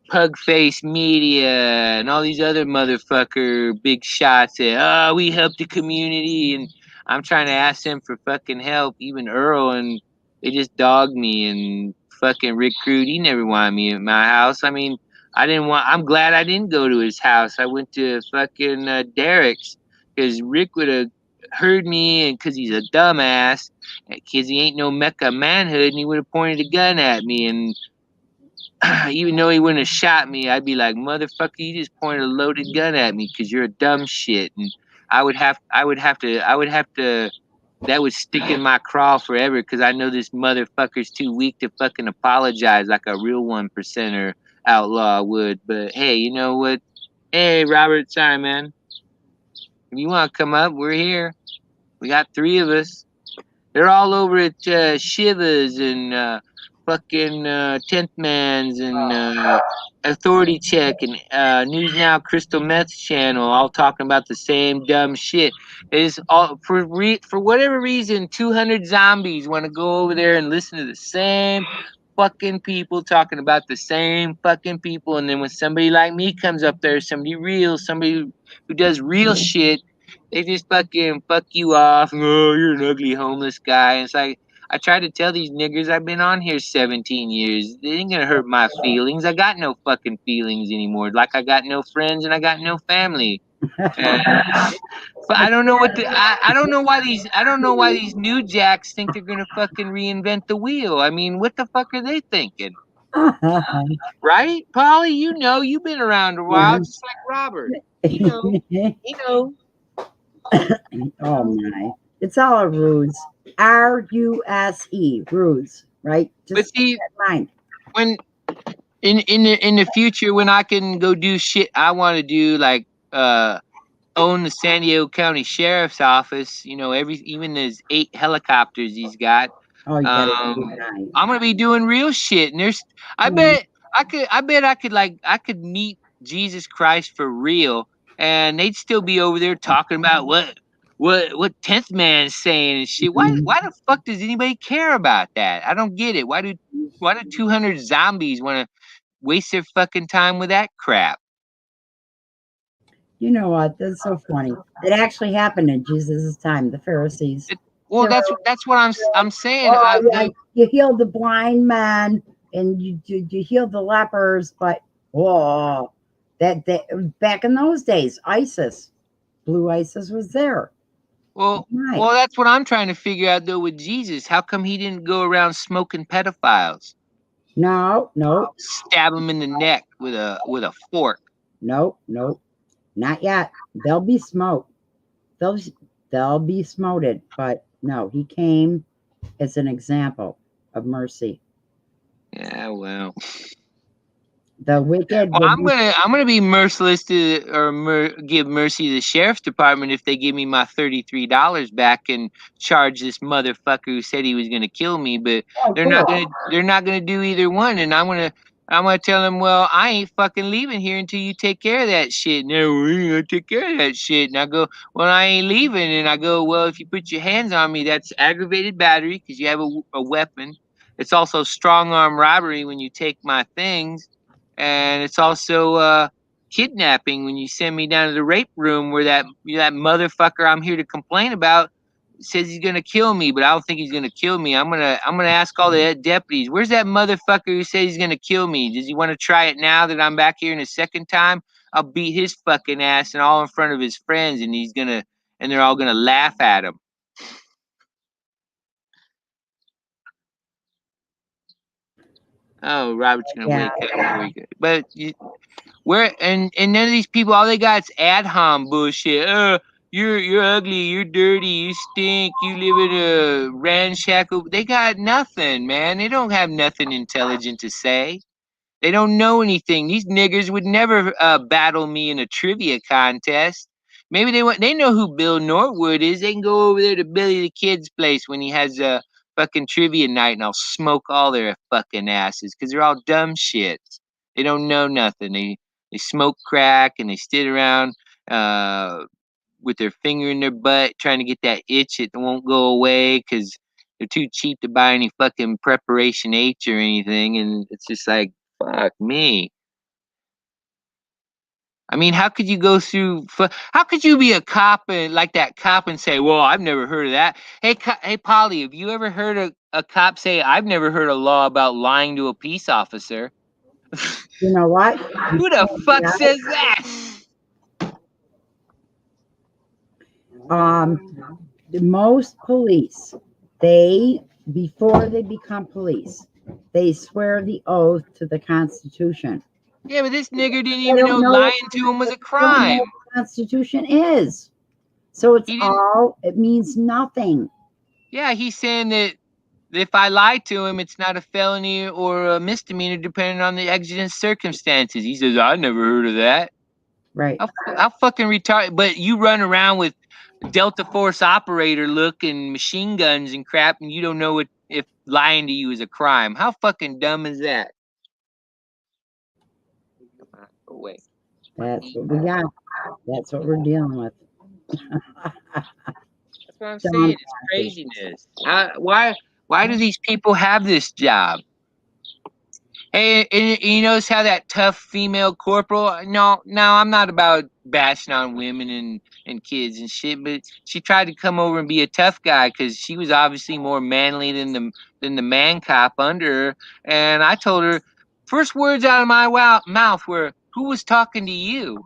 Speaker 1: Pugface Media and all these other motherfucker big shots that, we help the community, and I'm trying to ask them for fucking help. Even Earl, and they just dogged me, and fucking Rick Crude, he never wanted me at my house. I mean, I'm glad I didn't go to his house. I went to fucking Derek's, because Rick would have heard me, and because he's a dumbass, because he ain't no Mecca manhood, and he would have pointed a gun at me, and even though he wouldn't have shot me, I'd be like, motherfucker, you just pointed a loaded gun at me because you're a dumb shit. And I would have to, that would stick in my craw forever, because I know this motherfucker's too weak to fucking apologize like a real 1%er outlaw would. But hey, you know what? Hey, Robert, sorry, man. If you want to come up, we're here. We got 3 of us. They're all over at Shiva's and fucking 10th Man's and Authority Check and News Now Crystal Meth Channel, all talking about the same dumb shit. Is all for whatever reason, 200 zombies want to go over there and listen to the same fucking people talking about the same fucking people, and then when somebody like me comes up there, somebody real, somebody who does real shit, they just fucking fuck you off. Oh, you're an ugly homeless guy. And it's like, I try to tell these niggers I've been on here 17 years. They ain't gonna hurt my feelings. I got no fucking feelings anymore. Like I got no friends and I got no family. And, but I don't know what I don't know why these new jacks think they're gonna fucking reinvent the wheel. I mean, what the fuck are they thinking? Right, Polly? You know, you've been around a while, just like Robert. You know.
Speaker 2: Oh my! It's all a ruse. R-U-S-E, ruse, right? Just
Speaker 1: but see,
Speaker 2: keep that in mind.
Speaker 1: When in the future, when I can go do shit I want to do, like own the San Diego County Sheriff's Office, you know, even those 8 helicopters he's got.
Speaker 2: Oh, you gotta do that.
Speaker 1: I'm gonna be doing real shit, and I bet I could meet Jesus Christ for real, and they'd still be over there talking about what 10th Man's saying and shit. Why the fuck does anybody care about that? I don't get it. Why do 200 zombies want to waste their fucking time with that crap?
Speaker 2: You know what? That's so funny. It actually happened in Jesus' time. The Pharisees.
Speaker 1: Well, that's what I'm saying.
Speaker 2: You healed the blind man and you healed the lepers, but that back in those days, Blue ISIS was there.
Speaker 1: Well, that's what I'm trying to figure out though with Jesus. How come he didn't go around smoking pedophiles?
Speaker 2: No.
Speaker 1: Stab them in the neck with a fork.
Speaker 2: Nope. Not yet. They'll be smoked. They'll be smoted, but no, he came as an example of mercy.
Speaker 1: Yeah, well.
Speaker 2: The wicked.
Speaker 1: Well, I'm gonna be merciless to give mercy to the sheriff's department if they give me my $33 back and charge this motherfucker who said he was gonna kill me. But they're not gonna do either one, and I'm gonna tell them, well, I ain't fucking leaving here until you take care of that shit. No, we ain't gonna take care of that shit. And I go, well, I ain't leaving. And I go, well, if you put your hands on me, that's aggravated battery because you have a weapon. It's also strong arm robbery when you take my things. and it's also kidnapping when you send me down to the rape room where that motherfucker I'm here to complain about says he's gonna kill me, but I don't think he's gonna kill me. I'm gonna ask all the deputies, where's that motherfucker who says he's gonna kill me? Does he want to try it now that I'm back here in a second time? I'll beat his fucking ass and all in front of his friends, and they're all gonna laugh at him. Oh, Robert's gonna
Speaker 2: Yeah.
Speaker 1: wake up. But and none of these people, all they got is ad hom bullshit. You're ugly, you're dirty, you stink, you live in a ramshackle. They got nothing, man. They don't have nothing intelligent to say. They don't know anything. These niggers would never battle me in a trivia contest. Maybe they know who Bill Norwood is. They can go over there to Billy the Kid's place when he has a fucking trivia night, and I'll smoke all their fucking asses because they're all dumb shits. They don't know nothing. They smoke crack and they sit around with their finger in their butt trying to get that itch that won't go away because they're too cheap to buy any fucking preparation H or anything. And it's just like, fuck me. I mean, how could you go through? How could you be a cop and like that cop and say, "Well, I've never heard of that." Hey, Polly, have you ever heard a cop say, "I've never heard a law about lying to a peace officer"?
Speaker 2: You know what?
Speaker 1: Who the fuck says that?
Speaker 2: Most police, before they become police, they swear the oath to the Constitution.
Speaker 1: Yeah, but this nigger didn't even know lying to him was a crime.
Speaker 2: What the Constitution is. So it means nothing.
Speaker 1: Yeah, he's saying that if I lie to him, it's not a felony or a misdemeanor depending on the exigent circumstances. He says, I never heard of that.
Speaker 2: Right.
Speaker 1: How fucking retarded. But you run around with Delta Force operator look and machine guns and crap, and you don't know if lying to you is a crime. How fucking dumb is that? Wait.
Speaker 2: That's what we got. That's what we're dealing with.
Speaker 1: That's what I'm saying. It's craziness. Why do these people have this job? Hey, and you notice how that tough female corporal? No, I'm not about bashing on women and kids and shit, but she tried to come over and be a tough guy because she was obviously more manly than the man cop under her. And I told her, first words out of my mouth were, "Who was talking to you?"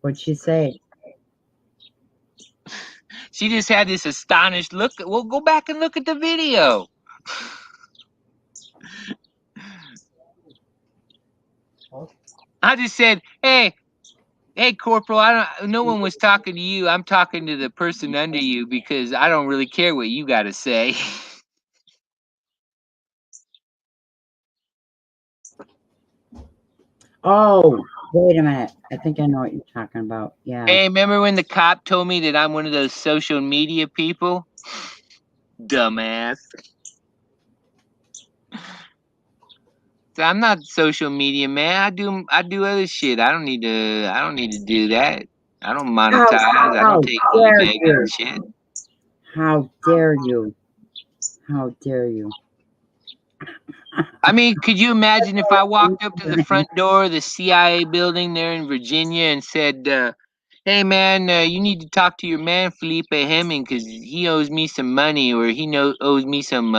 Speaker 2: What'd she say?
Speaker 1: She just had this astonished look. Well, go back and look at the video. I just said, hey, Corporal, no one was talking to you. I'm talking to the person under you because I don't really care what you got to say.
Speaker 2: Oh, wait a minute. I think I know what you're talking about. Yeah.
Speaker 1: Hey, remember when the cop told me that I'm one of those social media people? Dumbass. So I'm not social media, man. I do other shit. I don't need to do that. I don't monetize. I don't take eBay and shit.
Speaker 2: How dare you? How dare you?
Speaker 1: I mean, could you imagine if I walked up to the front door of the CIA building there in Virginia and said, hey, man, you need to talk to your man, Felipe Hemming, because he owes me some money or owes me some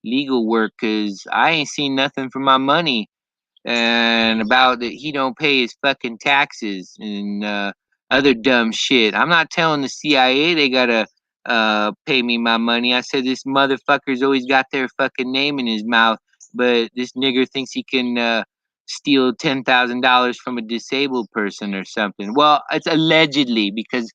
Speaker 1: legal work, because I ain't seen nothing for my money. And about that he don't pay his fucking taxes and other dumb shit. I'm not telling the CIA they gotta pay me my money. I said this motherfucker's always got their fucking name in his mouth, but this nigger thinks he can steal $10,000 from a disabled person or something. Well, it's allegedly because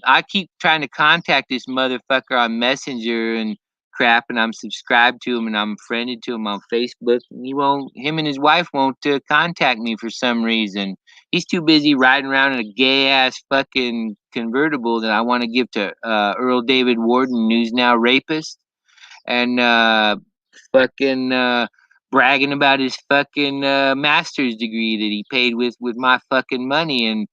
Speaker 1: I keep trying to contact this motherfucker on Messenger and crap, and I'm subscribed to him and I'm friended to him on Facebook. And him and his wife won't contact me for some reason. He's too busy riding around in a gay ass fucking convertible that I want to give to Earl David Warden, who's now rapist, and fucking bragging about his fucking master's degree that he paid with my fucking money. And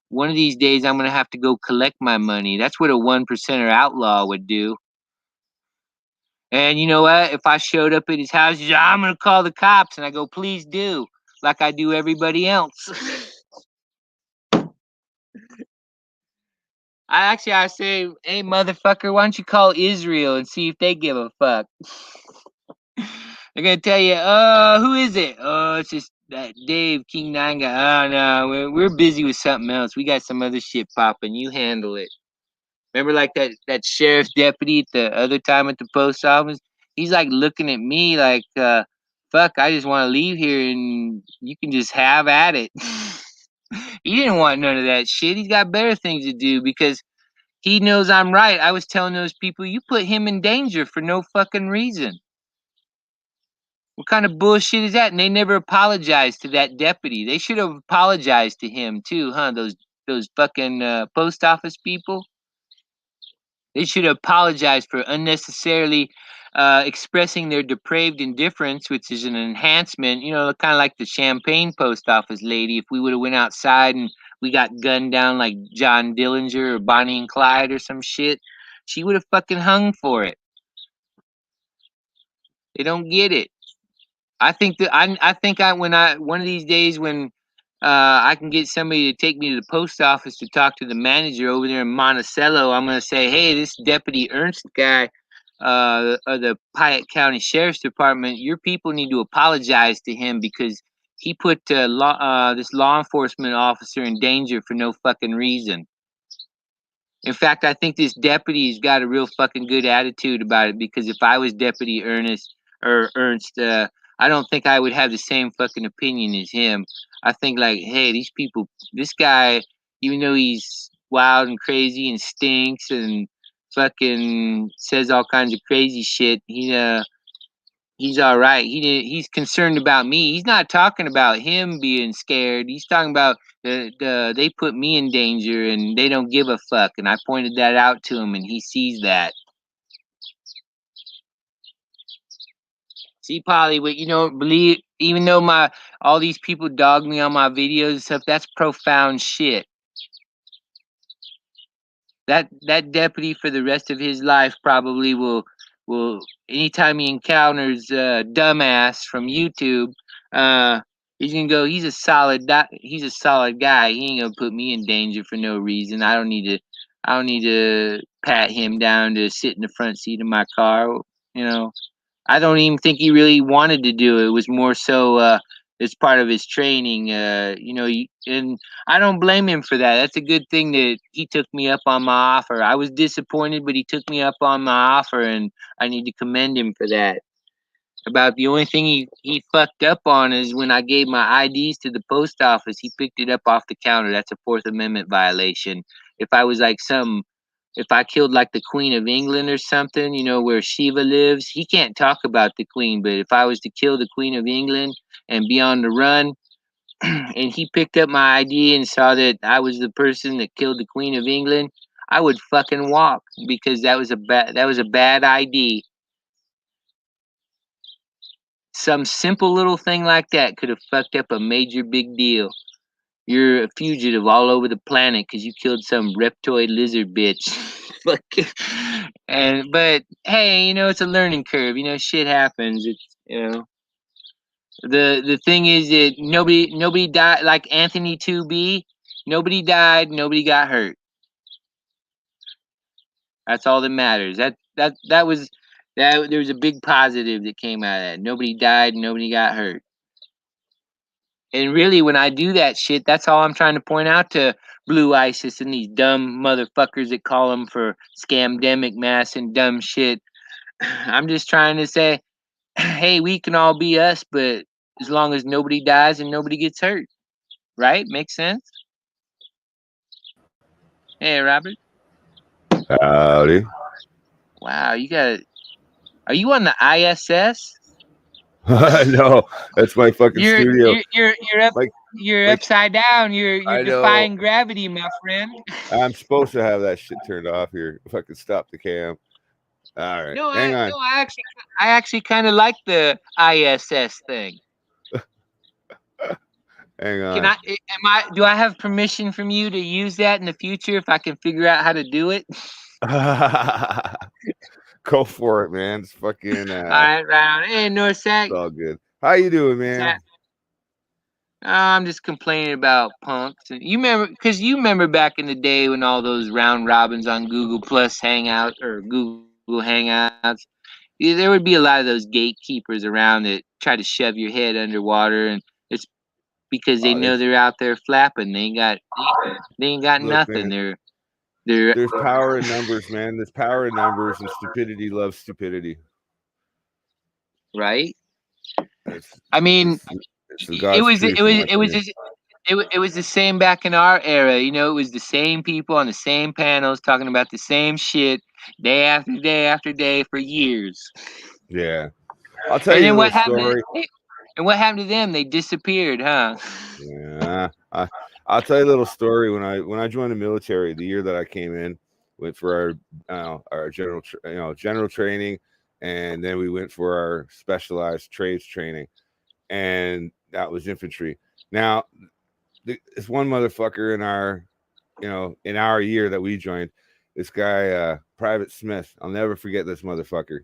Speaker 1: one of these days I'm gonna have to go collect my money. That's what a 1%er outlaw would do. And you know what? If I showed up at his house, he's like, I'm gonna call the cops, and I go, please do, like I do everybody else. I say, hey motherfucker, why don't you call Israel and see if they give a fuck? They're gonna tell you, who is it? Oh, it's just that Dave King 9 guy. Oh no, we're busy with something else. We got some other shit popping. You handle it. Remember, like that sheriff's deputy at the other time at the post office? He's like looking at me like, fuck, I just want to leave here and you can just have at it. He didn't want none of that shit. He's got better things to do because he knows I'm right. I was telling those people, you put him in danger for no fucking reason. What kind of bullshit is that? And they never apologized to that deputy. They should have apologized to him too, huh? Those fucking post office people. They should apologize for unnecessarily expressing their depraved indifference, which is an enhancement. You know, kind of like the Champagne post office lady. If we would have went outside and we got gunned down like John Dillinger or Bonnie and Clyde or some shit, she would have fucking hung for it. They don't get it. I think when one of these days when I can get somebody to take me to the post office to talk to the manager over there in Monticello, I'm gonna say, hey, this Deputy Ernst guy of the Piatt County Sheriff's Department, your people need to apologize to him because he put this law enforcement officer in danger for no fucking reason. In fact, I think this deputy's got a real fucking good attitude about it because if I was Deputy Ernst, I don't think I would have the same fucking opinion as him. I think like, hey, these people, this guy, even though he's wild and crazy and stinks and fucking says all kinds of crazy shit, he's all right. He's concerned about me. He's not talking about him being scared. He's talking about they put me in danger and they don't give a fuck. And I pointed that out to him and he sees that. See, Polly, what you don't believe, even though all these people dog me on my videos and stuff, that's profound shit. That deputy for the rest of his life probably will anytime he encounters dumbass from YouTube, he's gonna go, he's a solid guy. He ain't gonna put me in danger for no reason. I don't need to pat him down to sit in the front seat of my car, you know. I don't even think he really wanted to do it. It was more so it's part of his training, you know, and I don't blame him for that. That's a good thing that he took me up on my offer. I was disappointed, but he took me up on my offer, and I need to commend him for that. About the only thing he fucked up on is when I gave my IDs to the post office, he picked it up off the counter. That's a Fourth Amendment violation. If I was like if I killed like the Queen of England or something, you know, where Shiva lives, he can't talk about the Queen. But if I was to kill the Queen of England and be on the run, and he picked up my ID and saw that I was the person that killed the Queen of England, I would fucking walk because that was a bad ID. Some simple little thing like that could have fucked up a major big deal. You're a fugitive all over the planet because you killed some reptoid lizard bitch. But hey, you know, it's a learning curve. You know, shit happens. It's, you know, the thing is that nobody died like Anthony 2B. Nobody died. Nobody got hurt. That's all that matters. There was a big positive that came out of that. Nobody died. Nobody got hurt. And really, when I do that shit, that's all I'm trying to point out to Blue ISIS and these dumb motherfuckers that call them for scamdemic mass and dumb shit. I'm just trying to say, hey, we can all be us, but as long as nobody dies and nobody gets hurt. Right? Makes sense? Hey, Robert.
Speaker 10: Howdy.
Speaker 1: Wow, are you on the ISS?
Speaker 10: No, that's my fucking studio.
Speaker 1: You're upside down. You're defying gravity, my friend.
Speaker 10: I'm supposed to have that shit turned off here. If I could stop the cam. All right. Hang on.
Speaker 1: No, I actually kind of like the ISS thing.
Speaker 10: Hang on.
Speaker 1: Do I have permission from you to use that in the future if I can figure out how to do it?
Speaker 10: Go for it, man. It's fucking
Speaker 1: All right, right on. Hey, Norsack.
Speaker 10: it's all good. How you doing,
Speaker 1: What's
Speaker 10: man?
Speaker 1: that? I'm just complaining about punks. And you remember back in the day when all those round robins on Google Plus Hangouts or Google Hangouts, there would be a lot of those gatekeepers around that try to shove your head underwater, and it's because they know they're out there flapping. They ain't got
Speaker 10: Look,
Speaker 1: nothing.
Speaker 10: man,
Speaker 1: They're
Speaker 10: there's power in numbers, man. There's power in numbers, and stupidity loves stupidity.
Speaker 1: right.
Speaker 10: It's,
Speaker 1: I mean,
Speaker 10: it's
Speaker 1: it
Speaker 10: God's
Speaker 1: was
Speaker 10: truth,
Speaker 1: it
Speaker 10: in
Speaker 1: was
Speaker 10: my
Speaker 1: it was
Speaker 10: opinion.
Speaker 1: just it was the same back in our era. You know, it was the same people on the same panels talking about the same shit day after day after day for years.
Speaker 10: Yeah, I'll tell
Speaker 1: And
Speaker 10: you a
Speaker 1: then
Speaker 10: little story.
Speaker 1: And what happened to them? They disappeared, huh?
Speaker 10: Yeah, I'll tell you a little story. When I joined the military, the year that I came in, went for our general general training, and then we went for our specialized trades training, and that was infantry. Now, this one motherfucker in our year that we joined, this guy, Private Smith. I'll never forget this motherfucker.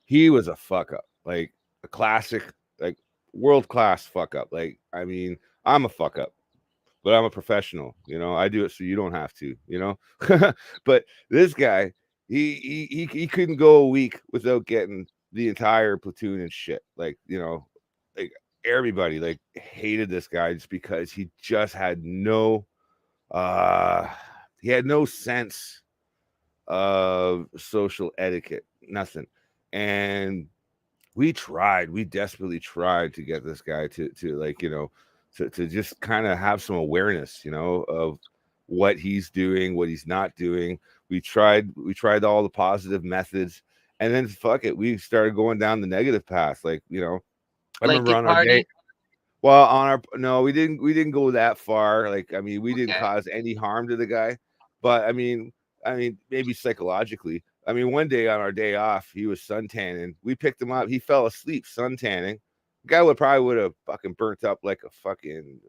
Speaker 10: He was a fuck up, like a classic, like world class fuck up. Like, I mean, I'm a fuck up, but I'm a professional. I do it so you don't have to. But this guy, he couldn't go a week without getting the entire platoon and shit. Like, like everybody like hated this guy just because he just had no sense of social etiquette, nothing. And we desperately tried to get this guy to like, to just kind of have some awareness, of what he's doing, what he's not doing. We tried all the positive methods, and then fuck it, we started going down the negative path. Like, I remember on our day. Well, no, we didn't go that far. Like, I mean, we didn't cause any harm to the guy, but I mean, maybe psychologically. I mean, one day on our day off, he was suntanning. We picked him up. He fell asleep suntanning. The guy would have fucking burnt up like a fucking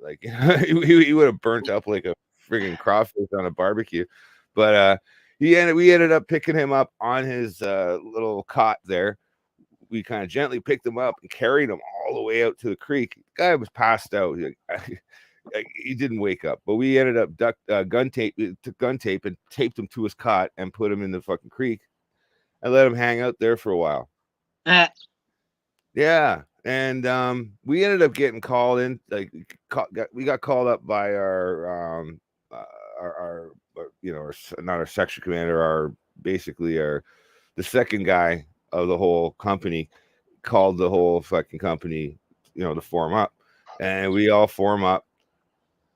Speaker 10: he would have burnt up like a friggin' crawfish on a barbecue. But we ended up picking him up on his little cot there. We kind of gently picked him up and carried him all the way out to the creek. The guy was passed out. He didn't wake up, but we ended up took gun tape and taped him to his cot and put him in the fucking creek and let him hang out there for a while. Yeah. And we ended up getting called in. Like, we got called up by our not our section commander, the second guy of the whole company called the whole fucking company, to form up, and we all form up,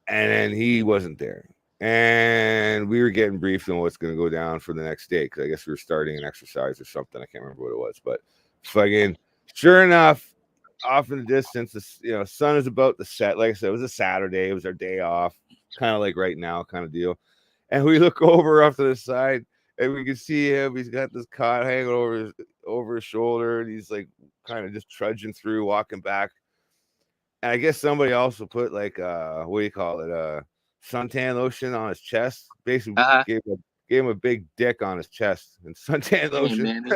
Speaker 10: and then he wasn't there, and we were getting briefed on what's going to go down for the next day, because I guess we were starting an exercise or something. I can't remember what it was, but fucking sure enough, off in the distance, the sun is about to set. Like I said, it was a Saturday. It was our day off, kind of like right now kind of deal. And we look over off to the side, and we can see him. He's got this cot hanging over his shoulder, and he's like kind of just trudging through, walking back. And I guess somebody also put like what do you call it? Suntan lotion on his chest. Basically, gave him a big dick on his chest and suntan lotion.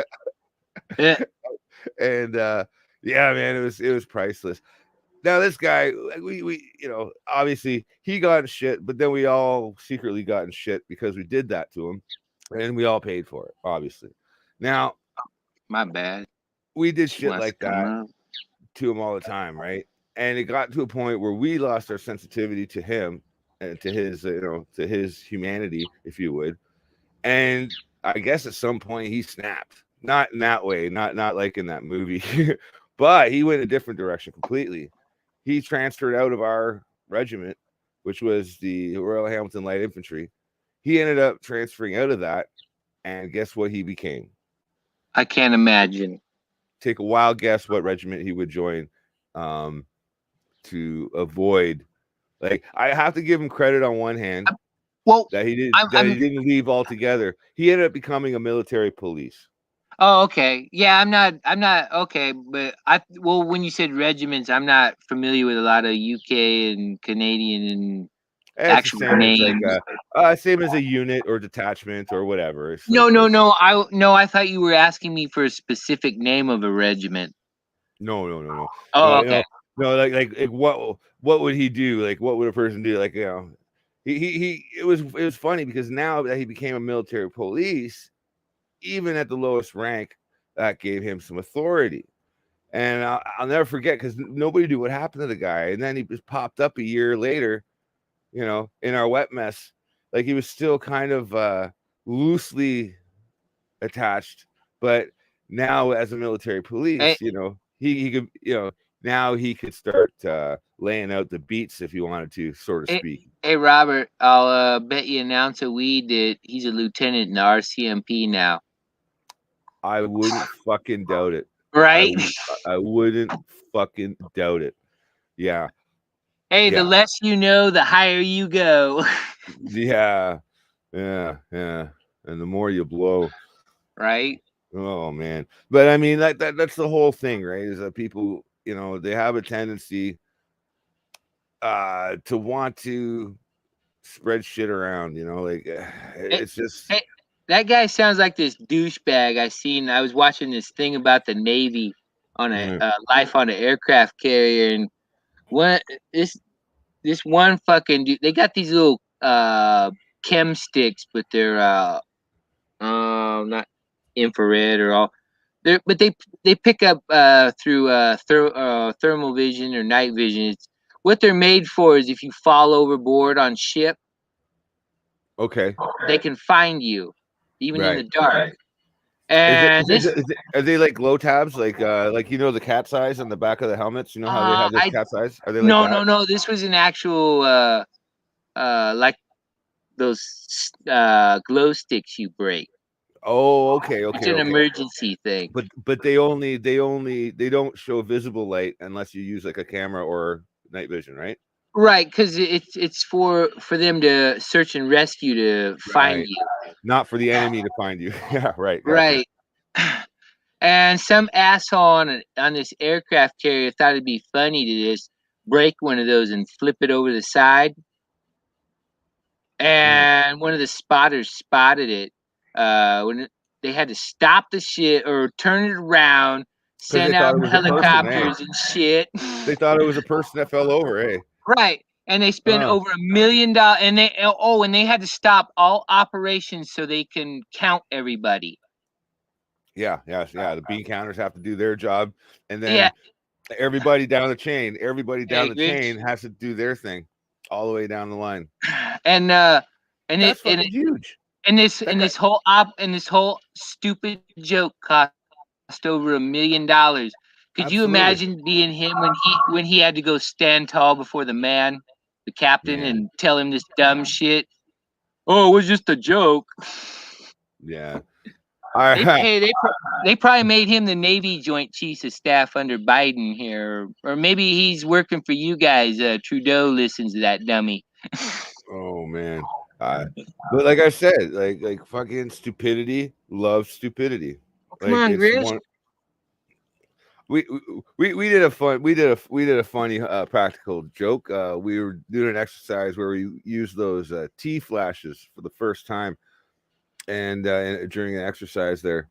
Speaker 1: Yeah.
Speaker 10: And yeah, man, it was priceless. Now this guy, we obviously he got in shit, but then we all secretly got in shit because we did that to him, and we all paid for it, obviously. Now,
Speaker 1: my bad.
Speaker 10: We did shit like that to him all the time, right? And it got to a point where we lost our sensitivity to him and to his, to his humanity, if you would. And I guess at some point he snapped. Not in that way, not like in that movie, but he went a different direction completely. He transferred out of our regiment, which was the Royal Hamilton Light Infantry. He ended up transferring out of that, and guess what he became?
Speaker 1: I can't imagine.
Speaker 10: Take a wild guess what regiment he would join to avoid. Like, I have to give him credit on one hand. That he didn't leave altogether. He ended up becoming a military police.
Speaker 1: Oh, okay. Yeah, I'm not okay, but when you said regiments, I'm not familiar with a lot of UK and Canadian and
Speaker 10: It's
Speaker 1: actual
Speaker 10: the same as
Speaker 1: names.
Speaker 10: same as a unit or detachment or whatever. It's
Speaker 1: No,
Speaker 10: like
Speaker 1: no,
Speaker 10: this.
Speaker 1: no. I thought you were asking me for a specific name of a regiment.
Speaker 10: No.
Speaker 1: Oh, okay.
Speaker 10: No, like what would he do? Like what would a person do? Like, you know, it was funny because now that he became a military police, even at the lowest rank, that gave him some authority. And I'll never forget because nobody knew what happened to the guy. And then he just popped up a year later, you know, in our wet mess. Like he was still kind of loosely attached, but now as a military police,
Speaker 1: Hey,
Speaker 10: you know, he could, you know, now he could start laying out the beats if he wanted to, so to speak.
Speaker 1: hey, Robert, I'll bet you an ounce of weed that he's a lieutenant in the RCMP now.
Speaker 10: I wouldn't fucking doubt it.
Speaker 1: Right?
Speaker 10: I wouldn't fucking doubt it. Yeah.
Speaker 1: Hey, the less you know, the higher you go.
Speaker 10: Yeah. And the more you blow.
Speaker 1: Right?
Speaker 10: Oh man. But I mean that's the whole thing, right? Is that people, you know, they have a tendency to want to spread shit around, you know, like it's just
Speaker 1: Hey, that guy sounds like this douchebag I was watching this thing about the Navy on a life on an aircraft carrier, and this one fucking dude, they got these little chem sticks, but they're not infrared or all. But they pick up through thermal vision or night vision. What they're made for is if you fall overboard on ship,
Speaker 10: okay,
Speaker 1: they can find you even in
Speaker 10: right.
Speaker 1: the dark. And
Speaker 10: are they like glow tabs, like you know the cat size on the back of the helmets? You know how they have this cat size? Are they like that?
Speaker 1: No. This was an actual like those glow sticks you break.
Speaker 10: Oh, okay.
Speaker 1: It's an emergency thing.
Speaker 10: But they don't show visible light unless you use like a camera or night vision, right?
Speaker 1: Right, because it's for them to search and rescue to find you.
Speaker 10: Not for the enemy to find you. Yeah, right. Gotcha.
Speaker 1: Right. And some asshole on this aircraft carrier thought it'd be funny to just break one of those and flip it over the side. And one of the spotters spotted it. When they had to stop the shit or turn it around, send out helicopters and shit.
Speaker 10: They thought it was a person that fell over, eh?
Speaker 1: Right. And they spent over $1 million, and they had to stop all operations so they can count everybody.
Speaker 10: Yeah. The bean counters have to do their job, and then everybody down the chain, has to do their thing all the way down the line. And
Speaker 1: it's
Speaker 10: huge.
Speaker 1: And this whole stupid joke cost over $1 million. Could you imagine being him when he had to go stand tall before the captain, and tell him this dumb shit? Oh, it was just a joke.
Speaker 10: Yeah.
Speaker 1: They probably made him the Navy Joint Chiefs of Staff under Biden here, or maybe he's working for you guys. Trudeau listens to that dummy.
Speaker 10: Oh man. But like I said, like fucking stupidity loves stupidity.
Speaker 1: Come on, Grizz.
Speaker 10: We did a funny practical joke. We were doing an exercise where we used those T flashes for the first time, and during an exercise there,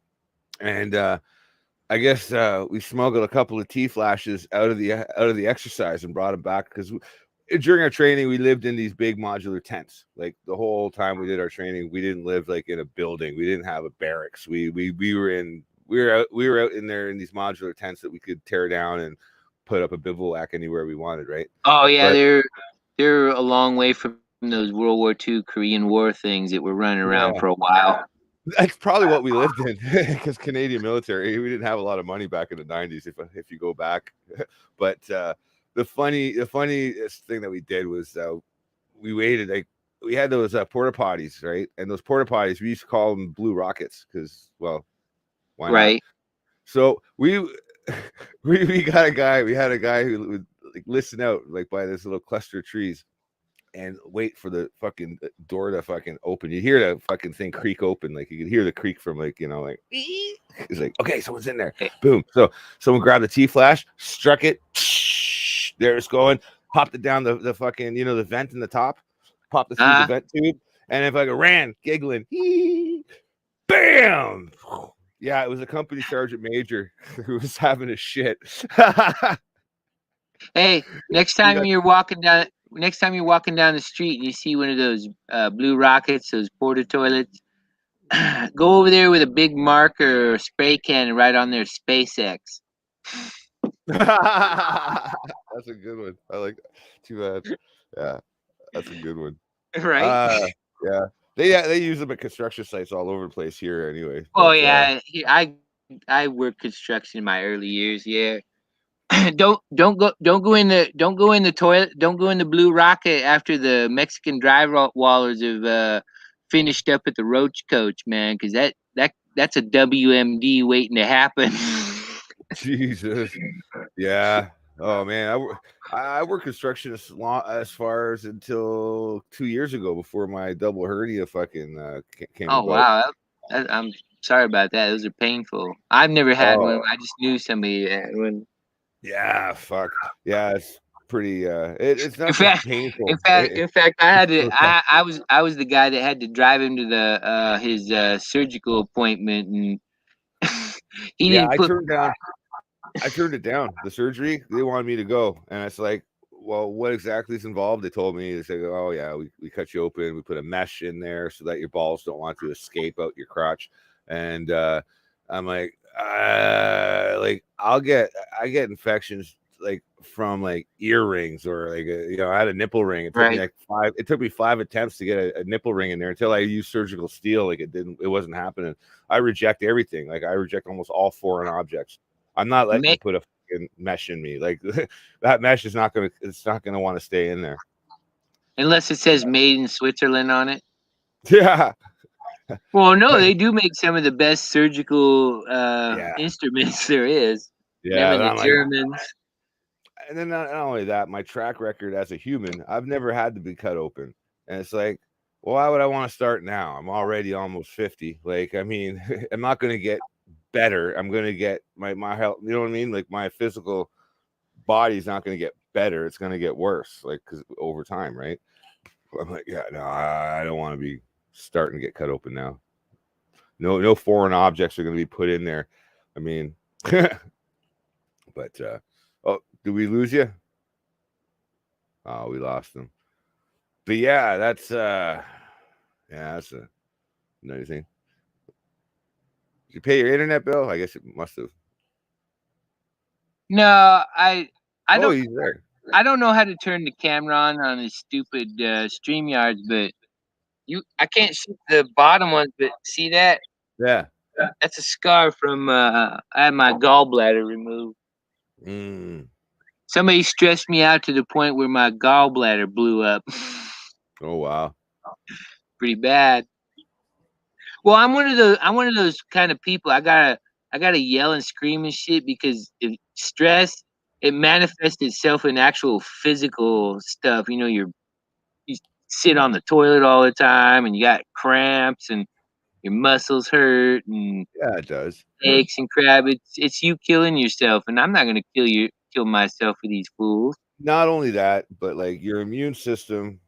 Speaker 10: and I guess we smuggled a couple of T flashes out of the exercise and brought them back because during our training we lived in these big modular tents. Like the whole time we did our training, we didn't live like in a building. We didn't have a barracks. We were out in there in these modular tents that we could tear down and put up a bivouac anywhere we wanted, right?
Speaker 1: Oh yeah, they're a long way from those World War II Korean War things that were running around for a while.
Speaker 10: That's probably what we lived in because Canadian military, we didn't have a lot of money back in the 90s if you go back. But the funniest thing that we did was we waited, like we had those porta potties, right? And those porta potties, we used to call them blue rockets because, well, why not? So we got a guy. We had a guy who would like listen out like by this little cluster of trees and wait for the fucking door to fucking open. You hear the fucking thing creak open, like you could hear the creak from like, you know, like he's like, okay, someone's in there. Boom. So someone grabbed the T-flash, struck it. There it's going. Popped it down the fucking, you know, the vent in the top. popped it through the vent tube, and if I ran giggling, bam. Yeah, it was a company sergeant major who was having a shit.
Speaker 1: Hey, next time you're walking down the street and you see one of those blue rockets, those porta toilets, go over there with a big marker or spray can and write on there SpaceX.
Speaker 10: That's a good one. I like that. Too bad. Yeah, that's a good one.
Speaker 1: Right?
Speaker 10: Yeah. They use them at construction sites all over the place here anyway.
Speaker 1: Oh
Speaker 10: but,
Speaker 1: yeah, I worked construction in my early years. Yeah. don't go in the toilet. Don't go in the blue rocket after the Mexican drywallers have finished up at the Roach Coach, man, because that's a WMD waiting to happen.
Speaker 10: Jesus. Yeah. Oh man, I worked construction as far as until 2 years ago before my double hernia fucking came
Speaker 1: Oh
Speaker 10: about.
Speaker 1: wow, I'm sorry about that. Those are painful. I've never had one. I just knew somebody that had one.
Speaker 10: Yeah, fuck. Yeah, it's pretty it's not
Speaker 1: In
Speaker 10: just
Speaker 1: fact,
Speaker 10: painful.
Speaker 1: in fact, I had to.
Speaker 10: It's so
Speaker 1: I was the guy that had to drive him to the his surgical appointment, and he
Speaker 10: yeah,
Speaker 1: didn't
Speaker 10: I
Speaker 1: put.
Speaker 10: turned it down. The surgery, they wanted me to go. And it's like, well, what exactly is involved? They told me, they said, oh yeah, we cut you open, we put a mesh in there so that your balls don't want to escape out your crotch. And I'm like I get infections like from like earrings or like I had a nipple ring. It took me like 5 attempts to get a nipple ring in there until I used surgical steel. Like it wasn't happening. I reject everything. Like I reject almost all foreign objects. I'm not letting you put a fucking mesh in me. Like that mesh is not gonna want to stay in there.
Speaker 1: Unless it says made in Switzerland on it.
Speaker 10: Yeah.
Speaker 1: Well, no, they do make some of the best surgical instruments there is.
Speaker 10: Yeah,
Speaker 1: them and the Germans.
Speaker 10: And then not only that, my track record as a human, I've never had to be cut open. And it's like, well, why would I want to start now? I'm already almost 50. Like, I mean, I'm not going to get better. I'm going to get my health. You know what I mean? Like my physical body's not going to get better. It's going to get worse. Like, because over time, right? I'm like, yeah, no, I don't want to be starting to get cut open now. No foreign objects are going to be put in there. I mean, but oh, did we lose you? Oh, we lost them. But yeah, that's that's another thing. Did you pay your internet bill? I guess it must have.
Speaker 1: No, I don't.
Speaker 10: He's there.
Speaker 1: I don't know how to turn the camera on his stupid StreamYards, but I can't see the bottom ones. But see that?
Speaker 10: Yeah.
Speaker 1: That's a scar from I had my gallbladder removed. Somebody stressed me out to the point where my gallbladder blew up.
Speaker 10: Oh wow.
Speaker 1: Pretty bad. Well, I'm one of those kind of people. I gotta yell and scream and shit because if stress, it manifests itself in actual physical stuff. You sit on the toilet all the time and you got cramps and your muscles hurt and
Speaker 10: yeah, it does.
Speaker 1: Aches and crab. It's you killing yourself, and I'm not gonna kill myself for these fools.
Speaker 10: Not only that, but like your immune system,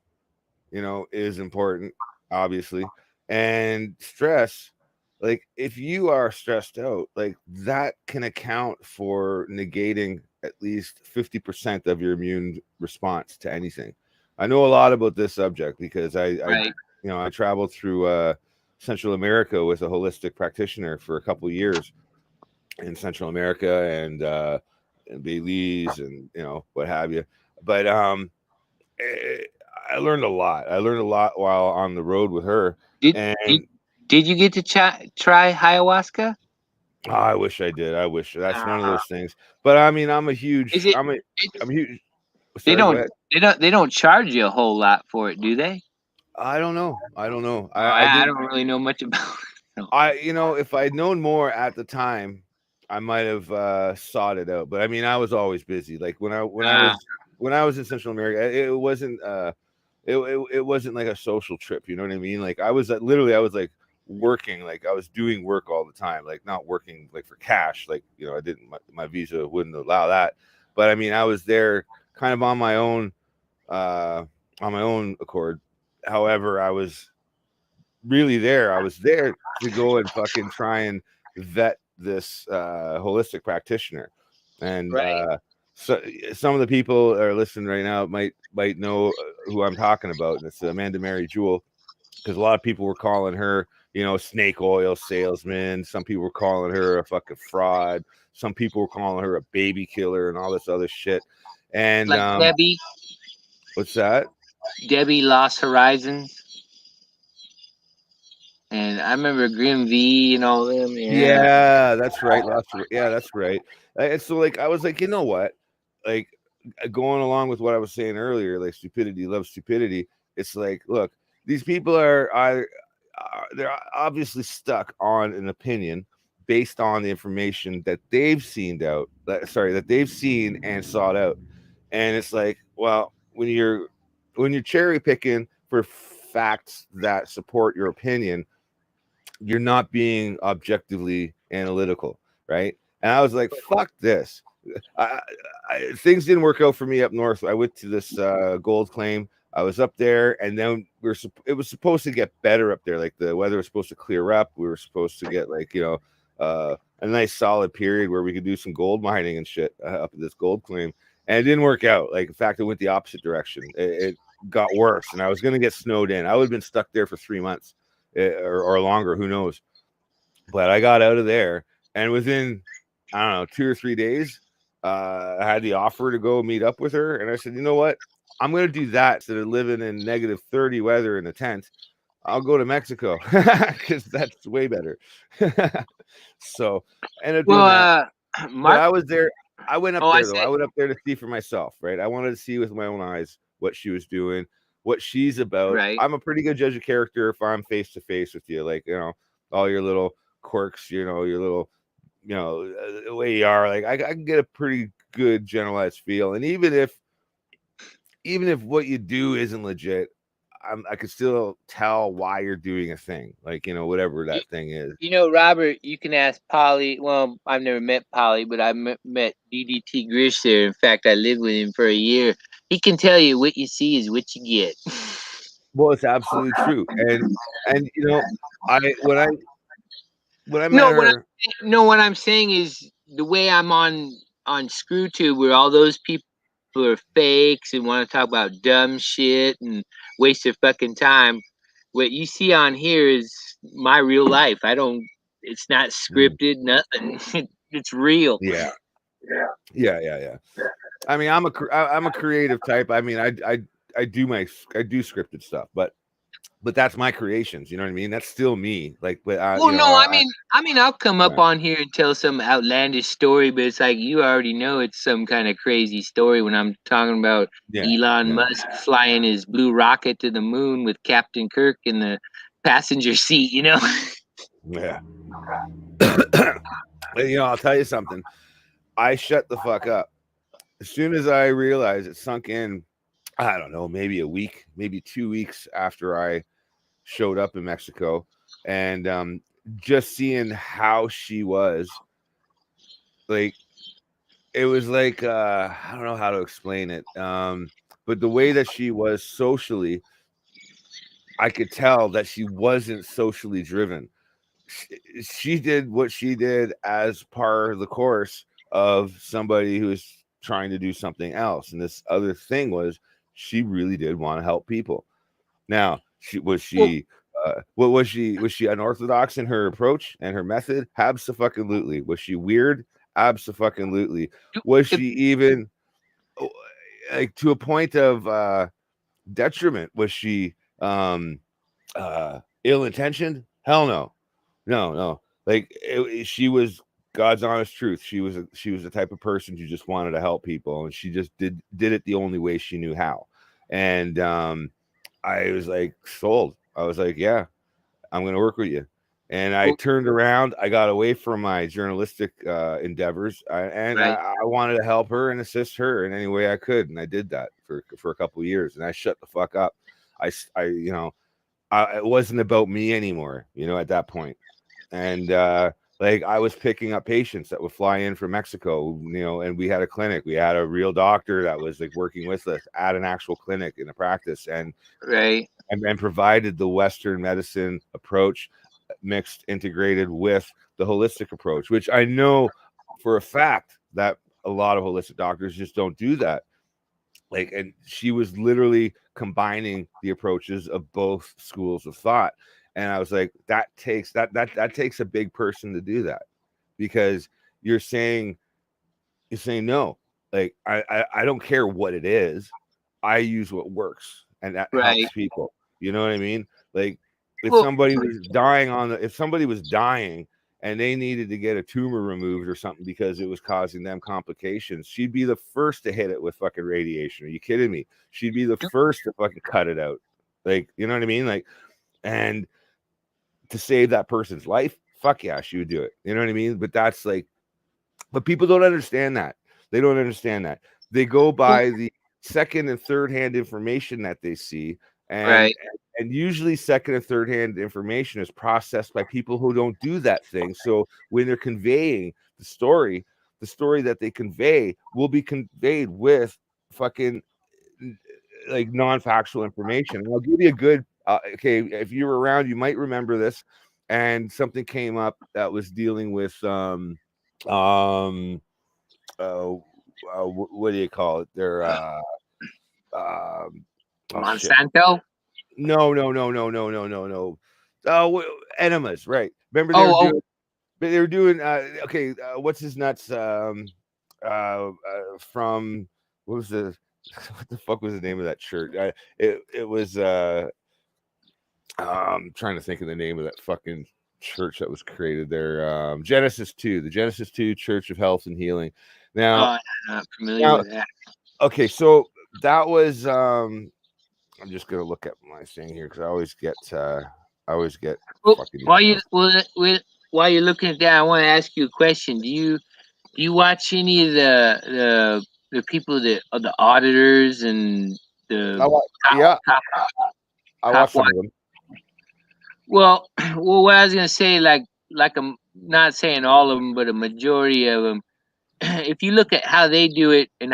Speaker 10: is important, obviously. And stress, like if you are stressed out, like that can account for negating at least 50% of your immune response to anything. I know a lot about this subject because I traveled through Central America with a holistic practitioner for a couple of years in Central America and Belize and what have you. But I learned a lot. I learned a lot while on the road with her.
Speaker 1: Did you get to try ayahuasca?
Speaker 10: Oh, I wish I did. I wish that's one of those things. But I mean, I'm huge.
Speaker 1: They don't charge you a whole lot for it, do they?
Speaker 10: I don't know. I
Speaker 1: don't really know much about it.
Speaker 10: If I'd known more at the time, I might have sought it out. But I mean, I was always busy. Like when I was in Central America, it wasn't it wasn't like a social trip. You know what I mean? Like I was like working, like I was doing work all the time, like not working like for cash. Like I didn't. My visa wouldn't allow that. But I mean, I was there kind of on my own accord. however, I was really there. I was there to go and fucking try and vet this holistic practitioner, and
Speaker 1: Right.
Speaker 10: so some of the people that are listening right now might know who I'm talking about, and it's Amanda Mary Jewell, because a lot of people were calling her, you know, snake oil salesman. Some people were calling her a fucking fraud. Some people were calling her a baby killer and all this other shit. And
Speaker 1: Like Debbie.
Speaker 10: what's that?
Speaker 1: Debbie Lost Horizons. And I remember Grim V and all them.
Speaker 10: Yeah, that's right. Yeah, that's right. And so, like, I was like, you know what? Like, going along with what I was saying earlier, like, stupidity loves stupidity. It's like, look, these people are they're obviously stuck on an opinion based on the information that they've seen that they've seen and sought out. And it's like, well, when you're cherry picking for facts that support your opinion, you're not being objectively analytical, right? And I was like, fuck this. Things didn't work out for me up north. I went to this gold claim. I was up there, and then it was supposed to get better up there. Like, the weather was supposed to clear up. We were supposed to get, like, you know, a nice solid period where we could do some gold mining and shit up at this gold claim. And it didn't work out. Like, in fact, it went the opposite direction. It got worse, and I was going to get snowed in. I would have been stuck there for 3 months or longer, who knows. But I got out of there, and within, I don't know, 2 or 3 days, I had the offer to go meet up with her. And I said, you know what? I'm going to do that instead of living in -30 weather in a tent. I'll go to Mexico because that's way better. So I ended up doing that. But I was there. I went up there, though. I went up there to see for myself, right? I wanted to see with my own eyes what she was doing, what she's about.
Speaker 1: Right.
Speaker 10: I'm a pretty good judge of character if I'm face to face with you. Like, you know, all your little quirks, you know, your little, you know, the way you are. Like, I can get a pretty good generalized feel. And even if what you do isn't legit, I can still tell why you're doing a thing, like, you know, whatever that thing is.
Speaker 1: You know, Robert, you can ask Polly. Well, I've never met Polly, but I met DDT Grish there. In fact, I lived with him for a year. He can tell you what you see is what you get.
Speaker 10: Well, it's absolutely true. And you know, when I met her,
Speaker 1: what I'm saying is the way I'm on ScrewTube, where all those people are fakes and want to talk about dumb shit and waste their fucking time. What you see on here is my real life. It's not scripted, nothing. It's real.
Speaker 10: Yeah. I mean, I'm a creative type. I mean, I do scripted stuff, but that's my creations. You know what I mean? That's still me. Like, but
Speaker 1: well, you know, I mean, I'll come up on here and tell some outlandish story, but it's like you already know it's some kind of crazy story when I'm talking about Elon Musk flying his blue rocket to the moon with Captain Kirk in the passenger seat. You know?
Speaker 10: Yeah. You know, I'll tell you something. I shut the fuck up as soon as I realized it sunk in. I don't know, maybe a week, maybe 2 weeks after I showed up in Mexico, and just seeing how she was, like, it was like, I don't know how to explain it, but the way that she was socially, I could tell that she wasn't socially driven. She did what she did as part of the course of somebody who's trying to do something else, and this other thing was she really did want to help people. Now, was she unorthodox in her approach and her method? Abso-fucking-lutely. Was she weird? Abso-fucking-lutely. Was she even, like, to a point of detriment? Was she ill-intentioned? Hell no. Like, she was God's honest truth. She was the type of person who just wanted to help people, and she just did it the only way she knew how. And I was like, sold. I was like, yeah, I'm going to work with you. And I turned around. I got away from my journalistic endeavors, and I wanted to help her and assist her in any way I could. And I did that for a couple of years, and I shut the fuck up. it wasn't about me anymore, at that point. And Like I was picking up patients that would fly in from Mexico, and we had a clinic. We had a real doctor that was like working with us at an actual clinic in a practice, and provided the Western medicine approach mixed, integrated with the holistic approach, which I know for a fact that a lot of holistic doctors just don't do that. Like, and she was literally combining the approaches of both schools of thought. And I was like, that takes a big person to do that, because you're saying no, like I don't care what it is. I use what works, and that helps people. You know what I mean? Like if somebody was dying and they needed to get a tumor removed or something because it was causing them complications, she'd be the first to hit it with fucking radiation. Are you kidding me? She'd be the first to fucking cut it out. Like, you know what I mean? Like, and to save that person's life, fuck yeah, she would do it. You know what I mean? But that's like, but people don't understand that. They don't understand that. They go by the second and third hand information that they see. And usually second and third hand information is processed by people who don't do that thing. So when they're conveying the story that they convey will be conveyed with fucking like non-factual information. And I'll give you a good okay, if you were around, you might remember this. And something came up that was dealing with what do you call it? They're
Speaker 1: Monsanto?
Speaker 10: No. Enemas, right? Remember they were doing okay, what's his nuts from what the fuck was the name of that church? It was trying to think of the name of that fucking church that was created there. Genesis 2, the Genesis 2 Church of Health and Healing. Now,
Speaker 1: I'm not familiar with that.
Speaker 10: Okay, so that was I'm just gonna look at my thing here because I always get
Speaker 1: while you're looking at that, I want to ask you a question. Do you watch any of the people that are the auditors and the
Speaker 10: I watch some of them.
Speaker 1: Well, what I was gonna say, like I'm not saying all of them, but a majority of them. If you look at how they do it and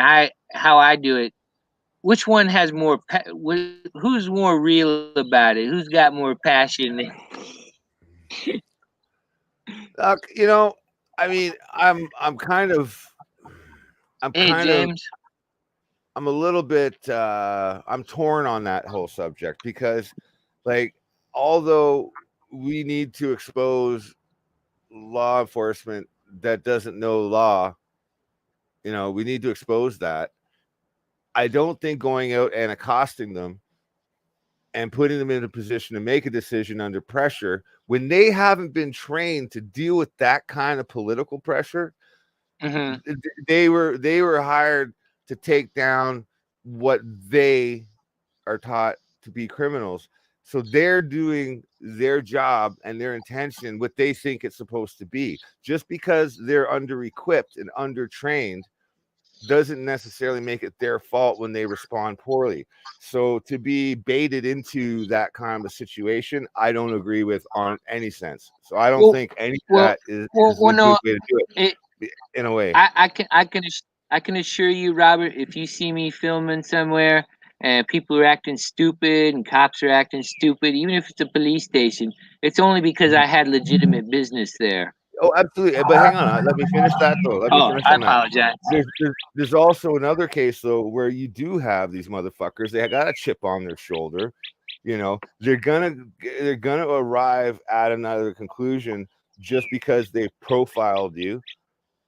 Speaker 1: how I do it, which one has more? Who's more real about it? Who's got more passion?
Speaker 10: You know, I mean, I'm a little bit I'm torn on that whole subject because, like, although we need to expose law enforcement that doesn't know law, you know, we need to expose that. I don't think going out and accosting them and putting them in a position to make a decision under pressure when they haven't been trained to deal with that kind of political pressure. Mm-hmm. They were hired to take down what they are taught to be criminals. So they're doing their job and their intention, what they think it's supposed to be. Just because they're under-equipped and under-trained doesn't necessarily make it their fault when they respond poorly. So to be baited into that kind of a situation, I don't agree with on any sense. So I don't think any of that is a good way to do it. In a way,
Speaker 1: I can assure you, Robert, if you see me filming somewhere and people are acting stupid and cops are acting stupid, even if it's a police station, it's only because I had legitimate business there.
Speaker 10: Oh, absolutely. But hang on, let me finish that though.
Speaker 1: I apologize.
Speaker 10: There's also another case though where you do have these motherfuckers. They got a chip on their shoulder. You know, they're gonna arrive at another conclusion just because they've profiled you.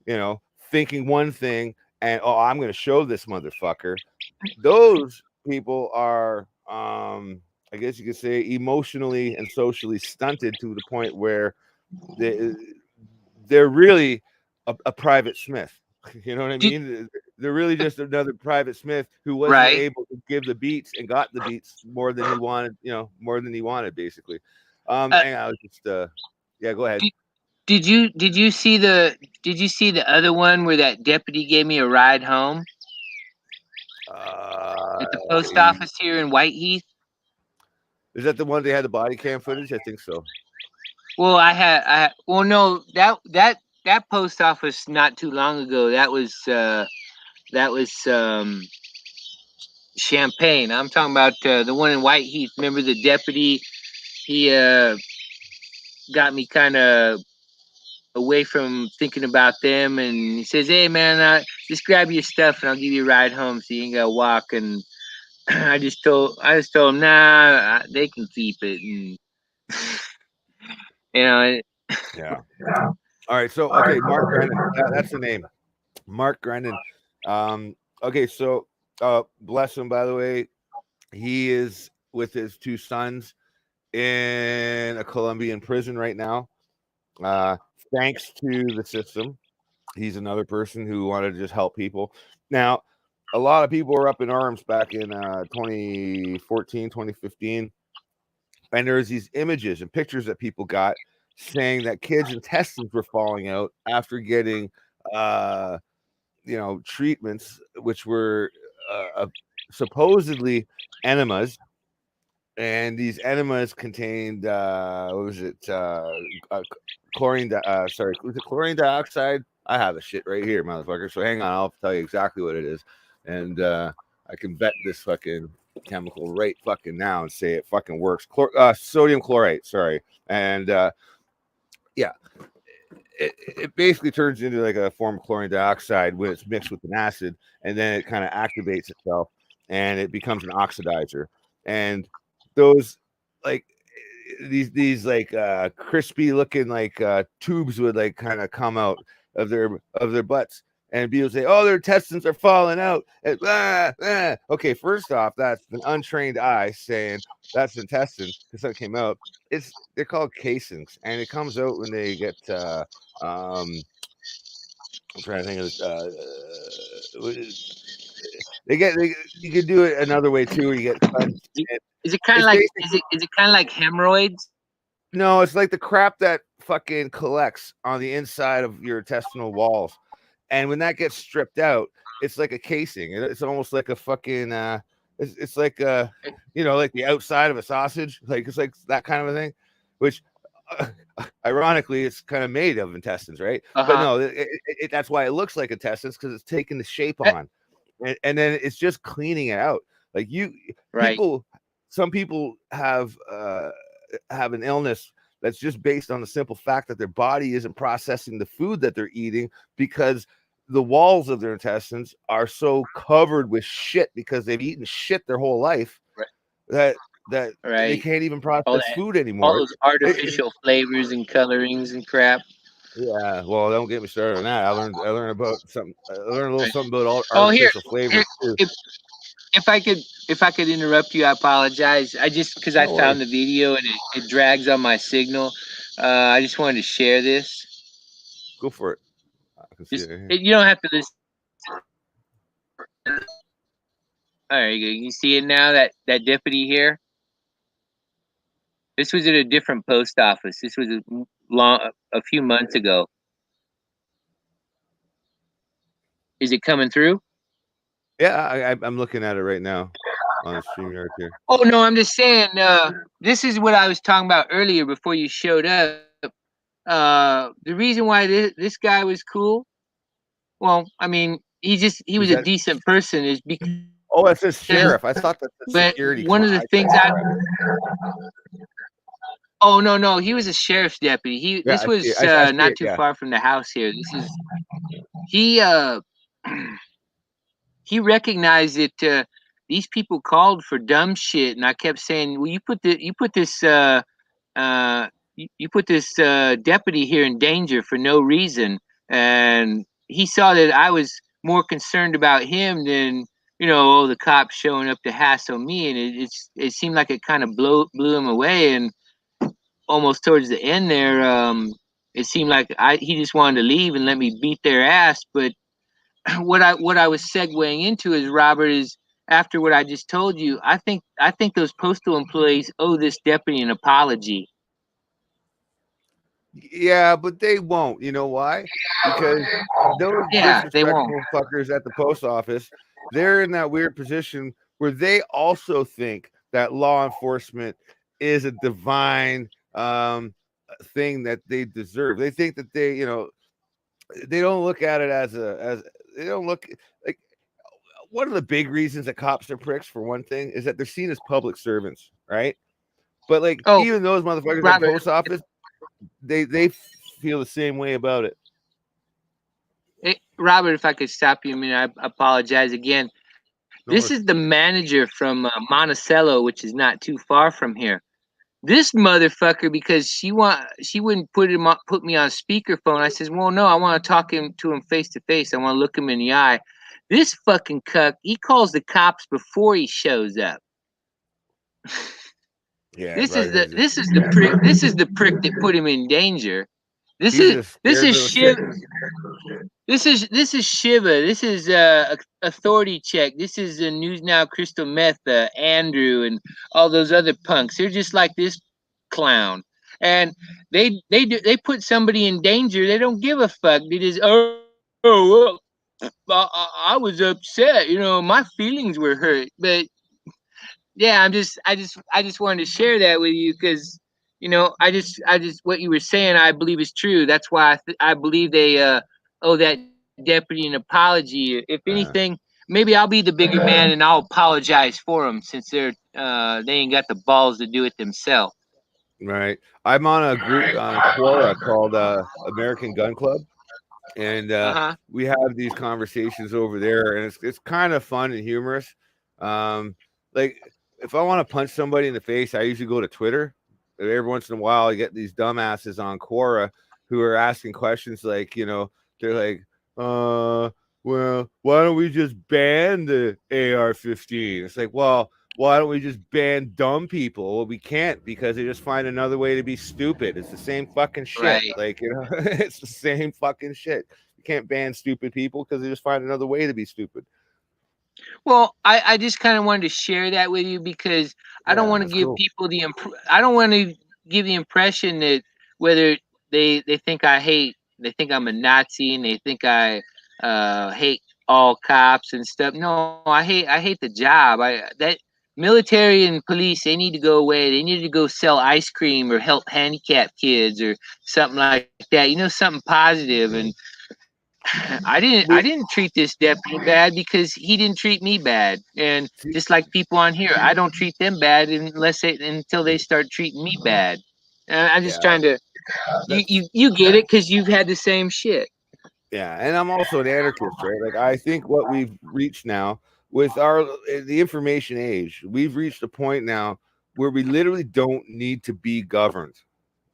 Speaker 10: You know, thinking one thing and I'm going to show this motherfucker. Those people are, I guess you could say, emotionally and socially stunted to the point where they're really a private Smith. You know what I mean? They're really just another private Smith who wasn't able to give the beats and got the beats more than he wanted. You know, more than he wanted, basically. And I was just, yeah. Go ahead.
Speaker 1: Did you see the other one where that deputy gave me a ride home at the post office here in Whiteheath?
Speaker 10: Is that the one they had the body cam footage? I think so.
Speaker 1: Well, well, no, that post office not too long ago. That was Champaign. I'm talking about the one in Whiteheath. Remember the deputy? He got me kind of away from thinking about them, and he says, "Hey, man, just grab your stuff, and I'll give you a ride home, so you ain't gotta walk." And I just told him, "Nah, they can keep it." And you know,
Speaker 10: Yeah. All right. So okay, Mark Grennan. That's the name. Mark Grennan. Okay, so bless him, by the way. He is with his two sons in a Colombian prison right now. Thanks to the system. He's another person who wanted to just help people. Now, a lot of people were up in arms back in 2014, 2015. And there's these images and pictures that people got saying that kids' intestines were falling out after getting treatments which were supposedly enemas, and these enemas contained what was it, chlorine was it chlorine dioxide? I have the shit right here, motherfucker, so hang on, I'll tell you exactly what it is, and I can vet this fucking chemical right fucking now and say it fucking works. Sodium chlorate, sorry. And yeah, it basically turns into like a form of chlorine dioxide when it's mixed with an acid, and then it kind of activates itself and it becomes an oxidizer. And those like these like crispy looking like tubes would like kind of come out of their butts, and people say, "Oh, their intestines are falling out." And, Okay, first off, that's an untrained eye saying that's intestine because that came out. They're called casings, and it comes out when they get I'm trying to think of you could do it another way too, where you get cleansed.
Speaker 1: Is it kind of like hemorrhoids?
Speaker 10: No, it's like the crap that fucking collects on the inside of your intestinal walls, and when that gets stripped out, it's like a casing. It's almost like a fucking it's like like the outside of a sausage, like it's like that kind of a thing, which ironically it's kind of made of intestines, right? But no, that's why it looks like intestines, because it's taking the shape on, and then it's just cleaning it out. Like some people have an illness that's just based on the simple fact that their body isn't processing the food that they're eating, because the walls of their intestines are so covered with shit because they've eaten shit their whole life, that they can't even process food anymore.
Speaker 1: All those artificial flavors and colorings and crap.
Speaker 10: Yeah, well, don't get me started on that. I learned about something. I learned a little something about all artificial flavors too.
Speaker 1: If I could interrupt you, I apologize. I just because I found the video and it drags on my signal. I just wanted to share this.
Speaker 10: Go for it. I can see it.
Speaker 1: You don't have to listen. All right, you see it now. That deputy here. This was at a different post office. This was a few months ago. Is it coming through?
Speaker 10: Yeah, I'm looking at it right now on the StreamYard here.
Speaker 1: Oh no, I'm just saying. This is what I was talking about earlier before you showed up. The reason why this guy was cool. Well, I mean, he was a decent person. Is because
Speaker 10: it says sheriff. I thought that's the security.
Speaker 1: One of the things Oh no, he was a sheriff's deputy. This was not too far from the house here. This is he recognized that these people called for dumb shit, and I kept saying, "Well, you put this deputy here in danger for no reason." And he saw that I was more concerned about him than the cops showing up to hassle me, and it seemed like it kind of blew him away. And almost towards the end there, it seemed like he just wanted to leave and let me beat their ass. But what I was segueing into is, Robert, is after what I just told you, I think those postal employees owe this deputy an apology.
Speaker 10: Yeah, but they won't. You know why? Because those disrespectful fuckers at the post office, they're in that weird position where they also think that law enforcement is a divine thing that they deserve. They think that they, you know, they don't look at it as they don't look like. One of the big reasons that cops are pricks, for one thing, is that they're seen as public servants, right? But like,
Speaker 1: Oh,
Speaker 10: even those motherfuckers at the
Speaker 1: Robert,
Speaker 10: post office, they feel the same way about it.
Speaker 1: hey, Robert, if I could stop you a minute, I apologize again.
Speaker 10: No
Speaker 1: This
Speaker 10: worries.
Speaker 1: is the manager from Monticello, which is not too far from here. This motherfucker, because she wouldn't put me on speakerphone. I says, well, no, I want to talk to him face to face. I want to look him in the eye. This fucking cuck, he calls the cops before he shows up.
Speaker 10: Yeah,
Speaker 1: This
Speaker 10: right.
Speaker 1: is the prick. This is the prick that put him in danger. This
Speaker 10: He's a
Speaker 1: is
Speaker 10: scared little shit.
Speaker 1: Shiva. This is Shiva. This is Authority Check. This is News Now Crystal Meth, Andrew, and all those other punks. They're just like this clown, and they put somebody in danger. They don't give a fuck. They just I was upset. You know, my feelings were hurt. But yeah, I just wanted to share that with you because you know I just what you were saying I believe is true. That's why I believe they owe that deputy an apology. If anything, maybe I'll be the bigger man and I'll apologize for them since they ain't got the balls to do it themselves.
Speaker 10: Right. I'm on a group on Quora called American Gun Club, and we have these conversations over there, and it's kind of fun and humorous. Like if I want to punch somebody in the face, I usually go to Twitter. Every once in a while, I get these dumbasses on Quora who are asking questions like, you know, they're like, well, why don't we just ban the AR-15? It's like, well, why don't we just ban dumb people? Well, we can't because they just find another way to be stupid. It's the same fucking shit.
Speaker 1: Right.
Speaker 10: Like, you know, it's the same fucking shit. You can't ban stupid people because they just find another way to be stupid.
Speaker 1: Well, I just kind of wanted to share that with you because I don't want to give people I don't want to give the impression that whether they think they think I'm a Nazi and they think I hate all cops and stuff. No, I hate the job. That military and police, they need to go away. They need to go sell ice cream or help handicapped kids or something like that. You know, something positive. And I didn't treat this deputy bad because he didn't treat me bad. And just like people on here, I don't treat them bad until they start treating me bad. I'm just trying to you get it because you've had the same shit.
Speaker 10: Yeah, and I'm also an anarchist, right? Like I think what we've reached now with the information age, we've reached a point now where we literally don't need to be governed.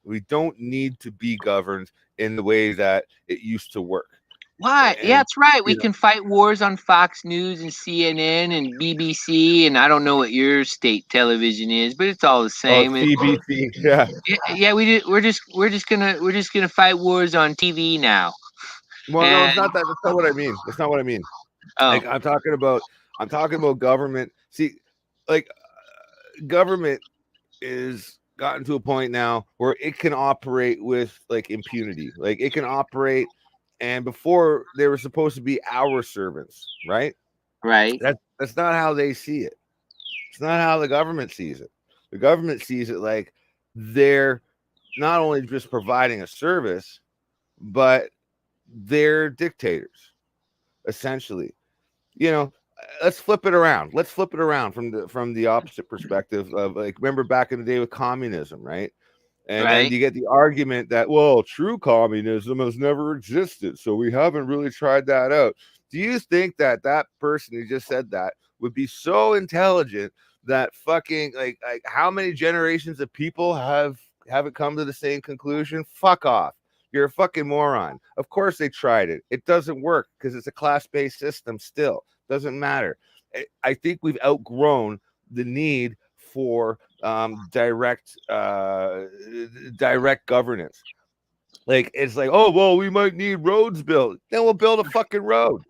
Speaker 10: We don't need to be governed in the way that it used to work.
Speaker 1: Why?
Speaker 10: And,
Speaker 1: yeah, that's right. We can fight wars on Fox News and CNN and BBC, and I don't know what your state television is, but it's all the same.
Speaker 10: CBC, yeah.
Speaker 1: Yeah, we're just gonna fight wars on TV now.
Speaker 10: Well, no, it's not that. That's not what I mean. That's not what I mean.
Speaker 1: Oh.
Speaker 10: Like I'm talking about government. See, like government is gotten to a point now where it can operate with like impunity. Like it can operate, and before they were supposed to be our servants, right?
Speaker 1: Right.
Speaker 10: That's not how they see it. It's not how the government sees it. The government sees it like they're not only just providing a service, but they're dictators, essentially. You know, let's flip it around. Let's flip it around from the opposite perspective of like, remember back in the day with communism, right? And then you get the argument that, well, true communism has never existed, so we haven't really tried that out. Do you think that person who just said that would be so intelligent that fucking like how many generations of people haven't come to the same conclusion? Fuck off. You're a fucking moron. Of course they tried it. It doesn't work because it's a class-based system still. Doesn't matter. I think we've outgrown the need for direct governance. Like it's like, oh well, we might need roads built. Then we'll build a fucking road.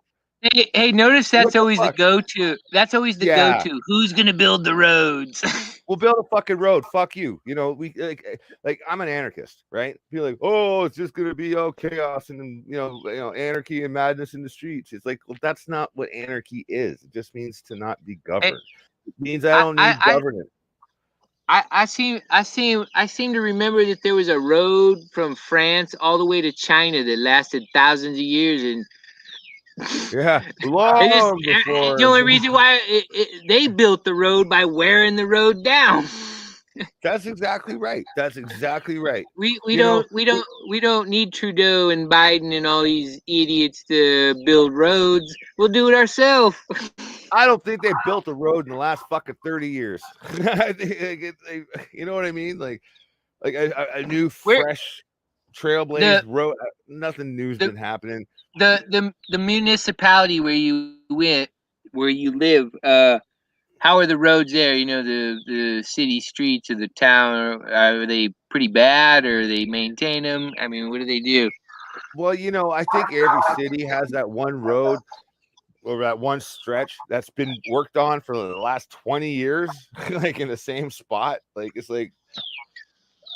Speaker 1: Hey, notice that's always the go-to. That's always the go-to. Who's gonna build the roads?
Speaker 10: We'll build a fucking road. Fuck you. You know, we like I'm an anarchist, right? Feel like, oh, it's just gonna be all chaos and you know, anarchy and madness in the streets. It's like, well, that's not what anarchy is. It just means to not be governed. It means I don't need governance.
Speaker 1: I seem to remember that there was a road from France all the way to China that lasted thousands of years, and
Speaker 10: Yeah,
Speaker 1: it just
Speaker 10: long before.
Speaker 1: the only reason why they built the road by wearing the road down.
Speaker 10: That's exactly right. That's exactly right.
Speaker 1: We
Speaker 10: You know,
Speaker 1: don't need Trudeau and Biden and all these idiots to build roads. We'll do it ourselves.
Speaker 10: I don't think they built a road in the last fucking 30 years. I think you know what I mean? Like a new fresh trailblazed road. Nothing new's been happening.
Speaker 1: The municipality where you live, how are the roads there? You know, the city streets of the town, are they pretty bad, or they maintain them? I mean, what do they do?
Speaker 10: Well, you know, I think every city has that one road or that one stretch that's been worked on for the last 20 years, like in the same spot. Like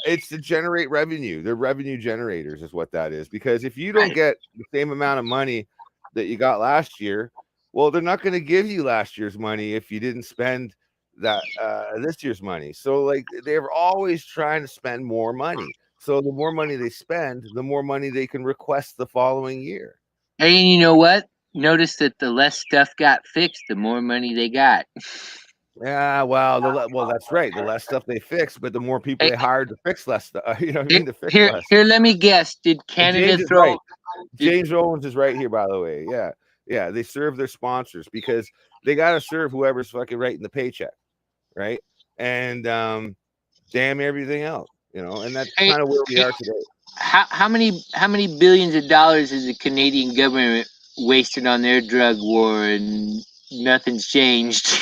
Speaker 10: it's to generate revenue. They're revenue generators is what that is. Because if you don't get the same amount of money that you got last year, well, they're not going to give you last year's money if you didn't spend that this year's money. So like they're always trying to spend more money. So the more money they spend, the more money they can request the following year.
Speaker 1: And you know what? Notice that the less stuff got fixed, the more money they got.
Speaker 10: Yeah, well, that's right. The less stuff they fix, but the more people they hired to fix less stuff. You know what I mean? To fix less.
Speaker 1: Here, let me guess. Did Canada
Speaker 10: James
Speaker 1: throw?
Speaker 10: Right. James Owens is right here, by the way. Yeah. They serve their sponsors because they got to serve whoever's fucking writing the paycheck, right? And damn everything else, you know. And that's kind of where we are today.
Speaker 1: How many billions of dollars is the Canadian government wasted on their drug war, and nothing's changed?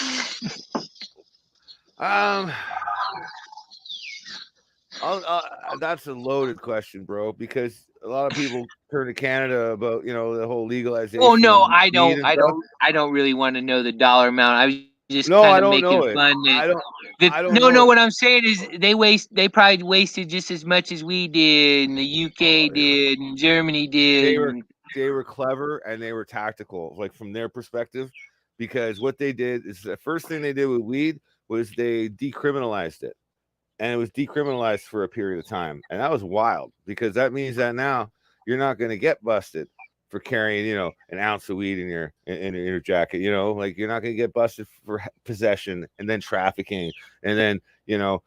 Speaker 10: That's a loaded question, bro, because a lot of people turn to Canada about, you know, the whole legalization.
Speaker 1: Oh no, I don't really want to know the dollar amount. I was just kind of making fun. I don't know. What I'm saying is they probably wasted just as much as we did, and the UK did, and Germany did.
Speaker 10: They were clever and they were tactical, like from their perspective, because what they did is the first thing they did with weed was they decriminalized it. And it was decriminalized for a period of time. And that was wild because that means that now you're not going to get busted for carrying, you know, an ounce of weed in your jacket, you know, like you're not going to get busted for possession and then trafficking. And then, you know,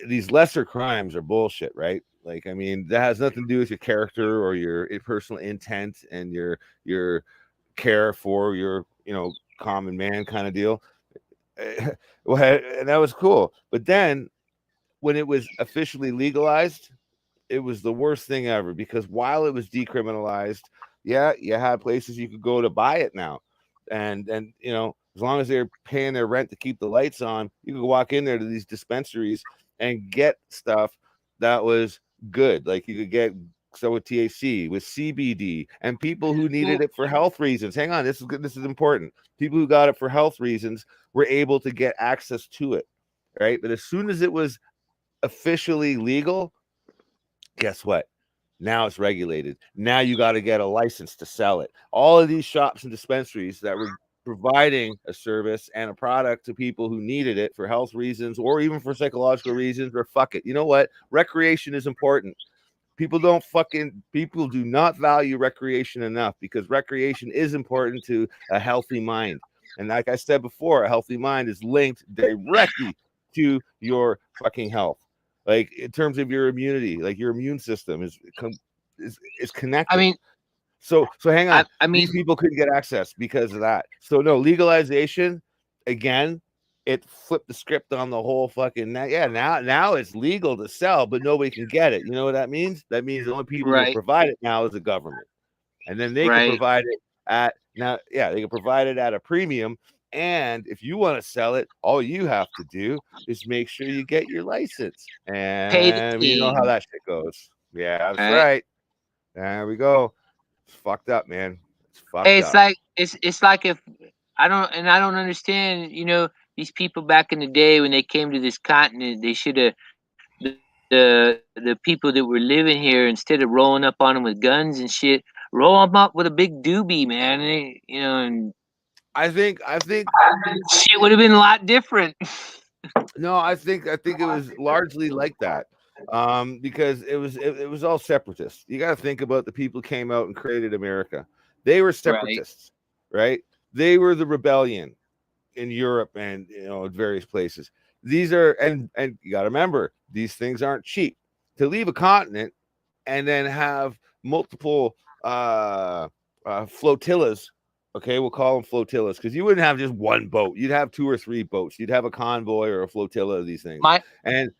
Speaker 10: these lesser crimes are bullshit, right? Like, I mean, that has nothing to do with your character or your personal intent and your care for your, you know, common man kind of deal. Well, and that was cool. But then, when it was officially legalized, it was the worst thing ever because while it was decriminalized, yeah, you had places you could go to buy it now. And you know, as long as they're paying their rent to keep the lights on, you could walk in there to these dispensaries and get stuff that was good. Like you could get some with THC, with CBD, and people who needed it for health reasons. Hang on, this is good. This is important. People who got it for health reasons were able to get access to it, right? But as soon as it was officially legal, guess what? Now it's regulated. Now you got to get a license to sell it. All of these shops and dispensaries that were providing a service and a product to people who needed it for health reasons or even for psychological reasons, or fuck it. You know what? Recreation is important. People do not value recreation enough because recreation is important to a healthy mind. And like I said before, a healthy mind is linked directly to your fucking health. Like in terms of your immunity, like your immune system is connected.
Speaker 1: I mean,
Speaker 10: so hang on.
Speaker 1: I mean,
Speaker 10: these people couldn't get access because of that. So no, legalization again, it flipped the script on the whole fucking. Now it's legal to sell, but nobody can get it. You know what that means? That means the only people who provide it now is the government, and then they can provide it at they can provide it at a premium. And if you want to sell it, all you have to do is make sure you get your license. And you know how that shit goes. Yeah, that's right. There we go. It's fucked up, man. It's fucked up.
Speaker 1: Like it's like if I don't understand. You know, these people back in the day when they came to this continent, they should have the people that were living here, instead of rolling up on them with guns and shit, roll them up with a big doobie, man. And
Speaker 10: I think
Speaker 1: shit would have been a lot different.
Speaker 10: No, I think it was largely like that, because it was all separatists. You got to think about the people who came out and created America. They were
Speaker 1: Right.
Speaker 10: separatists, right? They were the rebellion in Europe and in various places. These are and you got to remember these things aren't cheap. To leave a continent and then have multiple flotillas. Okay, we'll call them flotillas because you wouldn't have just one boat. You'd have 2 or 3 boats. You'd have a convoy or a flotilla of these things.
Speaker 1: My
Speaker 10: And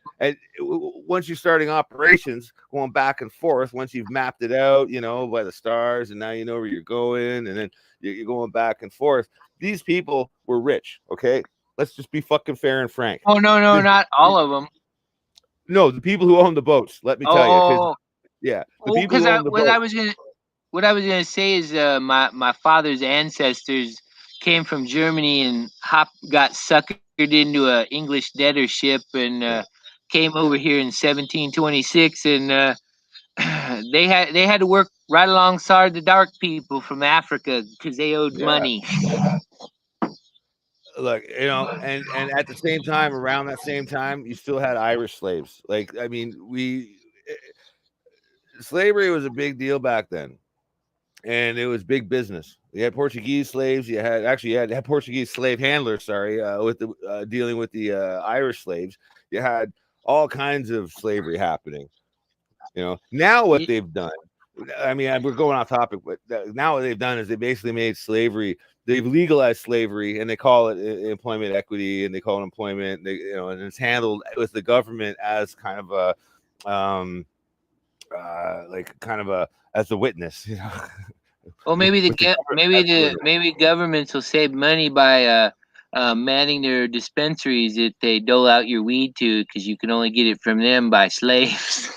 Speaker 10: once you're starting operations, going back and forth, once you've mapped it out, by the stars, and now you know where you're going, and then you're going back and forth. These people were rich. Okay, let's just be fucking fair and frank.
Speaker 1: oh no, not all of them.
Speaker 10: No, the people who own the boats. Let me tell you,
Speaker 1: Oh,
Speaker 10: yeah, the
Speaker 1: well,
Speaker 10: people
Speaker 1: because
Speaker 10: who own the boats.
Speaker 1: what I was gonna say is my father's ancestors came from Germany and got suckered into a English debtor ship and came over here in 1726 and they had to work right alongside the dark people from Africa because they owed
Speaker 10: Yeah.
Speaker 1: money.
Speaker 10: Look, and at the same time, around that same time, you still had Irish slaves. Like, I mean, slavery was a big deal back then, and it was big business. You had Portuguese slaves. You had Portuguese slave handlers. Sorry, with the dealing with the Irish slaves. You had all kinds of slavery happening. Now what they've done. I mean, we're going off topic, but now what they've done is they basically made slavery. They've legalized slavery, and they call it employment equity, and they call it employment. And it's handled with the government as kind of a, as a witness.
Speaker 1: Well, maybe maybe governments will save money by manning their dispensaries if they dole out your weed to, because you can only get it from them by slaves.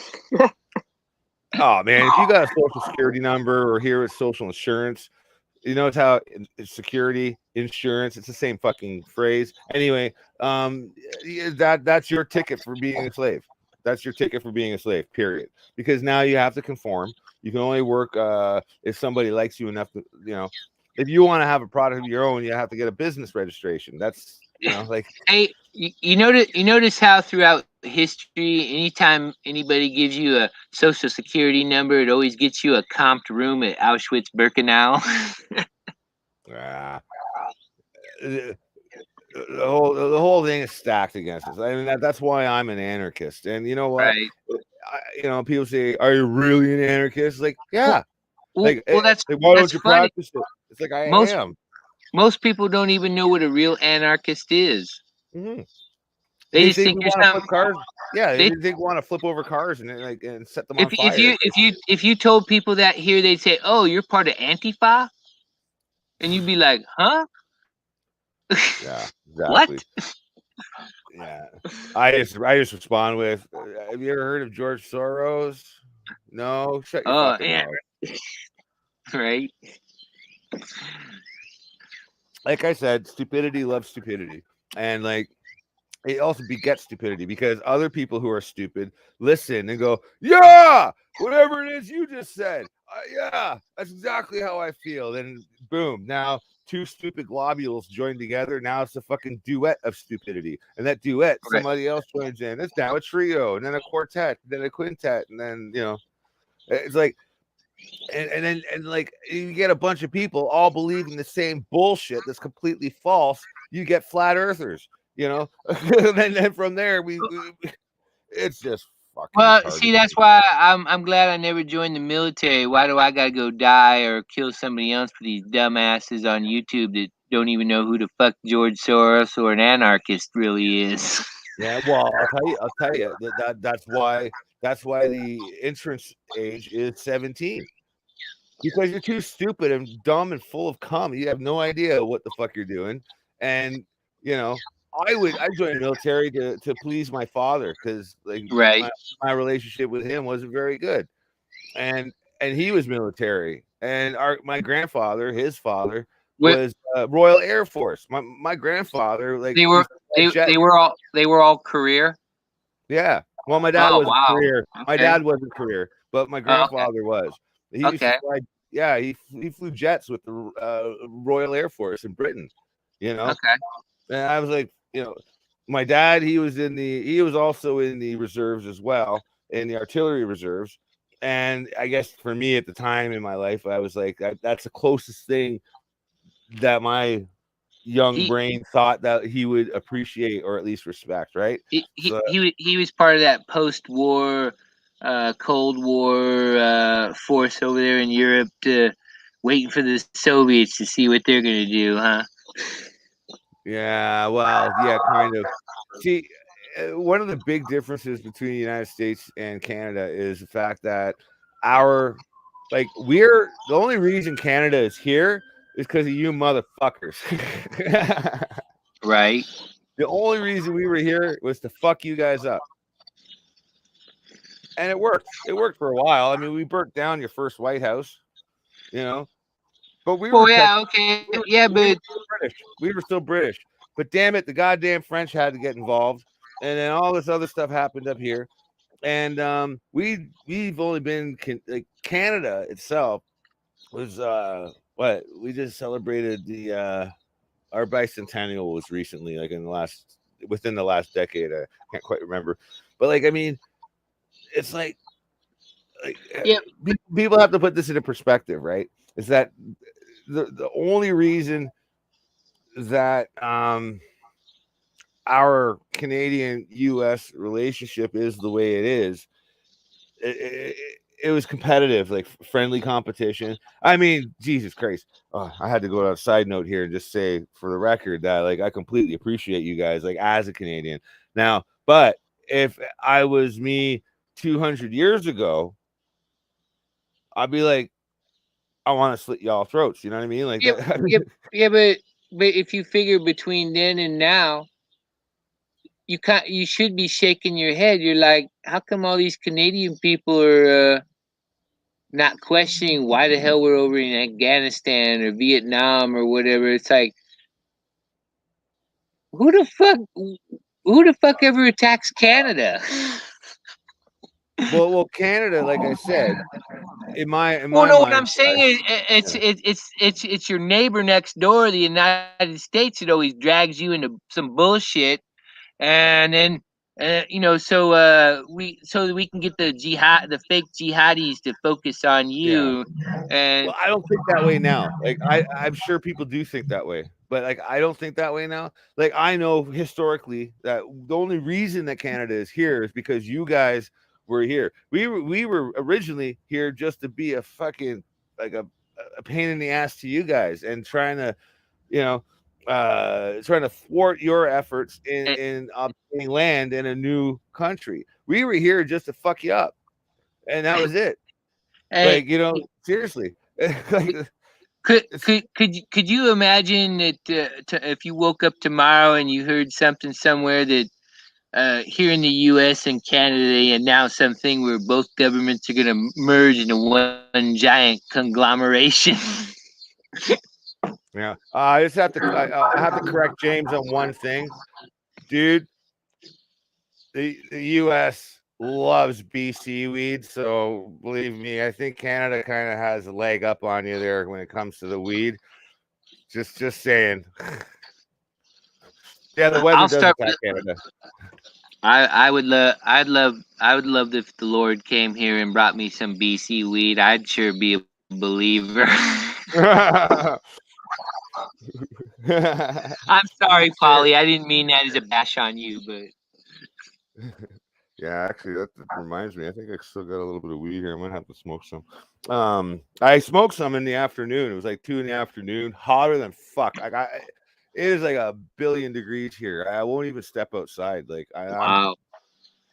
Speaker 10: Oh man, if you got a social security number, or here it's social insurance, it's how security insurance, it's the same fucking phrase. Anyway, that's your ticket for being a slave. That's your ticket for being a slave, period. Because now you have to conform. You can only work if somebody likes you enough to, if you want to have a product of your own, you have to get a business registration. That's like,
Speaker 1: hey, you notice how throughout history, anytime anybody gives you a social security number, it always gets you a comped room at Auschwitz-Birkenau.
Speaker 10: the whole thing is stacked against us. I mean, that's why I'm an anarchist. And you know what?
Speaker 1: Right.
Speaker 10: People say, "Are you really an anarchist?" Like, yeah.
Speaker 1: Well, that's
Speaker 10: why
Speaker 1: that's
Speaker 10: don't you
Speaker 1: funny.
Speaker 10: practice it? It's like I am.
Speaker 1: Most people don't even know what a real anarchist is.
Speaker 10: Mm-hmm.
Speaker 1: They just think
Speaker 10: we
Speaker 1: you're
Speaker 10: want to
Speaker 1: something.
Speaker 10: flip cars. Yeah, they think we want to flip over cars and set them on fire.
Speaker 1: If you told people that here, they'd say, "Oh, you're part of Antifa," and you'd be like, "Huh?"
Speaker 10: Yeah, exactly.
Speaker 1: What?
Speaker 10: Yeah, I just respond with, "Have you ever heard of George Soros?" No, shut your fucking mouth.
Speaker 1: Right.
Speaker 10: Like I said, stupidity loves stupidity, and like it also begets stupidity because other people who are stupid listen and go, "Yeah, whatever it is you just said, yeah, that's exactly how I feel." Then boom, now 2 stupid globules join together. Now it's a fucking duet of stupidity, and that duet, somebody else joins in. It's now a trio, and then a quartet, then a quintet, and then it's like, and then like you get a bunch of people all believing the same bullshit that's completely false. You get flat earthers, and then from there we it's just fucking.
Speaker 1: Well, see, that's why I'm glad I never joined the military. Why do I gotta go die or kill somebody else for these dumbasses on YouTube that don't even know who the fuck George Soros or an anarchist really is?
Speaker 10: Yeah, well, I'll tell you that's why the entrance age is 17. Because you're too stupid and dumb and full of cum. You have no idea what the fuck you're doing. And I joined the military to please my father because like my relationship with him wasn't very good. And he was military. And my grandfather, his father, was Royal Air Force. My grandfather, like
Speaker 1: they were all career.
Speaker 10: Yeah. Well, my dad wasn't career. Okay. My dad wasn't career, but my grandfather was. He used to fly, he flew jets with the Royal Air Force in Britain. Okay. And I was like, my dad, he was also in the reserves as well, in the artillery reserves. And I guess for me at the time in my life, I was like, that's the closest thing that my young brain thought that he would appreciate or at least respect, right?
Speaker 1: He was part of that post-war Cold War force over there in Europe, waiting for the Soviets to see what they're gonna do, huh?
Speaker 10: Yeah, well, yeah, kind of. See, one of the big differences between the United States and Canada is the fact that we're the only reason Canada is here is because of you motherfuckers.
Speaker 1: Right.
Speaker 10: The only reason we were here was to fuck you guys up. And it worked. It worked for a while. I mean, we burnt down your first White House, you know. But we were
Speaker 1: okay. But
Speaker 10: we were still British. But damn it, the goddamn French had to get involved. And then all this other stuff happened up here. And we've only been Canada itself was what we just celebrated our bicentennial was recently, like within the last decade. I can't quite remember, but like, I mean, it's like people have to put this into perspective, right? Is that the only reason that our Canadian-U.S. relationship is the way it is? It was competitive, like friendly competition. I mean, Jesus Christ. Oh, I had to go on a side note here and just say for the record that like I completely appreciate you guys, like as a Canadian. Now, but if I was me 200 years ago, I'd be like, I want to slit y'all throats. You know what I mean? Like,
Speaker 1: but if you figure between then and now, you should be shaking your head. You're like, how come all these Canadian people are not questioning why the hell we're over in Afghanistan or Vietnam or whatever? It's like, who the fuck ever attacks Canada?
Speaker 10: Well, Canada, like I said, in my
Speaker 1: What
Speaker 10: mind,
Speaker 1: I'm saying is, it's your neighbor next door, the United States, that always drags you into some bullshit, and then so we can get the fake jihadis to focus on you. And
Speaker 10: well, I don't think that way now. Like I'm sure people do think that way, but like I don't think that way now. Like I know historically that the only reason that Canada is here is because you guys were here. We were originally here just to be a fucking like a pain in the ass to you guys and trying to, trying to thwart your efforts in obtaining land in a new country. We were here just to fuck you up, and that was it. Like, seriously.
Speaker 1: Could you imagine that if you woke up tomorrow and you heard something somewhere that here in the U.S. and Canada they announced something where both governments are going to merge into one giant conglomeration?
Speaker 10: Yeah, I just have to. I have to correct James on one thing, dude. The U.S. loves BC weed, so believe me, I think Canada kind of has a leg up on you there when it comes to the weed. Just saying. Yeah, the weather does attack Canada.
Speaker 1: I'd love if the Lord came here and brought me some BC weed. I'd sure be a believer. I'm sorry, Polly. I didn't mean that as a bash on you, but
Speaker 10: yeah, actually, that reminds me. I think I still got a little bit of weed here. I might have to smoke some. I smoked some in the afternoon. It was like 2 in the afternoon, hotter than fuck. It is like 1 billion degrees here. I won't even step outside. Like,
Speaker 1: wow,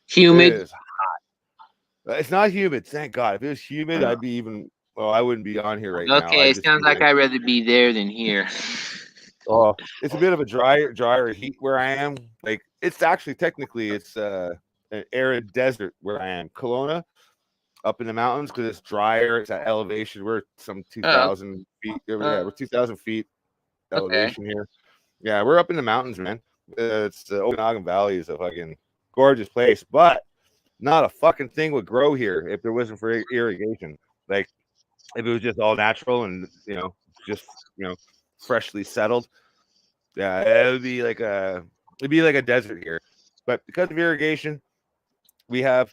Speaker 1: humid.
Speaker 10: It is hot. It's not humid, thank God. If it was humid, I'd be even. Well, I wouldn't be on here right now.
Speaker 1: Okay, it sounds like I'd rather be there than here.
Speaker 10: Oh, it's a bit of a drier heat where I am. Like, it's actually technically it's an arid desert where I am. Kelowna, up in the mountains, because it's drier. It's at elevation. We're some 2,000 feet. Yeah, we're 2,000 feet elevation here. Yeah, we're up in the mountains, man. It's the Okanagan Valley is a fucking gorgeous place, but not a fucking thing would grow here if there wasn't for irrigation. Like, if it was just all natural and freshly settled, yeah, it would be like a It'd be like a desert here, but because of irrigation, we have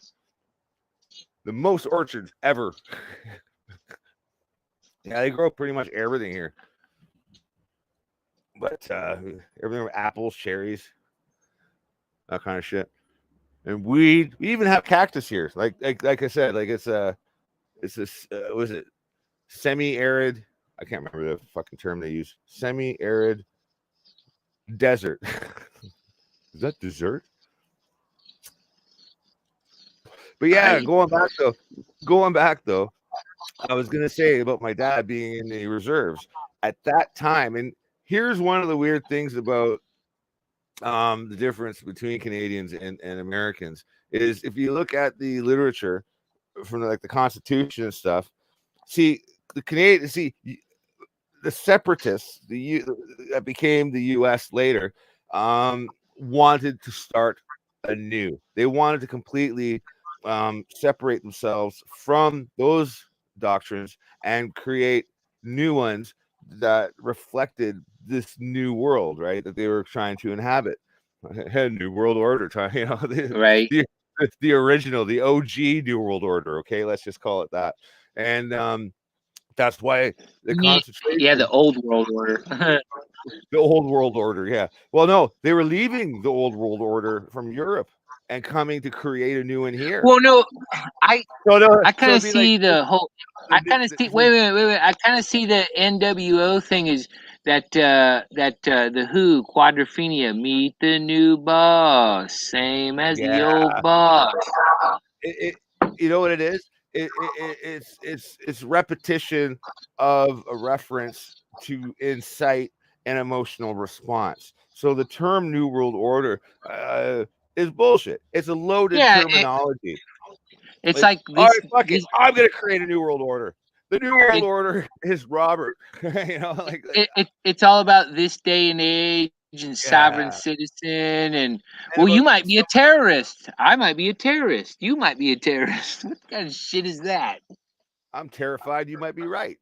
Speaker 10: the most orchards ever. Yeah, they grow pretty much everything here, but everything from apples, cherries, that kind of shit, and weed. We even have cactus here. Like I said, like it's this was it semi-arid? I can't remember the fucking term they use. Semi-arid desert. Is that dessert? But yeah, going back though, I was gonna say about my dad being in the reserves at that time, and here's one of the weird things about the difference between Canadians and Americans is if you look at the literature from like the Constitution and stuff, the separatists, that became the U.S. later, wanted to start anew. They wanted to completely separate themselves from those doctrines and create new ones that reflected this new world, right? That they were trying to inhabit. New World Order, you know,
Speaker 1: Right.
Speaker 10: the original, the OG New World Order. Okay, let's just call it that. And that's why the concentration.
Speaker 1: Yeah, the old world order.
Speaker 10: The old world order, yeah. Well, no, they were leaving the old world order from Europe and coming to create a new one here.
Speaker 1: Well, no, I kind of
Speaker 10: so
Speaker 1: see
Speaker 10: like,
Speaker 1: the whole. I kind of see. Wait. I kind of see the NWO thing is that the Who Quadrophenia meet the new boss, same as the old boss.
Speaker 10: You know what it is? It's repetition of a reference to incite an emotional response. So the term New World Order is bullshit. It's a loaded terminology.
Speaker 1: It's like this,
Speaker 10: all right, fuck it. I'm gonna create a New World Order. The New World Order is Robert. You know, like
Speaker 1: it's all about this day and age and sovereign citizen and well, you might be a terrorist. I might be a terrorist. You might be a terrorist. What kind of shit is that?
Speaker 10: I'm terrified you might be right.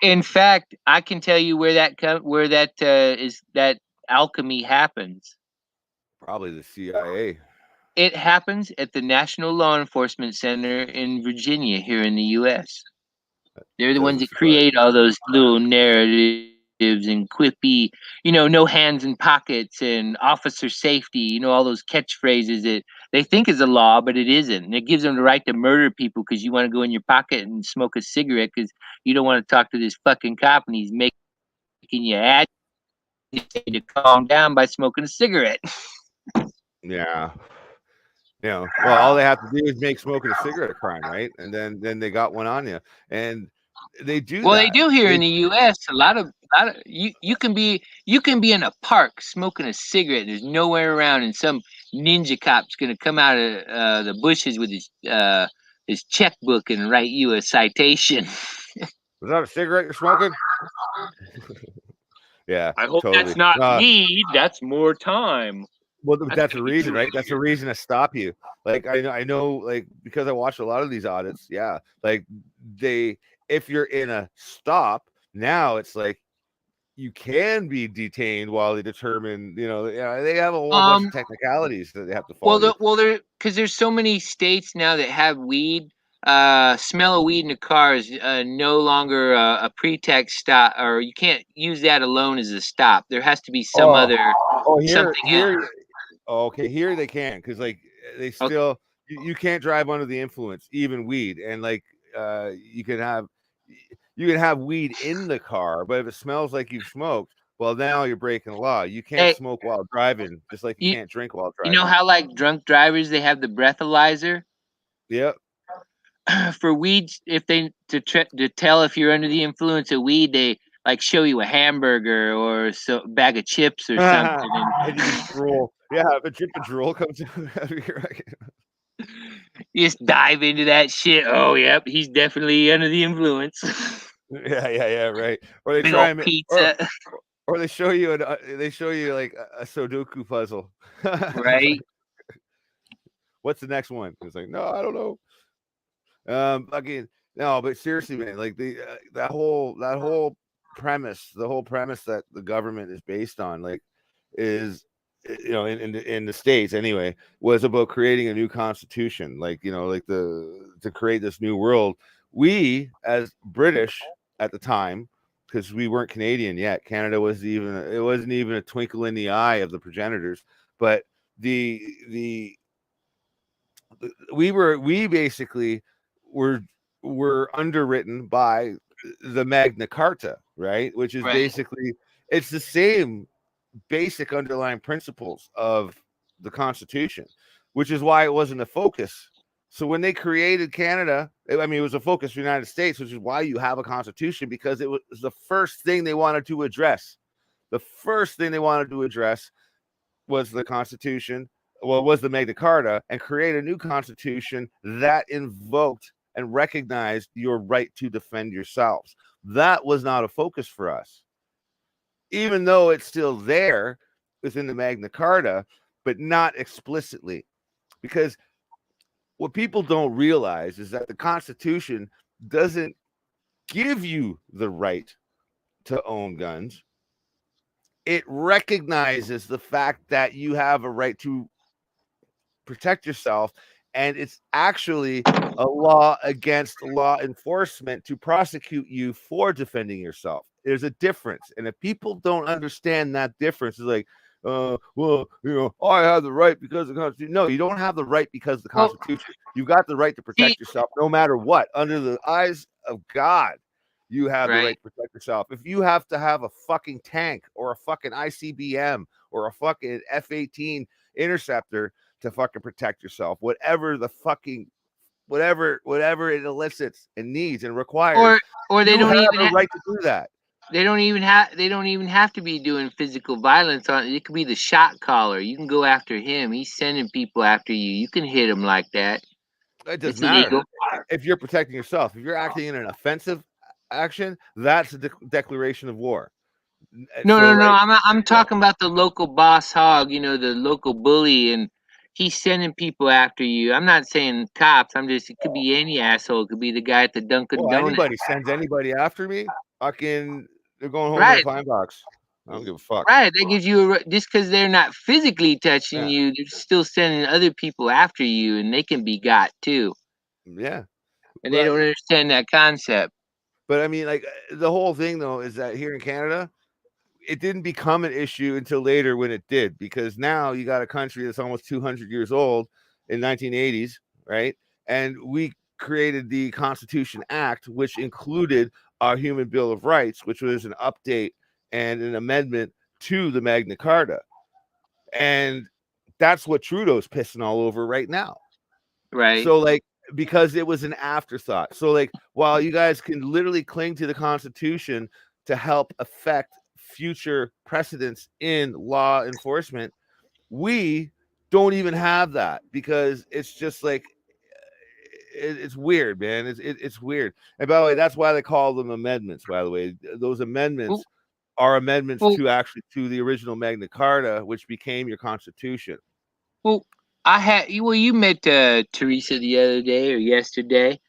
Speaker 1: In fact, I can tell you where that alchemy happens.
Speaker 10: Probably the CIA.
Speaker 1: It happens at the National Law Enforcement Center in Virginia, here in the U.S. They're the ones that create all those little narratives and quippy, no hands in pockets and officer safety, all those catchphrases that they think is a law, but it isn't. And it gives them the right to murder people because you want to go in your pocket and smoke a cigarette because you don't want to talk to this fucking cop and he's making you agitated to calm down by smoking a cigarette.
Speaker 10: Yeah. Well, all they have to do is make smoking a cigarette a crime, right? And then they got one on you, and they do.
Speaker 1: Well, they do here in the U.S. A lot of you can be in a park smoking a cigarette. There's nowhere around, and some ninja cop's gonna come out of the bushes with his checkbook and write you a citation.
Speaker 10: Was that a cigarette you're smoking? Yeah.
Speaker 1: I hope
Speaker 10: totally.
Speaker 1: that's not weed. That's more time.
Speaker 10: Well, that's the reason, right? That's the reason to stop you. Like I know, like because I watch a lot of these audits. Yeah, like if you're in a stop now, it's like you can be detained while they determine. They have a whole bunch of technicalities that they have to follow.
Speaker 1: Well, because there's so many states now that have weed. Smell of weed in the car is no longer a pretext stop, or you can't use that alone as a stop. There has to be some other something else.
Speaker 10: Okay, here they can because like they still you can't drive under the influence, even weed, and like you can have weed in the car, but if it smells like you've smoked, well, now you're breaking the law. You can't smoke while driving, just like you can't drink while driving.
Speaker 1: You know how like drunk drivers they have the breathalyzer?
Speaker 10: Yep.
Speaker 1: For weed, if they to tell if you're under the influence of weed, they like show you a hamburger or a bag of chips or something.
Speaker 10: And you drool. Yeah, if a chip of drool comes out of your
Speaker 1: you just dive into that shit. Oh, yep, he's definitely under the influence.
Speaker 10: Yeah, right. Or they
Speaker 1: Big
Speaker 10: try
Speaker 1: old pizza.
Speaker 10: Or they show you like a Sudoku puzzle.
Speaker 1: Right.
Speaker 10: What's the next one? It's like, no, I don't know. Again, no, but seriously, man, like that whole premise, that the government is based on, like, is you know, in the States anyway, was about creating a new constitution, like, you know, like to create this new world. We, as British at the time, because we weren't Canadian yet, Canada wasn't even a twinkle in the eye of the progenitors, but we basically were underwritten by the Magna Carta, right? Which is
Speaker 1: Right.
Speaker 10: basically, it's the same basic underlying principles of the Constitution, which is why it wasn't a focus. So when they created Canada, I mean, it was a focus for the United States, which is why you have a constitution, because it was the first thing they wanted to address. The first thing they wanted to address was the Constitution, well, was the Magna Carta, and create a new constitution that invoked and recognized your right to defend yourselves. That was not a focus for us, even though it's still there within the Magna Carta, but not explicitly. Because what people don't realize is that the Constitution doesn't give you the right to own guns. It recognizes the fact that you have a right to protect yourself, and it's actually a law against law enforcement to prosecute you for defending yourself. There's a difference, and if people don't understand that difference, it's like, well, you know, I have the right because of the Constitution. No, you don't have the right because of the Constitution. You've got the right to protect yourself no matter what. Under the eyes of God, you have the right to protect yourself. If you have to have a fucking tank or a fucking ICBM or a fucking F-18 interceptor to fucking protect yourself, whatever it elicits and needs and requires,
Speaker 1: or they
Speaker 10: you
Speaker 1: don't
Speaker 10: have
Speaker 1: even
Speaker 10: the right to do that.
Speaker 1: They don't even have to be doing physical violence on it. It could be the shot caller. You can go after him. He's sending people after you. You can hit him like that.
Speaker 10: It doesn't matter. If you're protecting yourself, if you're acting in an offensive action, that's a declaration of war.
Speaker 1: No. I'm talking about the local boss hog, you know, the local bully, and he's sending people after you. I'm not saying cops. It could be any asshole. It could be the guy at the Dunkin' Donuts.
Speaker 10: Anybody sends anybody after me, they're going home in a pine box. I don't give a fuck.
Speaker 1: Right. That gives you just because they're not physically touching you, they're still sending other people after you, and they can be got too.
Speaker 10: Yeah.
Speaker 1: And they don't understand that concept.
Speaker 10: But I mean, like, the whole thing though is that here in Canada, it didn't become an issue until later when it did, because now you got a country that's almost 200 years old in 1980s, right? And we created the Constitution Act, which included our Human Bill of Rights, which was an update and an amendment to the Magna Carta. And that's what Trudeau's pissing all over right now.
Speaker 1: Right.
Speaker 10: So, like, because it was an afterthought. So, like, while you guys can literally cling to the Constitution to help affect future precedents in law enforcement, we don't even have that, because it's just like, it's weird, man. It's weird. And by the way, that's why they call them amendments. By the way, those amendments are amendments to the original Magna Carta, which became your Constitution.
Speaker 1: Well, you met Teresa the other day or yesterday.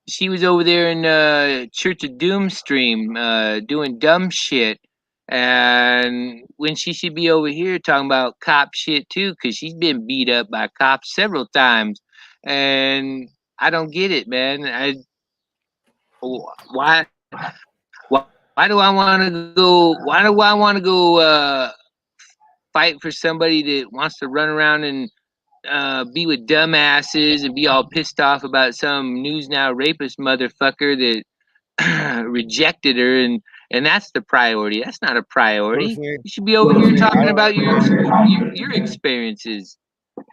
Speaker 1: She was over there in Church of Doomstream doing dumb shit, and when she should be over here talking about cop shit too, because she's been beat up by cops several times, and I don't get it, man. Why do I want to go? Why do I want to go fight for somebody that wants to run around and be with dumbasses and be all pissed off about some News Now rapist motherfucker that rejected her, and that's the priority. That's not a priority. You should be over here talking about your experiences.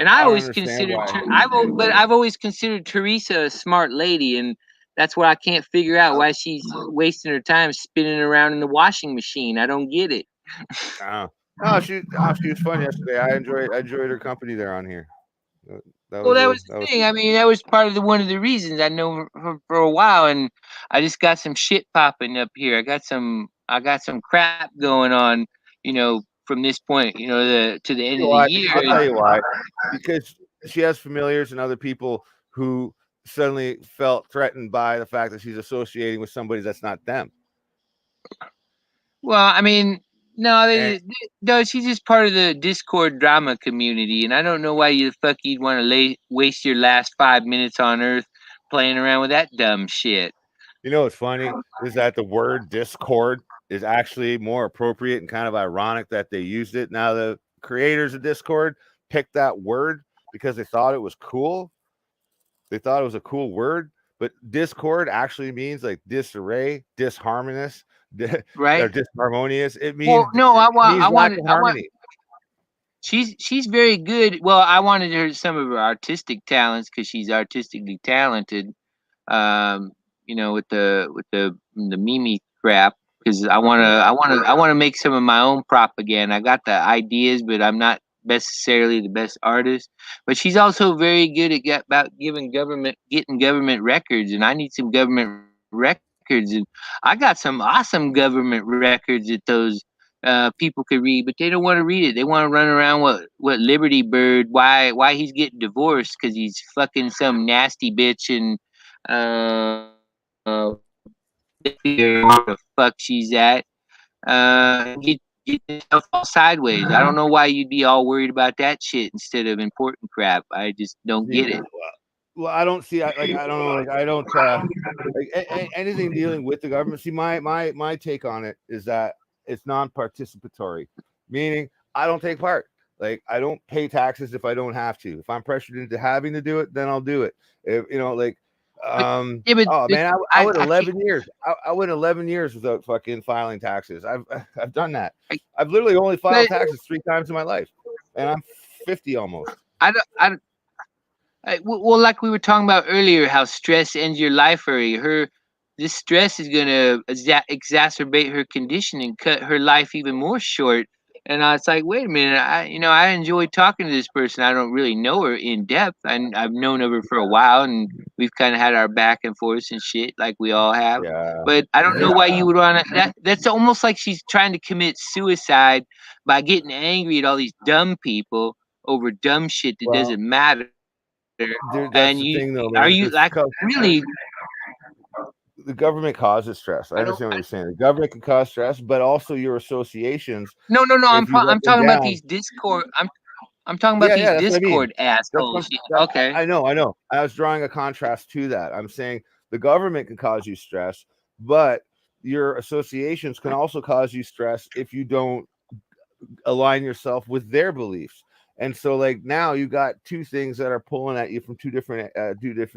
Speaker 1: And I always I've always considered Teresa a smart lady, and that's what I can't figure out, why she's wasting her time spinning around in the washing machine. I don't get it.
Speaker 10: She was fun yesterday. I enjoyed her company there on here.
Speaker 1: That was the thing. I mean, that was part of one of the reasons I know her for a while, and I just got some shit popping up here. I got some crap going on, you know, from this point, you know, to the end of the year.
Speaker 10: I'll tell you why. Because she has familiars and other people who suddenly felt threatened by the fact that she's associating with somebody that's not them.
Speaker 1: Well, I mean, No,
Speaker 10: And
Speaker 1: no, she's just part of the Discord drama community, and I don't know why you the fuck you'd want to waste your last 5 minutes on Earth playing around with that dumb shit.
Speaker 10: you know what's funny is that the word Discord is actually more appropriate and kind of ironic that they used it. Now the creators of Discord picked that word because they thought it was cool. They thought it was a cool word, but Discord actually means like disarray, disharmonious, or
Speaker 1: Right?
Speaker 10: disharmonious. It means
Speaker 1: Well, no, I
Speaker 10: lack
Speaker 1: want
Speaker 10: of harmony.
Speaker 1: she's very good. Well, I wanted her some of her artistic talents because she's artistically talented. You know, with the Mimi crap. Because I wanna make some of my own propaganda. I got the ideas, but I'm not necessarily the best artist. But she's also very good at about getting government records, and I need some government records, and I got some awesome government records that those people could read, but they don't want to read it. They want to run around what Liberty Bird, why he's getting divorced because he's fucking some nasty bitch and where the fuck she's at. Get yourself all sideways. I don't know why you'd be all worried about that shit instead of important crap. I just don't get it.
Speaker 10: Well, I don't see. I don't know. Like I don't anything dealing with the government. See, my take on it is that it's non-participatory, meaning I don't take part. Like I don't pay taxes if I don't have to. If I'm pressured into having to do it, then I'll do it. If you know, like, oh man, I went 11 years. I went 11 years without fucking filing taxes. I've done that. I've literally only filed taxes 3 times in my life, and I'm 50 almost.
Speaker 1: Well, like we were talking about earlier, how stress ends your life for her. This stress is gonna exacerbate her condition and cut her life even more short. And I was like, wait a minute, I enjoy talking to this person. I don't really know her in depth, and I've known of her for a while, and we've kind of had our back and forth and shit, like we all have.
Speaker 10: Yeah.
Speaker 1: But I don't know why you would want to. That's almost like she's trying to commit suicide by getting angry at all these dumb people over dumb shit that doesn't matter. And are you like really?
Speaker 10: The government causes stress. I understand what you're saying. The government can cause stress, but also your associations.
Speaker 1: No. I'm talking about these Discord. I'm talking about these Discord assholes. Okay.
Speaker 10: I know. I was drawing a contrast to that. I'm saying the government can cause you stress, but your associations can also cause you stress if you don't align yourself with their beliefs. And so, like now, you got 2 things that are pulling at you from two different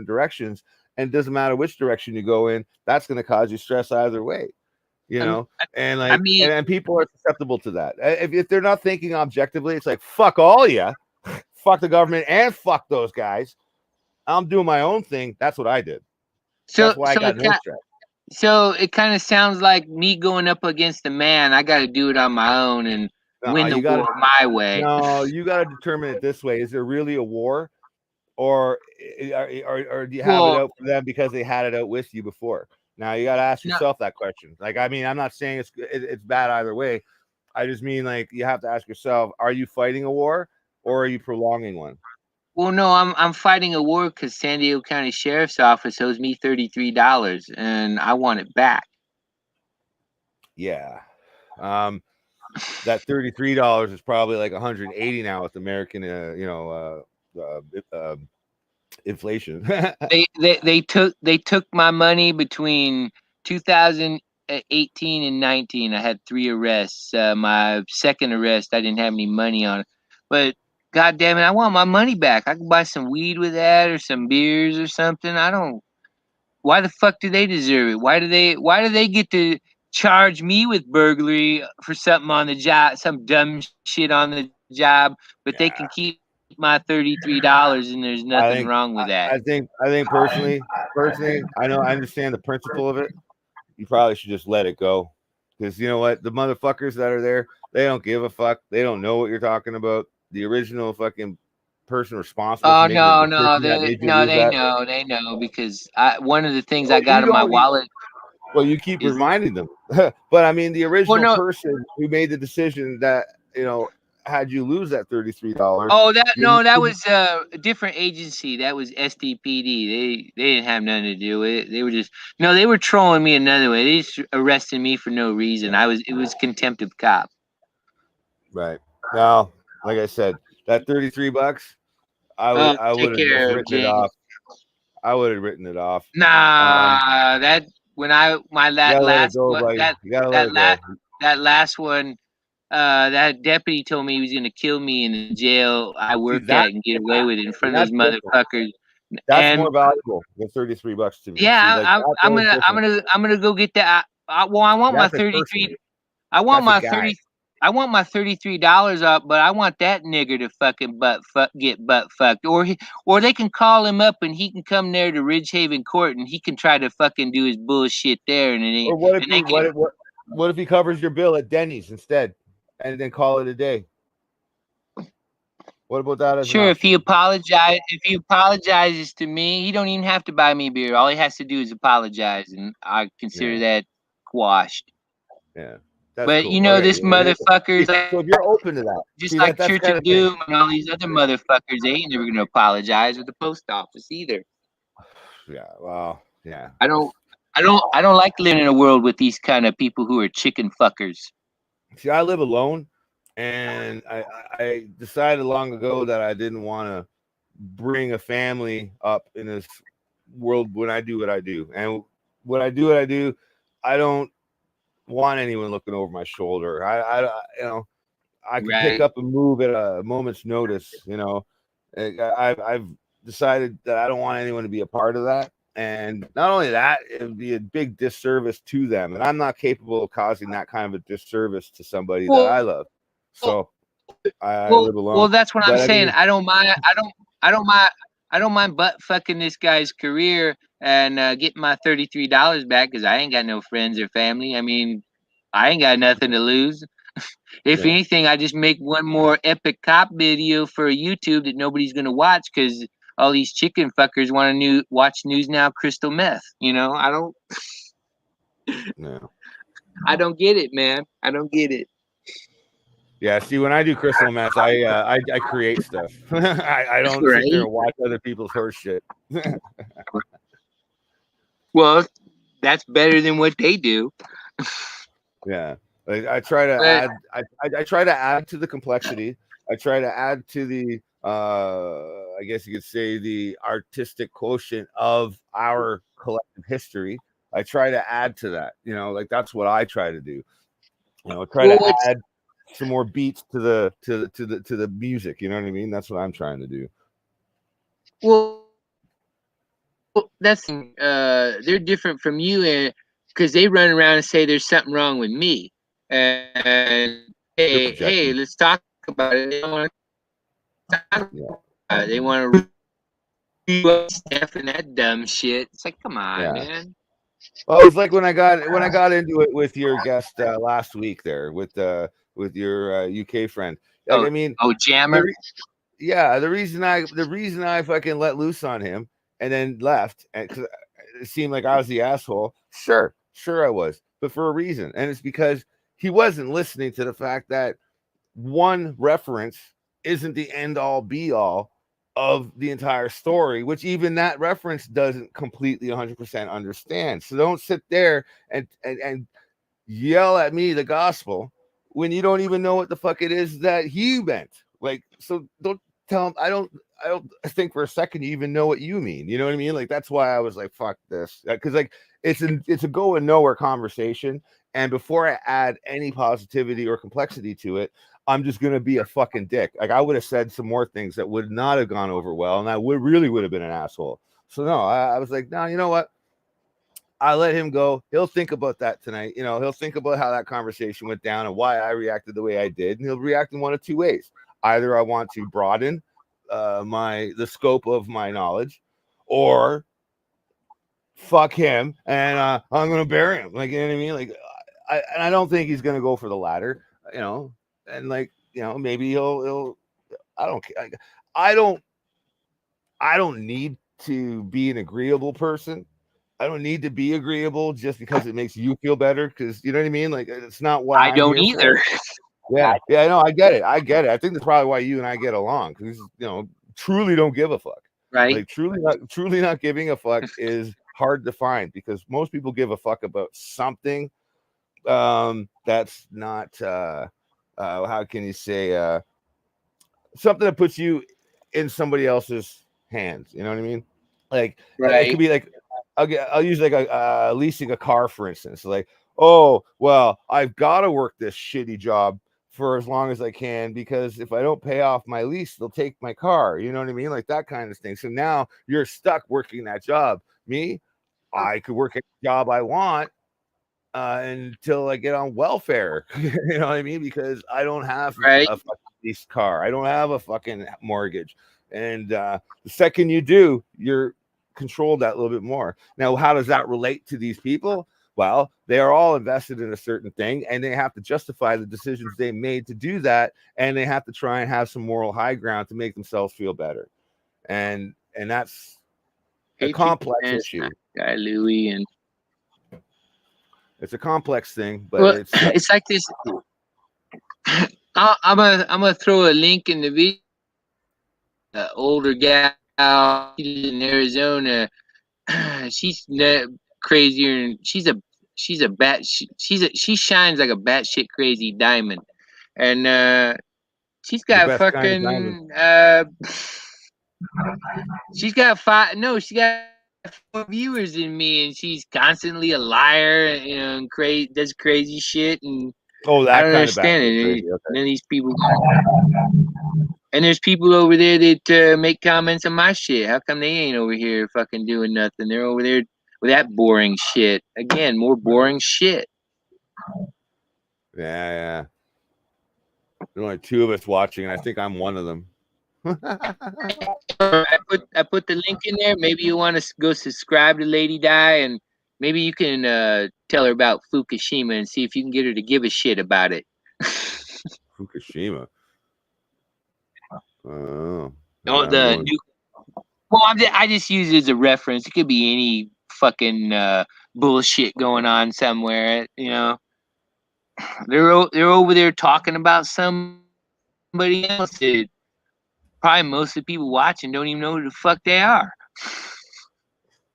Speaker 10: directions, and it doesn't matter which direction you go in. That's going to cause you stress either way, you know. And like, and people are susceptible to that. If they're not thinking objectively, it's like fuck all you, fuck the government, and fuck those guys. I'm doing my own thing. That's what I did. That's why I got no stress.
Speaker 1: So it kind of sounds like me going up against a man. I got to do it on my own and win the war my way.
Speaker 10: No, you got to determine it this way: is there really a war, or do you have it out for them because they had it out with you before? Now you got to ask yourself that question. Like, I mean, I'm not saying it's bad either way. I just mean like you have to ask yourself: are you fighting a war, or are you prolonging one?
Speaker 1: Well, no, I'm fighting a war because San Diego County Sheriff's Office owes me $33, and I want it back.
Speaker 10: Yeah. That $33 is probably like $180 now with American, inflation.
Speaker 1: they took my money between 2018 and 19. I had 3 arrests. My second arrest, I didn't have any money on it, but God damn it, I want my money back. I can buy some weed with that or some beers or something. Why the fuck do they deserve it? Why do they get to charge me with burglary for something on the job, some dumb shit on the job, but they can keep my $33 and there's nothing wrong with that.
Speaker 10: I think personally, I understand the principle of it. You probably should just let it go. Because you know what? The motherfuckers that are there, they don't give a fuck. They don't know what you're talking about. The original fucking person responsible.
Speaker 1: Oh no, they know because one of the things I got in my wallet.
Speaker 10: Well, you keep reminding them, but I mean, the original person who made the decision that had you lose that $33.
Speaker 1: Oh, that was a different agency. That was SDPD. They didn't have nothing to do with it. They were they were trolling me another way. They just arrested me for no reason. It was contempt of cop.
Speaker 10: Right. Now, like I said, that $33, I would
Speaker 1: Take
Speaker 10: have
Speaker 1: care,
Speaker 10: just written it
Speaker 1: James.
Speaker 10: off. I would have written it off.
Speaker 1: Nah, that when I my
Speaker 10: You gotta let it
Speaker 1: last
Speaker 10: go,
Speaker 1: one
Speaker 10: buddy.
Speaker 1: that
Speaker 10: You gotta let
Speaker 1: that
Speaker 10: it
Speaker 1: last
Speaker 10: go.
Speaker 1: that last one, that deputy told me he was gonna kill me in the jail I
Speaker 10: See,
Speaker 1: work
Speaker 10: that
Speaker 1: at and get away with it in front of
Speaker 10: that's
Speaker 1: those
Speaker 10: different.
Speaker 1: motherfuckers.
Speaker 10: That's
Speaker 1: And
Speaker 10: more valuable than $33 to me. See,
Speaker 1: yeah,
Speaker 10: like that
Speaker 1: I'm
Speaker 10: is different.
Speaker 1: gonna go get that. Well, I want my
Speaker 10: That's a
Speaker 1: 33.
Speaker 10: person.
Speaker 1: I want
Speaker 10: That's a
Speaker 1: my
Speaker 10: guy.
Speaker 1: 30. I want my $33 up, but I want that nigger to fucking get butt fucked, or they can call him up and he can come there to Ridgehaven Court and he can try to fucking do his bullshit there, and
Speaker 10: Or what if
Speaker 1: and they
Speaker 10: he
Speaker 1: can.
Speaker 10: what if he covers your bill at Denny's instead, and then call it a day? What about that as an
Speaker 1: Sure, if he
Speaker 10: option?
Speaker 1: apologizes to me, he don't even have to buy me a beer. All he has to do is apologize, and I consider
Speaker 10: Yeah,
Speaker 1: that quashed.
Speaker 10: yeah, that's
Speaker 1: But
Speaker 10: cool.
Speaker 1: this
Speaker 10: Okay,
Speaker 1: motherfucker's
Speaker 10: so if you're open to that,
Speaker 1: just
Speaker 10: see
Speaker 1: like
Speaker 10: that's
Speaker 1: Church
Speaker 10: kind
Speaker 1: of
Speaker 10: of thing.
Speaker 1: Doom and all these other motherfuckers, they ain't never gonna apologize at the post office either.
Speaker 10: Yeah, well, yeah.
Speaker 1: I don't like living in a world with these kind of people who are chicken fuckers.
Speaker 10: See, I live alone, and I decided long ago that I didn't want to bring a family up in this world when I do what I do. And when I do what I do, I don't want anyone looking over my shoulder. I can pick
Speaker 1: Right.
Speaker 10: up and move at a moment's notice. I've decided that I don't want anyone to be a part of that. And not only that, it would be a big disservice to them. And I'm not capable of causing that kind of a disservice to somebody that I love. So I live alone.
Speaker 1: Well, that's what I'm
Speaker 10: But I
Speaker 1: saying.
Speaker 10: mean,
Speaker 1: I don't mind butt fucking this guy's career and getting my $33 back because I ain't got no friends or family. I mean, I ain't got nothing to lose. If
Speaker 10: yeah.
Speaker 1: anything, I just make one more epic cop video for YouTube that nobody's gonna watch because all these chicken fuckers want to watch News Now Crystal Meth.
Speaker 10: No.
Speaker 1: I don't get it, man. I don't get it.
Speaker 10: Yeah, see, when I do crystal meth, I create stuff. I don't sit there
Speaker 1: Right?
Speaker 10: and watch other people's horse shit.
Speaker 1: Well, that's better than what they do.
Speaker 10: Yeah, like, I try to
Speaker 1: But
Speaker 10: add. I try to add to the complexity. I try to add to the I guess you could say the artistic quotient of our collective history. I try to add to that. Like that's what I try to do. Try
Speaker 1: well,
Speaker 10: to add some more beats to the music. You know what I mean? That's what I'm trying to do.
Speaker 1: well, that's they're different from you, and because they run around and say there's something wrong with me, and hey,
Speaker 10: projecting.
Speaker 1: let's talk about it. They don't want to talk
Speaker 10: Yeah.
Speaker 1: about it. They want to review Steph and that dumb shit. It's like, come on,
Speaker 10: Yeah.
Speaker 1: man.
Speaker 10: Well, it was like when I got into it with your guest last week there with your UK friend. Like, I mean,
Speaker 1: Jammer.
Speaker 10: The reason I fucking let loose on him and then left, and because it seemed like I was the asshole. Sure I was, but for a reason, and it's because he wasn't listening to the fact that one reference isn't the end all be all of the entire story, which even that reference doesn't completely 100% understand. So don't sit there and yell at me the gospel when you don't even know what the fuck it is that he meant. Like, so don't tell him. I don't think for a second you even know what you mean. You know what I mean? Like, that's why I was like, fuck this, because like it's a go and nowhere conversation. And before I add any positivity or complexity to it, I'm just gonna be a fucking dick. Like, I would have said some more things that would not have gone over well, and I would have been an asshole. So no, I was like, no, you know what? I let him go. He'll think about that tonight. He'll think about how that conversation went down and why I reacted the way I did, and he'll react in one of two ways. Either I want to broaden the scope of my knowledge, or fuck him and I'm gonna bury him. Like, you know what I mean? Like, I don't think he's gonna go for the latter. And like, maybe he'll. I don't care. I don't need to be an agreeable person. I don't need to be agreeable just because it makes you feel better. Because you know what I mean? Like, it's not what
Speaker 1: I don't
Speaker 10: here
Speaker 1: either.
Speaker 10: For. Yeah. No, I get it. I think that's probably why you and I get along, because truly don't give a fuck.
Speaker 1: Right.
Speaker 10: Like, truly not giving a fuck is hard to find, because most people give a fuck about something that's not how can you say, something that puts you in somebody else's hands. You know what I mean? Like it
Speaker 1: Right.
Speaker 10: could be like I'll use like a leasing a car, for instance. Like, oh well, I've got to work this shitty job for as long as I can, because if I don't pay off my lease, they'll take my car. You know what I mean? Like that kind of thing. So now you're stuck working that job. Me, I could work any job I want until I get on welfare. You know what I mean? Because I don't have
Speaker 1: Right.
Speaker 10: a fucking leased car. I don't have a fucking mortgage. And the second you do, you're controlled that a little bit more. Now, how does that relate to these people? Well, they are all invested in a certain thing, and they have to justify the decisions they made to do that, and they have to try and have some moral high ground to make themselves feel better. And that's a complex issue.
Speaker 1: Guy Louie, and
Speaker 10: it's a complex thing, but
Speaker 1: well, it's like this. I'm gonna throw a link in the video. Older gal, she's in Arizona. She's crazier, and she shines like a batshit crazy diamond, and she's got fucking she's got 4 viewers in me, and she's constantly a liar, you know, and does crazy shit, and
Speaker 10: I
Speaker 1: don't understand it.
Speaker 10: Crazy. Okay.
Speaker 1: And then these people, and there's people over there that make comments on my shit. How come they ain't over here fucking doing nothing? They're over there with that boring shit. Again, more boring shit.
Speaker 10: Yeah. There's only 2 of us watching, and I think I'm one of them.
Speaker 1: I put the link in there. Maybe you want to go subscribe to Lady Di, and maybe you can tell her about Fukushima and see if you can get her to give a shit about it.
Speaker 10: Fukushima. Oh,
Speaker 1: I just use it as a reference. It could be any fucking bullshit going on somewhere. You know, they're over there talking about somebody else. That probably most of the people watching don't even know who the fuck they are.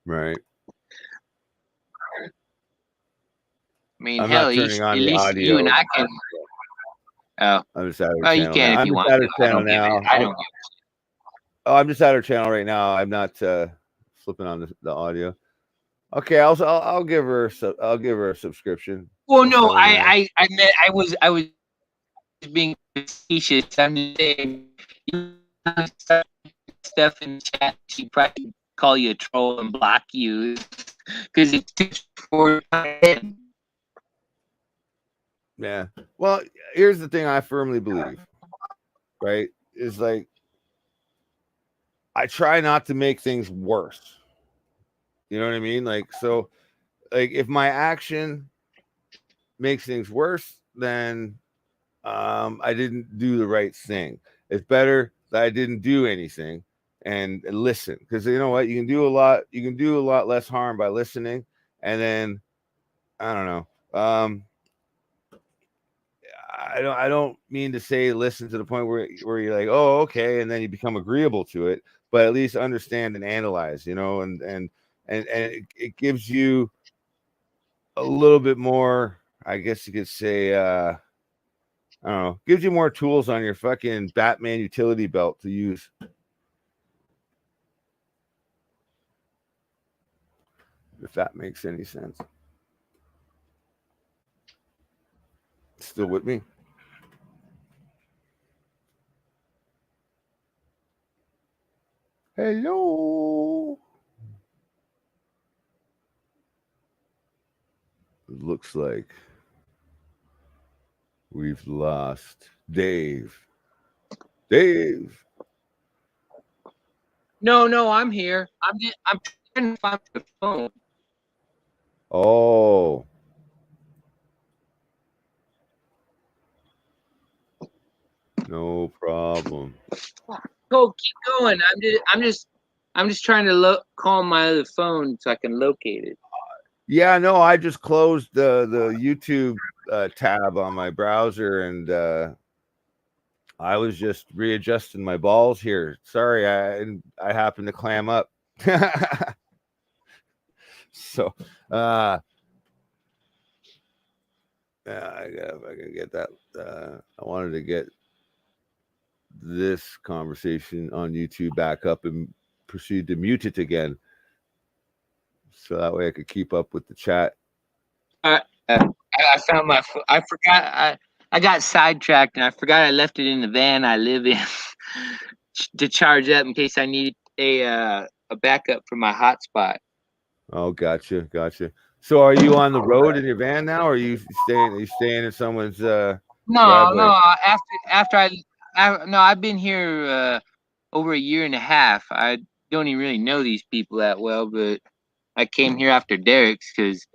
Speaker 10: Right.
Speaker 1: I mean,
Speaker 10: I'm
Speaker 1: hell,
Speaker 10: not turning on
Speaker 1: at
Speaker 10: the
Speaker 1: least
Speaker 10: audio.
Speaker 1: you and I can. Oh,
Speaker 10: I'm just out of
Speaker 1: well,
Speaker 10: channel.
Speaker 1: you can
Speaker 10: now.
Speaker 1: if you want.
Speaker 10: I'm just out of channel now.
Speaker 1: I don't.
Speaker 10: I'm just out of channel right now. I'm not flipping on the audio. Okay, I'll give her a subscription.
Speaker 1: Well, no, I was being facetious. I'm just saying, stuff in the chat. She probably call you a troll and block you because it's too for time.
Speaker 10: Yeah. Well, here's the thing I firmly believe, right? Is like I try not to make things worse. You know what I mean? Like, so like if my action makes things worse, then I didn't do the right thing. It's better that I didn't do anything and listen, because you know what, you can do a lot less harm by listening. And then I don't know, I don't mean to say listen to the point where you're like, oh, okay, and then you become agreeable to it, but at least understand and analyze, you know, and it gives you a little bit more, I guess you could say, I don't know, gives you more tools on your fucking Batman utility belt to use. If that makes any sense. Still with me? Hello. It looks like we've lost Dave. Dave.
Speaker 1: No, I'm here. I'm trying to find the phone.
Speaker 10: Oh. No problem.
Speaker 1: Go, keep going. I'm just trying to call my other phone so I can locate it.
Speaker 10: Yeah, no, I just closed the YouTube tab on my browser, and I was just readjusting my balls here. Sorry, I happened to clam up. So Yeah, if I can get that. I wanted to get this conversation on YouTube back up and proceed to mute it again, so that way I could keep up with the chat.
Speaker 1: I found my. I forgot. I got sidetracked and I forgot I left it in the van I live in to charge up in case I need a backup for my hotspot.
Speaker 10: Oh, gotcha. So, are you on the road in your van now, or are you staying in someone's
Speaker 1: No.
Speaker 10: driveway?
Speaker 1: After I've been here over a year and a half. I don't even really know these people that well, but I came here after Derek's because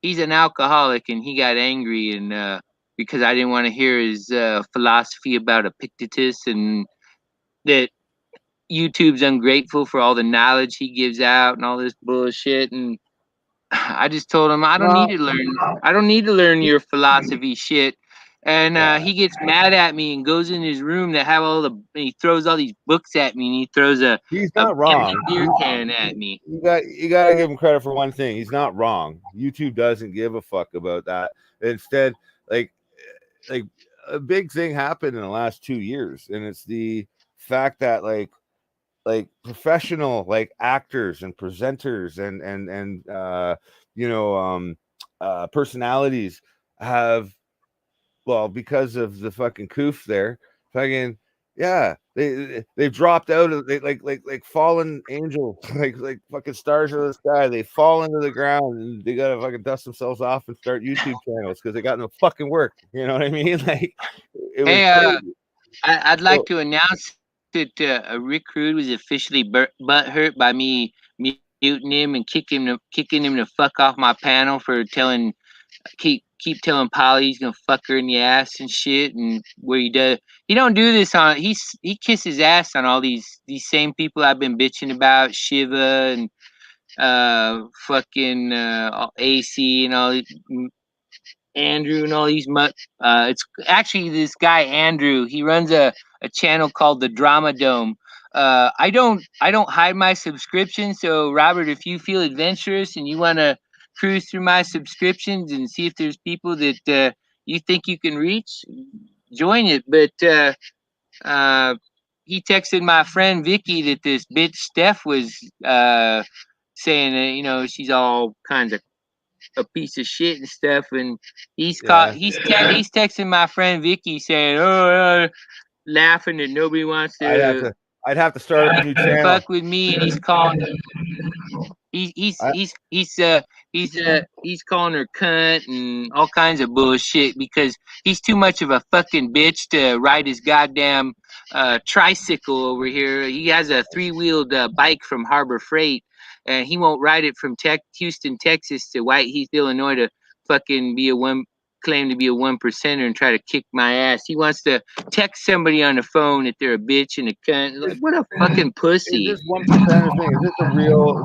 Speaker 1: he's an alcoholic and he got angry and because I didn't want to hear his philosophy about Epictetus and that YouTube's ungrateful for all the knowledge he gives out and all this bullshit. And I just told him I don't need to learn your philosophy shit. And he gets mad at me and goes in his room to have he throws all these books at me and he throws
Speaker 10: He's not wrong.
Speaker 1: beer can at me.
Speaker 10: You got to give him credit for one thing. He's not wrong. YouTube doesn't give a fuck about that. Instead, like a big thing happened in the last 2 years, and it's the fact that like professional actors and presenters and personalities have, well, because of the fucking coof there, fucking they've dropped out of like fallen angels, like fucking stars of the sky. They fall into the ground and they gotta fucking dust themselves off and start YouTube channels because they got no fucking work. You know what I mean? Like,
Speaker 1: I'd like to announce that Rick Rude was officially butthurt by me muting him and kicking him to fuck off my panel for keep telling Polly he's gonna fuck her in the ass and shit, and where he don't do this on he kisses ass on all these same people I've been bitching about, Shiva and fucking AC and all Andrew and all these it's actually this guy Andrew. He runs a channel called the Drama Dome. I don't hide my subscription, so Robert, if you feel adventurous and you want to cruise through my subscriptions and see if there's people that you think you can reach, join it. But he texted my friend Vicky that this bitch Steph was saying that she's all kinds of a piece of shit and stuff, and he's texting my friend Vicky saying, laughing that nobody wants to.
Speaker 10: I'd have to start a new channel.
Speaker 1: Fuck with me, and he's calling. He's calling her cunt and all kinds of bullshit because he's too much of a fucking bitch to ride his goddamn tricycle over here. He has a 3-wheeled bike from Harbor Freight, and he won't ride it from Houston, Texas to White Heath, Illinois to fucking claim to be a 1%er and try to kick my ass. He wants to text somebody on the phone that they're a bitch and a cunt. Like, what a fucking pussy.
Speaker 10: Is this 1%er thing? Is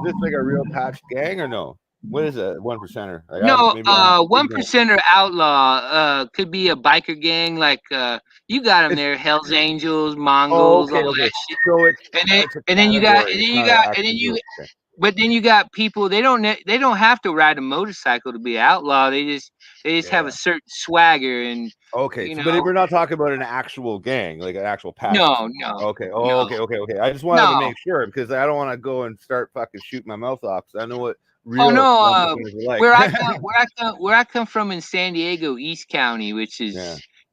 Speaker 10: this like a real patched gang or no? What is a 1%er?
Speaker 1: No, 1%er outlaw could be a biker gang like you got them there, Hell's Angels, Mongols, all that shit. So but then you got people. They don't have to ride a motorcycle to be outlaw. They just have a certain swagger and.
Speaker 10: Okay, but we're not talking about an actual gang, like an actual patch.
Speaker 1: No.
Speaker 10: Okay. Okay. I just wanted to make sure because I don't want to go and start fucking shooting my mouth off because I know what. Like.
Speaker 1: Where I come from in San Diego, East County, which is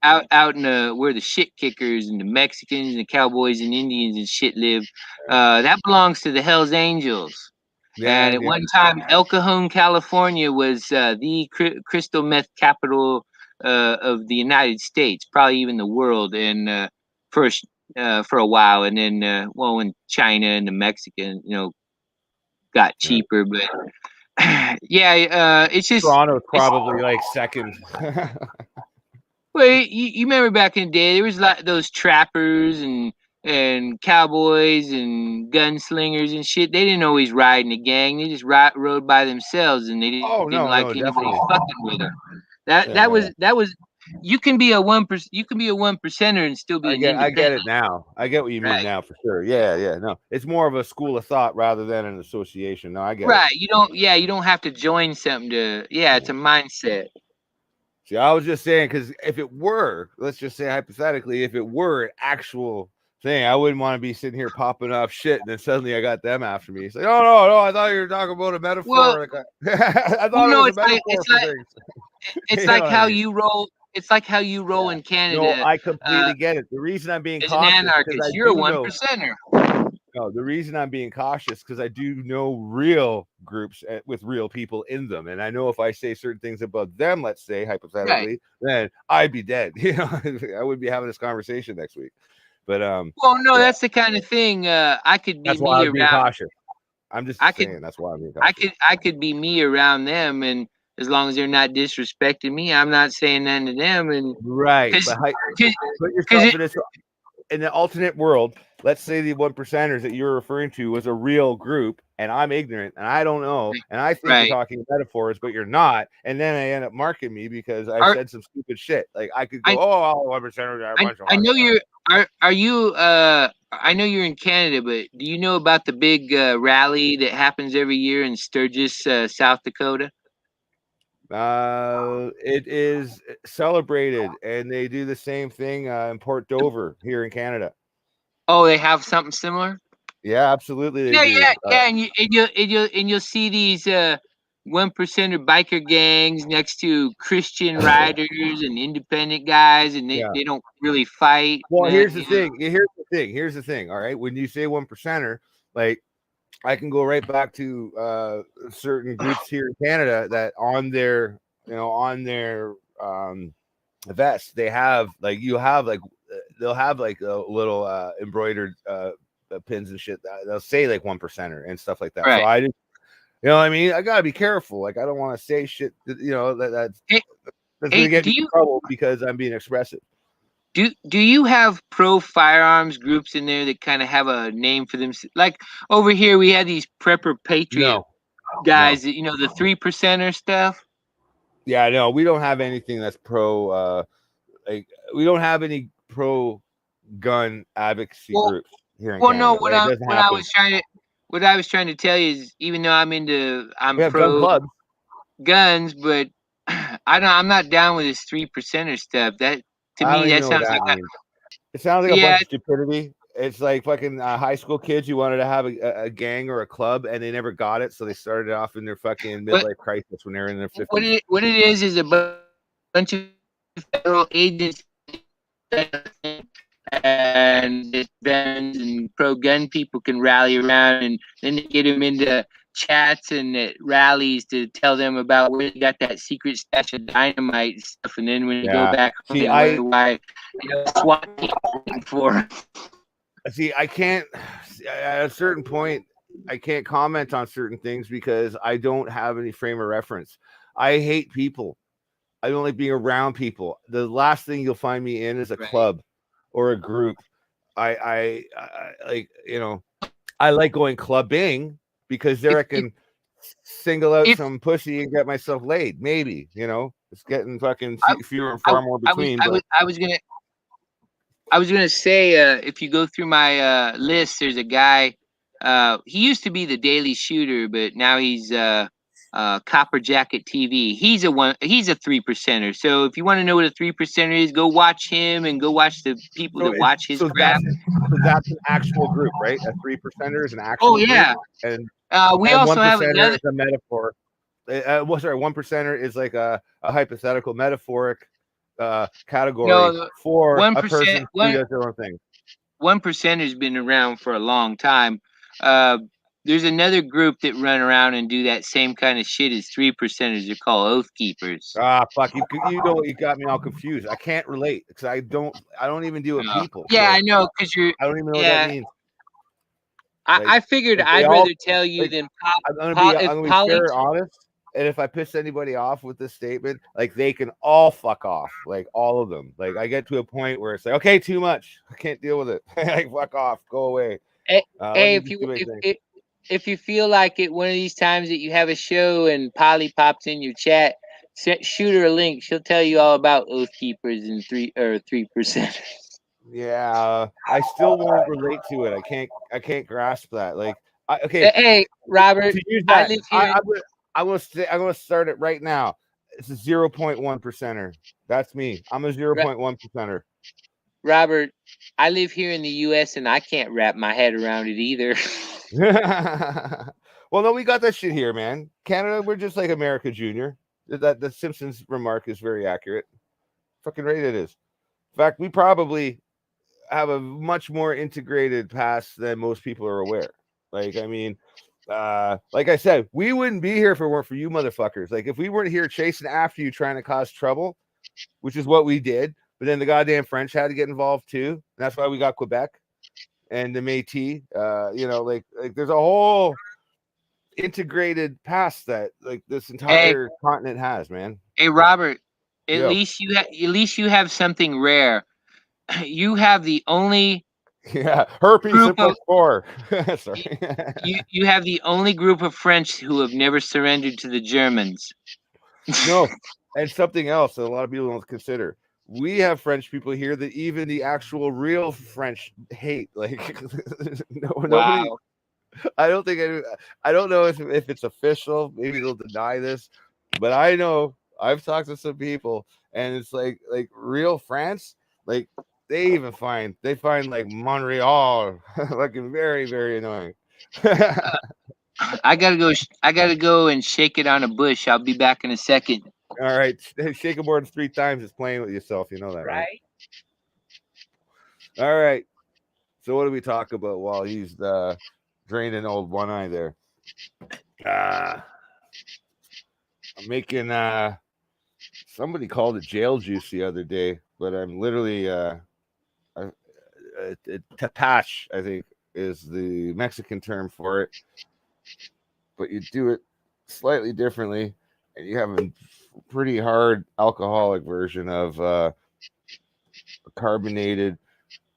Speaker 1: out in where the shit kickers and the Mexicans and the cowboys and Indians and shit live, that belongs to the Hells Angels. And at one time, El Cajon, California was the crystal meth capital of the United States, probably even the world, and for a while, and then when China and the Mexican, got cheaper, but it's just
Speaker 10: Toronto's probably like second.
Speaker 1: Well, you remember back in the day, there was like those trappers and cowboys and gunslingers and shit. They didn't always ride in a gang. They just rode by themselves, and they didn't like anybody fucking with them. That was you can be a 1%. You can be a 1%er and still be
Speaker 10: I
Speaker 1: an
Speaker 10: get
Speaker 1: independent.
Speaker 10: it now. I get what you mean
Speaker 1: Right.
Speaker 10: now for sure. Yeah. No, it's more of a school of thought rather than an association. No, I get it.
Speaker 1: Right. You don't have to join something to. Yeah, it's a mindset.
Speaker 10: See, I was just saying because if it were, let's just say hypothetically, if it were an actual thing, I wouldn't want to be sitting here popping off shit, and then suddenly I got them after me. It's like, oh no, I thought you were talking about a metaphor.
Speaker 1: Well,
Speaker 10: I thought it was a metaphor for things.
Speaker 1: It's
Speaker 10: You
Speaker 1: like
Speaker 10: know what
Speaker 1: how
Speaker 10: I mean?
Speaker 1: you roll. It's like how you roll in Canada.
Speaker 10: No, I completely get it. The reason I'm being
Speaker 1: as an
Speaker 10: cautious because
Speaker 1: anarchist,
Speaker 10: I
Speaker 1: you're a
Speaker 10: do know.
Speaker 1: 1%er.
Speaker 10: No, the reason I'm being cautious because I do know real groups with real people in them, and I know if I say certain things about them, let's say hypothetically, then I'd be dead. You know, I would be having this conversation next week. But
Speaker 1: well, no, that's the kind of thing. I could be
Speaker 10: that's why
Speaker 1: me
Speaker 10: I'm being
Speaker 1: around.
Speaker 10: cautious. I'm just saying that's why I'm being cautious.
Speaker 1: I could be me around them, and as long as they're not disrespecting me, I'm not saying nothing to them. And
Speaker 10: right, but put yourself in the alternate world. Let's say the 1%ers that you're referring to was a real group, and I'm ignorant, and I don't know, and I think you're talking metaphors, but you're not, and then I end up marking me because I said some stupid shit. Like I could go, all 1%ers are a bunch of.
Speaker 1: I know you're. Are you? I know you're in Canada, but do you know about the big rally that happens every year in Sturgis, South Dakota?
Speaker 10: It is celebrated, and they do the same thing in Port Dover here in Canada.
Speaker 1: Oh, they have something similar.
Speaker 10: Yeah, absolutely. They do.
Speaker 1: Yeah, and you'll see these 1%er biker gangs next to Christian riders and independent guys, and they don't really fight.
Speaker 10: Well, here's the thing. Here's the thing. All right, when you say 1%er, like I can go right back to certain groups here in Canada that on their vest they have they'll have like a little embroidered pins and shit. They'll say like 1%er and stuff like that.
Speaker 1: Right.
Speaker 10: So I just, you know what I mean? I gotta be careful. Like I don't want to say shit that, you know, that's gonna get me in trouble because I'm being expressive.
Speaker 1: Do you have pro firearms groups in there that kind of have a name for them? Like over here, we had these Prepper Patriot guys that, you know, the 3%er stuff.
Speaker 10: Yeah, no, we don't have anything that's pro. Like we don't have any pro gun advocacy groups here in Canada.
Speaker 1: No, what I was trying to tell you is, even though I'm pro guns, but I'm not down with this 3%er stuff. That to me that sounds like
Speaker 10: it sounds like a bunch of stupidity. It's like fucking high school kids who wanted to have a gang or a club and they never got it, so they started off in their fucking midlife crisis when they were in their 50s.
Speaker 1: What it is a bunch of federal agents and guns and pro gun people can rally around, and then they get them into chats and rallies to tell them about where they got that secret stash of dynamite and stuff, and then when you go back home,
Speaker 10: see,
Speaker 1: why SWAT team for.
Speaker 10: See, I can't at a certain point. I can't comment on certain things because I don't have any frame of reference. I hate people. I don't like being around people. The last thing you'll find me in is a club or a group. I like, you know, I like going clubbing because there I can single out some pussy and get myself laid. Maybe, you know, it's getting fucking fewer and far more between.
Speaker 1: I was gonna say, if you go through my list, there's a guy. He used to be the Daily Shooter, but now he's Copper Jacket TV. He's a 3%er. So if you want to know what a 3%er is, go watch him and go watch the people that watch his crap.
Speaker 10: That's an actual group, right? A 3%er is an actual group. And
Speaker 1: we also have another.
Speaker 10: Is a metaphor. 1%er is like a hypothetical metaphoric category for
Speaker 1: 1%,
Speaker 10: a person who does their own thing.
Speaker 1: 1% has been around for a long time. There's another group that run around and do that same kind of shit as 3%ers. They're called Oath Keepers.
Speaker 10: Fuck you know what, you got me all confused. I can't relate because I don't even deal with people.
Speaker 1: Yeah, so I know, because
Speaker 10: I don't even know what that means.
Speaker 1: I figured I'd rather tell you than
Speaker 10: I'm gonna be very honest. And if I piss anybody off with this statement, like they can all fuck off, like all of them. Like I get to a point where it's like, okay, too much. I can't deal with it. Like fuck off, go away.
Speaker 1: Hey, if you feel like it, one of these times that you have a show and Polly pops in your chat, Shoot her a link. She'll tell you all about Oath Keepers and 3%.
Speaker 10: Yeah, I still won't relate to it. I can't grasp that. Like, okay,
Speaker 1: Hey, Robert,
Speaker 10: to use
Speaker 1: I
Speaker 10: that,
Speaker 1: live here.
Speaker 10: I'm gonna start it right now. It's a 0.1%er. That's me. I'm a 0.1%er.
Speaker 1: Robert, I live here in the U.S. and I can't wrap my head around it either.
Speaker 10: Well, no, we got that shit here, man. Canada, we're just like America Junior. That the Simpsons remark is very accurate. Fucking right, it is. In fact, we probably have a much more integrated past than most people are aware. Like, I mean, like I said, we wouldn't be here if it weren't for you motherfuckers. Like, if we weren't here chasing after you, trying to cause trouble, which is what we did, but then the goddamn French had to get involved too. And that's why we got Quebec and the Métis. You know, like there's a whole integrated past that like this entire continent has, man.
Speaker 1: Hey, Robert, at
Speaker 10: Yo.
Speaker 1: least you have something rare. You have the only
Speaker 10: herpes
Speaker 1: group
Speaker 10: simplex 4.
Speaker 1: Sorry. you have the only group of French who have never surrendered to the Germans.
Speaker 10: No, and something else that a lot of people don't consider. We have French people here that even the actual real French hate. Like, nobody. I don't know if it's official. Maybe they'll deny this, but I know I've talked to some people, and it's like real France. Like they find like Montreal like very, very annoying.
Speaker 1: I gotta go and shake it on a bush. I'll be back in a second.
Speaker 10: All right, shake a board 3 times. It's playing with yourself. You know that, right? All right. So what do we talk about while he's draining old one eye there? I'm making somebody called it jail juice the other day, but I'm literally tapache, I think is the Mexican term for it. But you do it slightly differently, and you have a pretty hard alcoholic version of a carbonated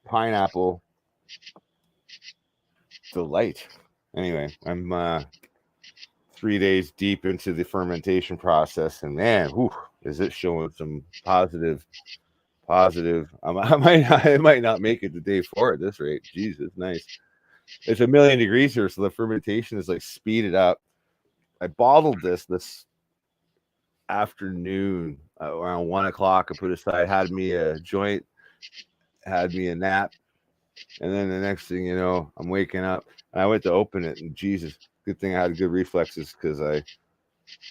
Speaker 10: pineapple delight. Anyway, I'm 3 days deep into the fermentation process, and man, is it showing some positive. I might not make it the day 4 at this rate. Jesus, nice. It's 1,000,000 degrees here, so the fermentation is like speeded up. I bottled this afternoon around 1 o'clock. I put aside, had me a joint, had me a nap, and then the next thing you know, I'm waking up and I went to open it, and Jesus, good thing I had good reflexes because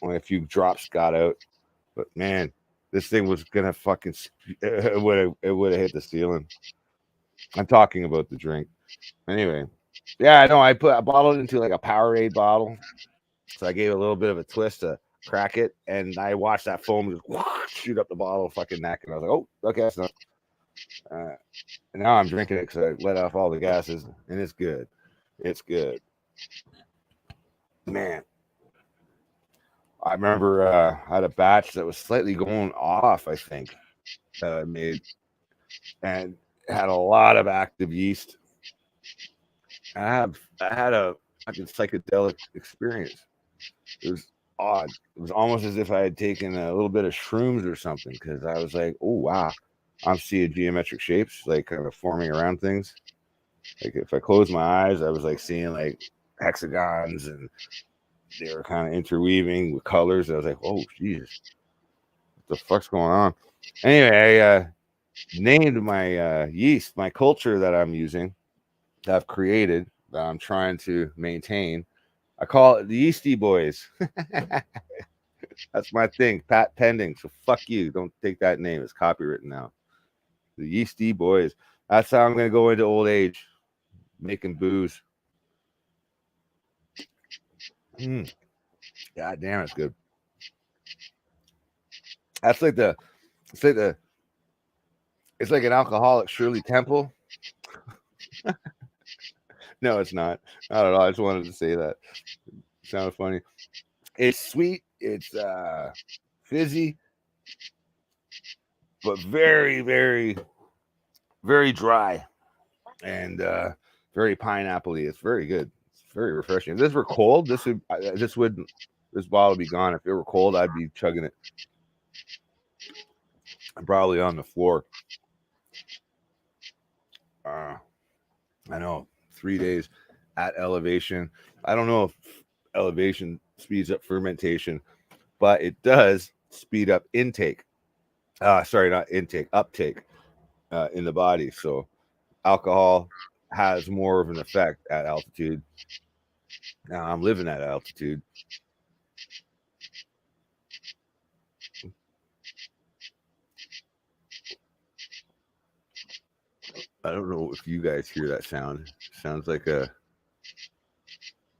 Speaker 10: only a few drops got out. But man, this thing was gonna fucking it would have hit the ceiling. I'm talking about the drink. Anyway, yeah, I know. I bottled it into like a Powerade bottle, so I gave it a little bit of a twist to crack it, and I watched that foam just shoot up the bottle, fucking neck, and I was like, oh, okay, that's enough. And now I'm drinking it because I let off all the gases, and it's good. It's good, man. I remember I had a batch that was slightly going off, I think, that I made, and had a lot of active yeast. I had a fucking psychedelic experience. It was odd. It was almost as if I had taken a little bit of shrooms or something, because I was like, oh wow, I'm seeing geometric shapes like kind of forming around things. Like if I closed my eyes, I was like seeing like hexagons, and they were kind of interweaving with colors. I was like, oh Jesus, what the fuck's going on? Anyway, I named my yeast, my culture that I'm using, that I've created, that I'm trying to maintain. I call it the Yeasty Boys. That's my thing, Pat pending. So fuck you. Don't take that name. It's copywritten now. The Yeasty Boys. That's how I'm going to go into old age, making booze. God damn, it's good. That's like it's like an alcoholic Shirley Temple. No, it's not. I don't know. I just wanted to say that. It sounded funny. It's sweet. It's fizzy, but very, very, very dry and very pineapple-y. It's very good. It's very refreshing. If this were cold, this bottle would be gone. If it were cold, I'd be chugging it. I'm probably on the floor. I know, 3 days at elevation. I don't know if elevation speeds up fermentation, but it does speed up intake. Sorry, not intake, uptake in the body. So alcohol has more of an effect at altitude. Now I'm living at altitude. I don't know if you guys hear that sound. Sounds like a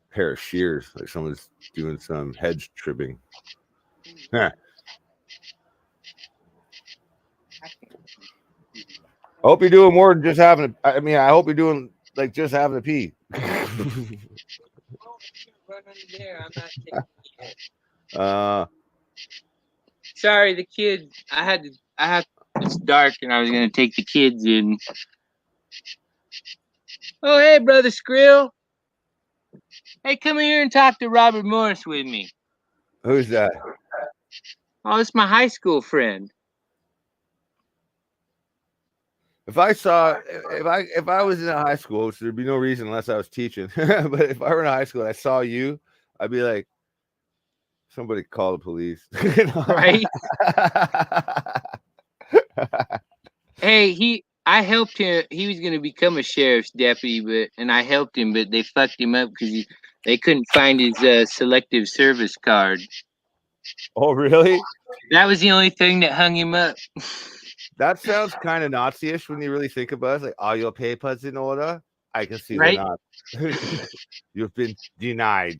Speaker 10: pair of shears, like someone's doing some hedge trimming. Huh. I hope you're doing more than just having a, I mean, I hope you're doing like just having a pee.
Speaker 1: Sorry, the kids. It's dark, and I was gonna take the kids in. Oh, hey, brother Skrill. Hey, come here and talk to Robert Morris with me.
Speaker 10: Who's that?
Speaker 1: Oh, it's my high school friend.
Speaker 10: If I was in a high school, which there'd be no reason unless I was teaching, but if I were in a high school and I saw you, I'd be like, somebody call the police.
Speaker 1: Right? Hey, I helped him. He was gonna become a sheriff's deputy, and I helped him, but they fucked him up because they couldn't find his selective service card.
Speaker 10: Oh, really?
Speaker 1: That was the only thing that hung him up.
Speaker 10: That sounds kind of Nazi-ish when you really think about it. Like, all your papers in order. I can see
Speaker 1: Right?
Speaker 10: they're not. You've been denied.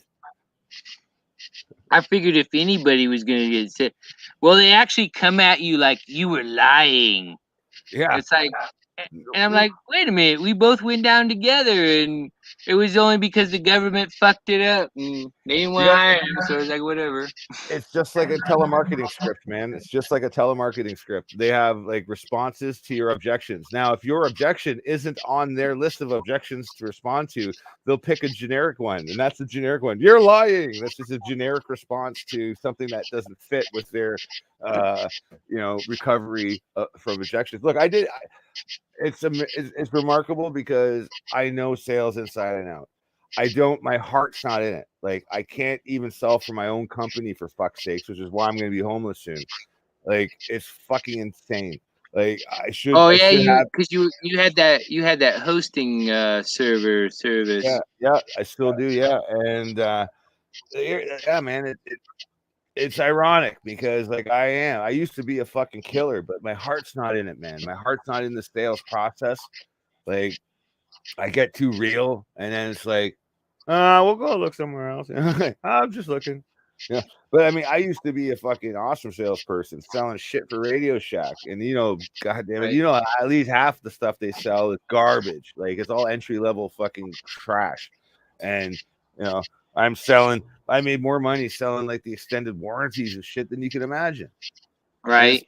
Speaker 1: I figured if anybody was gonna get sick, well, they actually come at you like you were lying.
Speaker 10: Yeah.
Speaker 1: It's like, and I'm like, wait a minute, we both went down together, and it was only because the government fucked it up, and they didn't want to hire him, so it's like, whatever.
Speaker 10: It's just like a telemarketing script, man. It's just like a telemarketing script. They have like responses to your objections. Now, if your objection isn't on their list of objections to respond to, they'll pick a generic one, and that's the generic one. You're lying. That's just a generic response to something that doesn't fit with their, recovery from objections. Look, it's remarkable because I know sales inside and out. My heart's not in it. Like, I can't even sell for my own company, for fuck's sakes, which is why I'm going to be homeless soon. Like, it's fucking insane. Like, I should.
Speaker 1: Oh yeah, because you had that hosting server service.
Speaker 10: Yeah, I still do. Yeah, and yeah, man, it's ironic because like I used to be a fucking killer, but my heart's not in it, man. My heart's not in the sales process. Like, I get too real, and then it's like, we'll go look somewhere else. I'm just looking. Yeah. But I mean, I used to be a fucking awesome salesperson selling shit for Radio Shack. And God damn it, at least half the stuff they sell is garbage. Like, it's all entry level fucking trash. And I made more money selling like the extended warranties and shit than you can imagine.
Speaker 1: Right.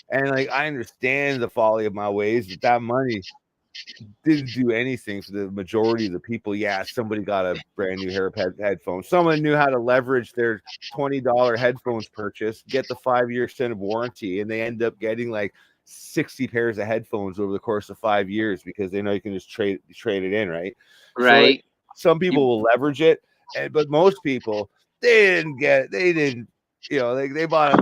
Speaker 10: And like, I understand the folly of my ways, but that money didn't do anything for the majority of the people. Yeah, somebody got a brand new headphone. Someone knew how to leverage their $20 headphones purchase, get the 5-year extended warranty, and they end up getting like 60 pairs of headphones over the course of 5 years because they know you can just trade it in, right?
Speaker 1: Right.
Speaker 10: So, like, some people will leverage it, but most people they didn't. They bought a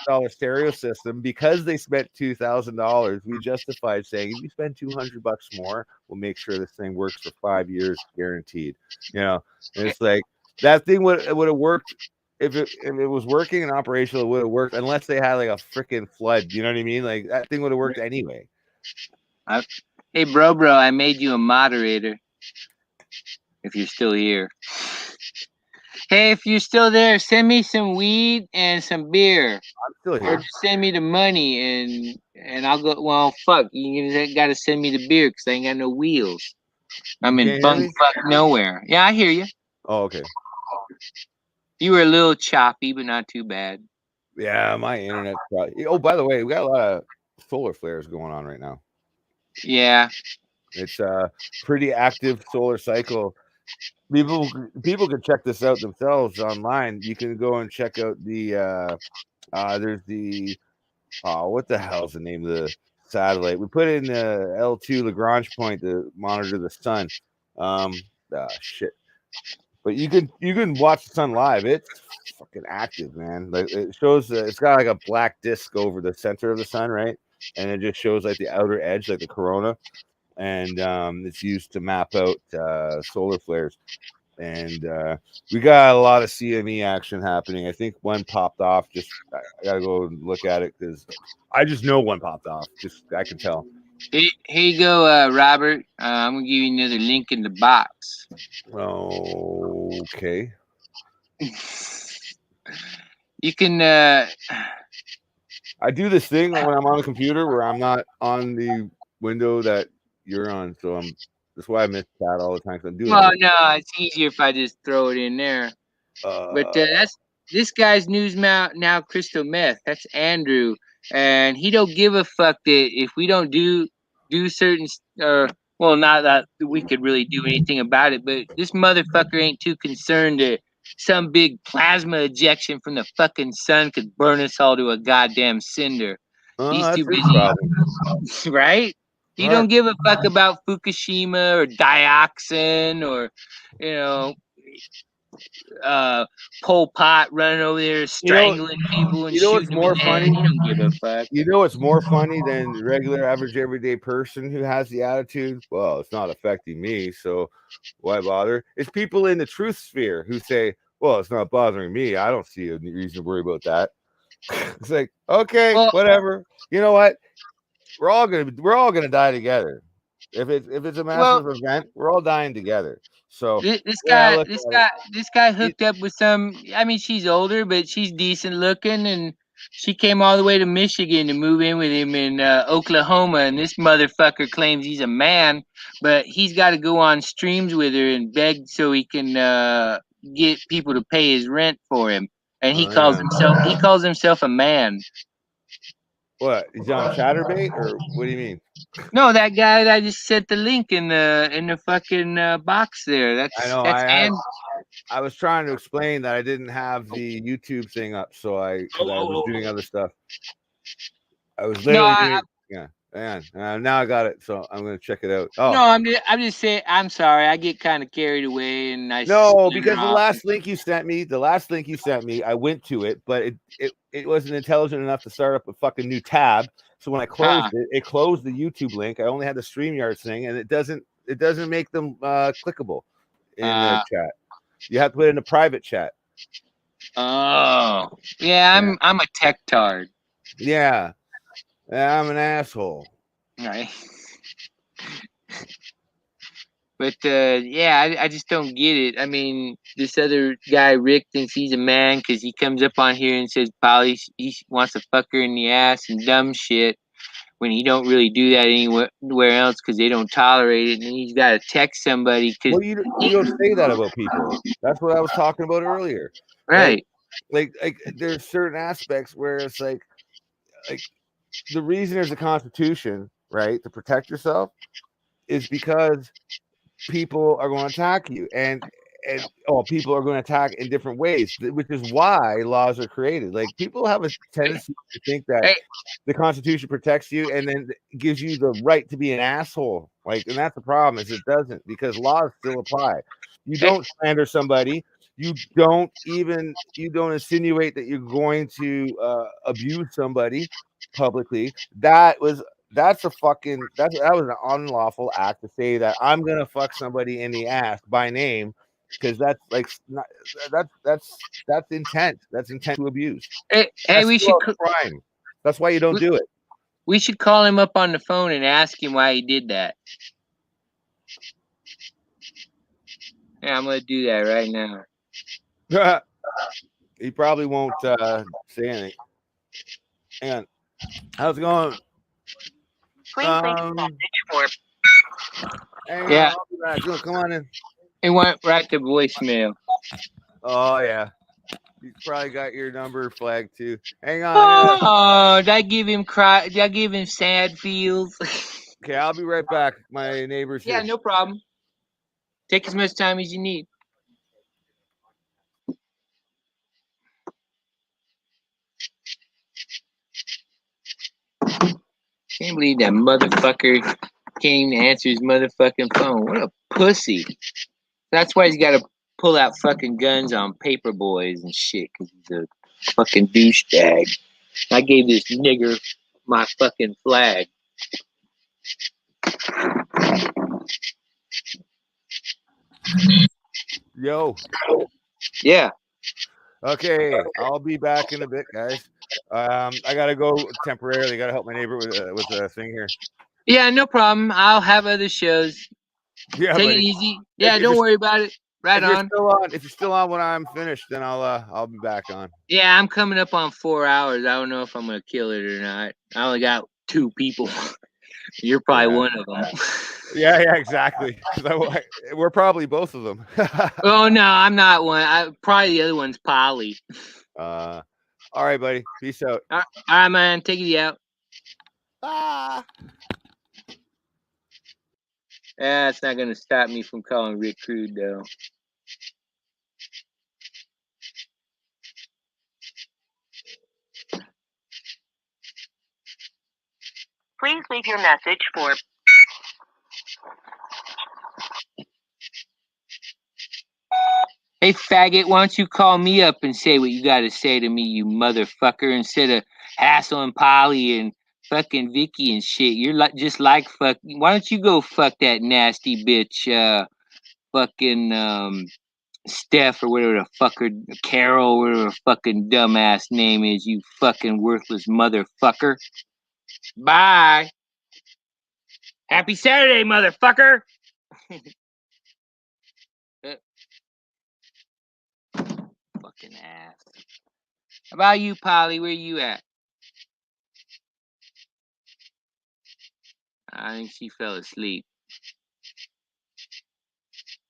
Speaker 10: $2,000 stereo system because they spent $2,000. We justified saying, if you spend $200 more, we'll make sure this thing works for 5 years, guaranteed. And it's like that thing would have worked if it was working and operational. It would have worked unless they had like a freaking flood. You know what I mean? Like, that thing would have worked anyway.
Speaker 1: Hey, bro, I made you a moderator. If you're still here. Hey, if you're still there, send me some weed and some beer.
Speaker 10: I'm still here.
Speaker 1: Or just send me the money and I'll go. Well, fuck, you gotta send me the beer because I ain't got no wheels. I'm in fuck nowhere. Yeah, I hear you.
Speaker 10: Oh, okay.
Speaker 1: You were a little choppy, but not too bad.
Speaker 10: Yeah, my internet's probably. Oh, by the way, we got a lot of solar flares going on right now.
Speaker 1: Yeah.
Speaker 10: It's a pretty active solar cycle. People can check this out themselves online. You can go and check out the There's the what the hell's the name of the satellite? We put in the L2 Lagrange point to monitor the sun. Shit. But you can watch the sun live. It's fucking active, man. Like it shows, it's got like a black disc over the center of the sun, right? And it just shows like the outer edge, like the corona, and it's used to map out solar flares. And we got a lot of CME action happening. I think one popped off. I gotta go and look at it because I just know one popped off. Just I can tell.
Speaker 1: Here you go, Robert. I'm gonna give you another link in the box.
Speaker 10: Okay.
Speaker 1: You can.
Speaker 10: I do this thing when I'm on the computer where I'm not on the window that you're on, so that's why I miss chat all the time. I'm doing.
Speaker 1: Well, no, it's easier if I just throw it in there. But that's this guy's news now. Crystal meth. That's Andrew, and he don't give a fuck that if we don't do certain well, not that we could really do anything about it, but this motherfucker ain't too concerned that some big plasma ejection from the fucking sun could burn us all to a goddamn cinder. He's too busy, right? He don't give a fuck about Fukushima or dioxin or, Pol Pot running over there strangling people and shooting
Speaker 10: what's more funny?
Speaker 1: He don't give a fuck.
Speaker 10: You know what's more funny than the regular, average, everyday person who has the attitude? Well, it's not affecting me, so why bother? It's people in the truth sphere who say, well, it's not bothering me. I don't see a reason to worry about that. It's like, okay, whatever. You know what? We're all gonna die together. If it's a massive event, we're all dying together. So
Speaker 1: this guy hooked up with some. I mean, she's older, but she's decent looking, and she came all the way to Michigan to move in with him in Oklahoma. And this motherfucker claims he's a man, but he's got to go on streams with her and beg so he can get people to pay his rent for him. And he calls himself a man.
Speaker 10: What? He's on Chatterbait, or what do you mean?
Speaker 1: No, that guy that I just sent the link in the fucking box there.
Speaker 10: I know. I was trying to explain that I didn't have the YouTube thing up, so I was doing other stuff. I was literally now I got it, so I'm gonna check it out. Oh
Speaker 1: no, I'm just saying. I'm sorry, I get kind of carried away, and
Speaker 10: because the last link you sent me, I went to it, but it wasn't intelligent enough to start up a fucking new tab. So when I closed it closed the YouTube link. I only had the StreamYard thing, and it doesn't make them clickable in the chat. You have to put it in a private chat.
Speaker 1: Oh, yeah, I'm a tech tard.
Speaker 10: Yeah, I'm an asshole.
Speaker 1: Right. But I just don't get it. I mean, this other guy Rick thinks he's a man because he comes up on here and says Polly he wants to fuck her in the ass and dumb shit when he don't really do that anywhere else because they don't tolerate it, and he's got to text somebody.
Speaker 10: Well, you don't say that about people. That's what I was talking about earlier.
Speaker 1: Right.
Speaker 10: Like there's certain aspects where it's like the reason there's a constitution, right, to protect yourself, is because people are going to attack you, and people are going to attack in different ways, which is why laws are created. Like, people have a tendency to think that the Constitution protects you and then gives you the right to be an asshole. Like, and that's the problem, is it doesn't, because laws still apply. You don't slander somebody. You don't insinuate that you're going to abuse somebody publicly. That was an unlawful act to say that I'm gonna fuck somebody in the ass by name, because that's intent. That's intent to abuse.
Speaker 1: Hey, we should
Speaker 10: crime. That's why you don't do it.
Speaker 1: We should call him up on the phone and ask him why he did that. Yeah, I'm gonna do that right now.
Speaker 10: He probably won't say anything. Hang on. How's it going?
Speaker 1: Yeah.
Speaker 10: Come on in.
Speaker 1: It went right to voicemail.
Speaker 10: Oh yeah. You probably got your number flagged too. Hang on.
Speaker 1: Oh, did I give him sad feels?
Speaker 10: Okay, I'll be right back. My neighbor's here.
Speaker 1: Yeah, no problem. Take as much time as you need. Can't believe that motherfucker came to answer his motherfucking phone. What a pussy. That's why he's got to pull out fucking guns on paper boys and shit, because he's a fucking douchebag. I gave this nigger my fucking flag.
Speaker 10: Yo.
Speaker 1: Yeah.
Speaker 10: Okay, I'll be back in a bit, guys. I gotta go temporarily. Gotta help my neighbor with a thing here.
Speaker 1: Yeah, no problem. I'll have other shows.
Speaker 10: Yeah,
Speaker 1: Take
Speaker 10: buddy.
Speaker 1: it easy. Yeah,
Speaker 10: If
Speaker 1: don't
Speaker 10: you're-
Speaker 1: worry about it. Right
Speaker 10: if
Speaker 1: on.
Speaker 10: If you're still on when I'm finished, then I'll be back on.
Speaker 1: Yeah, I'm coming up on 4 hours. I don't know if I'm gonna kill it or not. I only got 2 people. You're probably one of them.
Speaker 10: Yeah, exactly. We're probably both of them.
Speaker 1: Oh no, I'm not one. Probably the other one's Polly.
Speaker 10: All right, buddy. Peace out.
Speaker 1: All right, man. Take it out.
Speaker 10: Ah.
Speaker 1: Yeah, it's not gonna stop me from calling Rick Crude though.
Speaker 11: Please leave your message for...
Speaker 1: Hey, faggot, why don't you call me up and say what you gotta say to me, you motherfucker, instead of hassling Polly and fucking Vicky and shit. You're like just like fuck. Why don't you go fuck that nasty bitch, fucking Steph or whatever the fucker, Carol, whatever the fucking dumbass name is, you fucking worthless motherfucker. Bye. Happy Saturday, motherfucker. Fucking ass. How about you, Polly? Where you at? I think she fell asleep.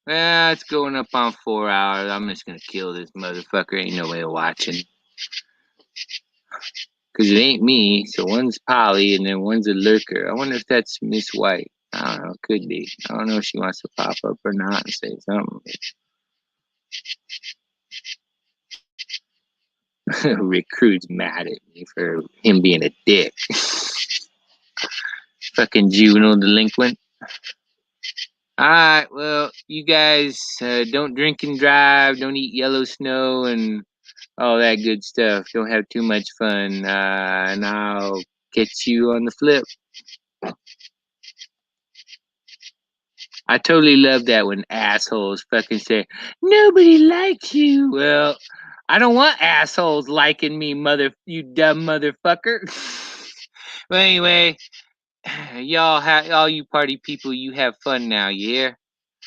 Speaker 1: Well, it's going up on 4 hours. I'm just gonna kill this motherfucker. Ain't no way of watching. Because it ain't me. So one's Polly and then one's a lurker. I wonder if that's Miss White. I don't know. Could be. I don't know if she wants to pop up or not and say something. Rick Crude's mad at me for him being a dick. Fucking juvenile delinquent. Alright, well, you guys don't drink and drive, don't eat yellow snow, and all that good stuff. Don't have too much fun, and I'll catch you on the flip. I totally love that when assholes fucking say, nobody likes you. Well, I don't want assholes liking me, you dumb motherfucker. Well, anyway, y'all, all you party people, you have fun now, you hear?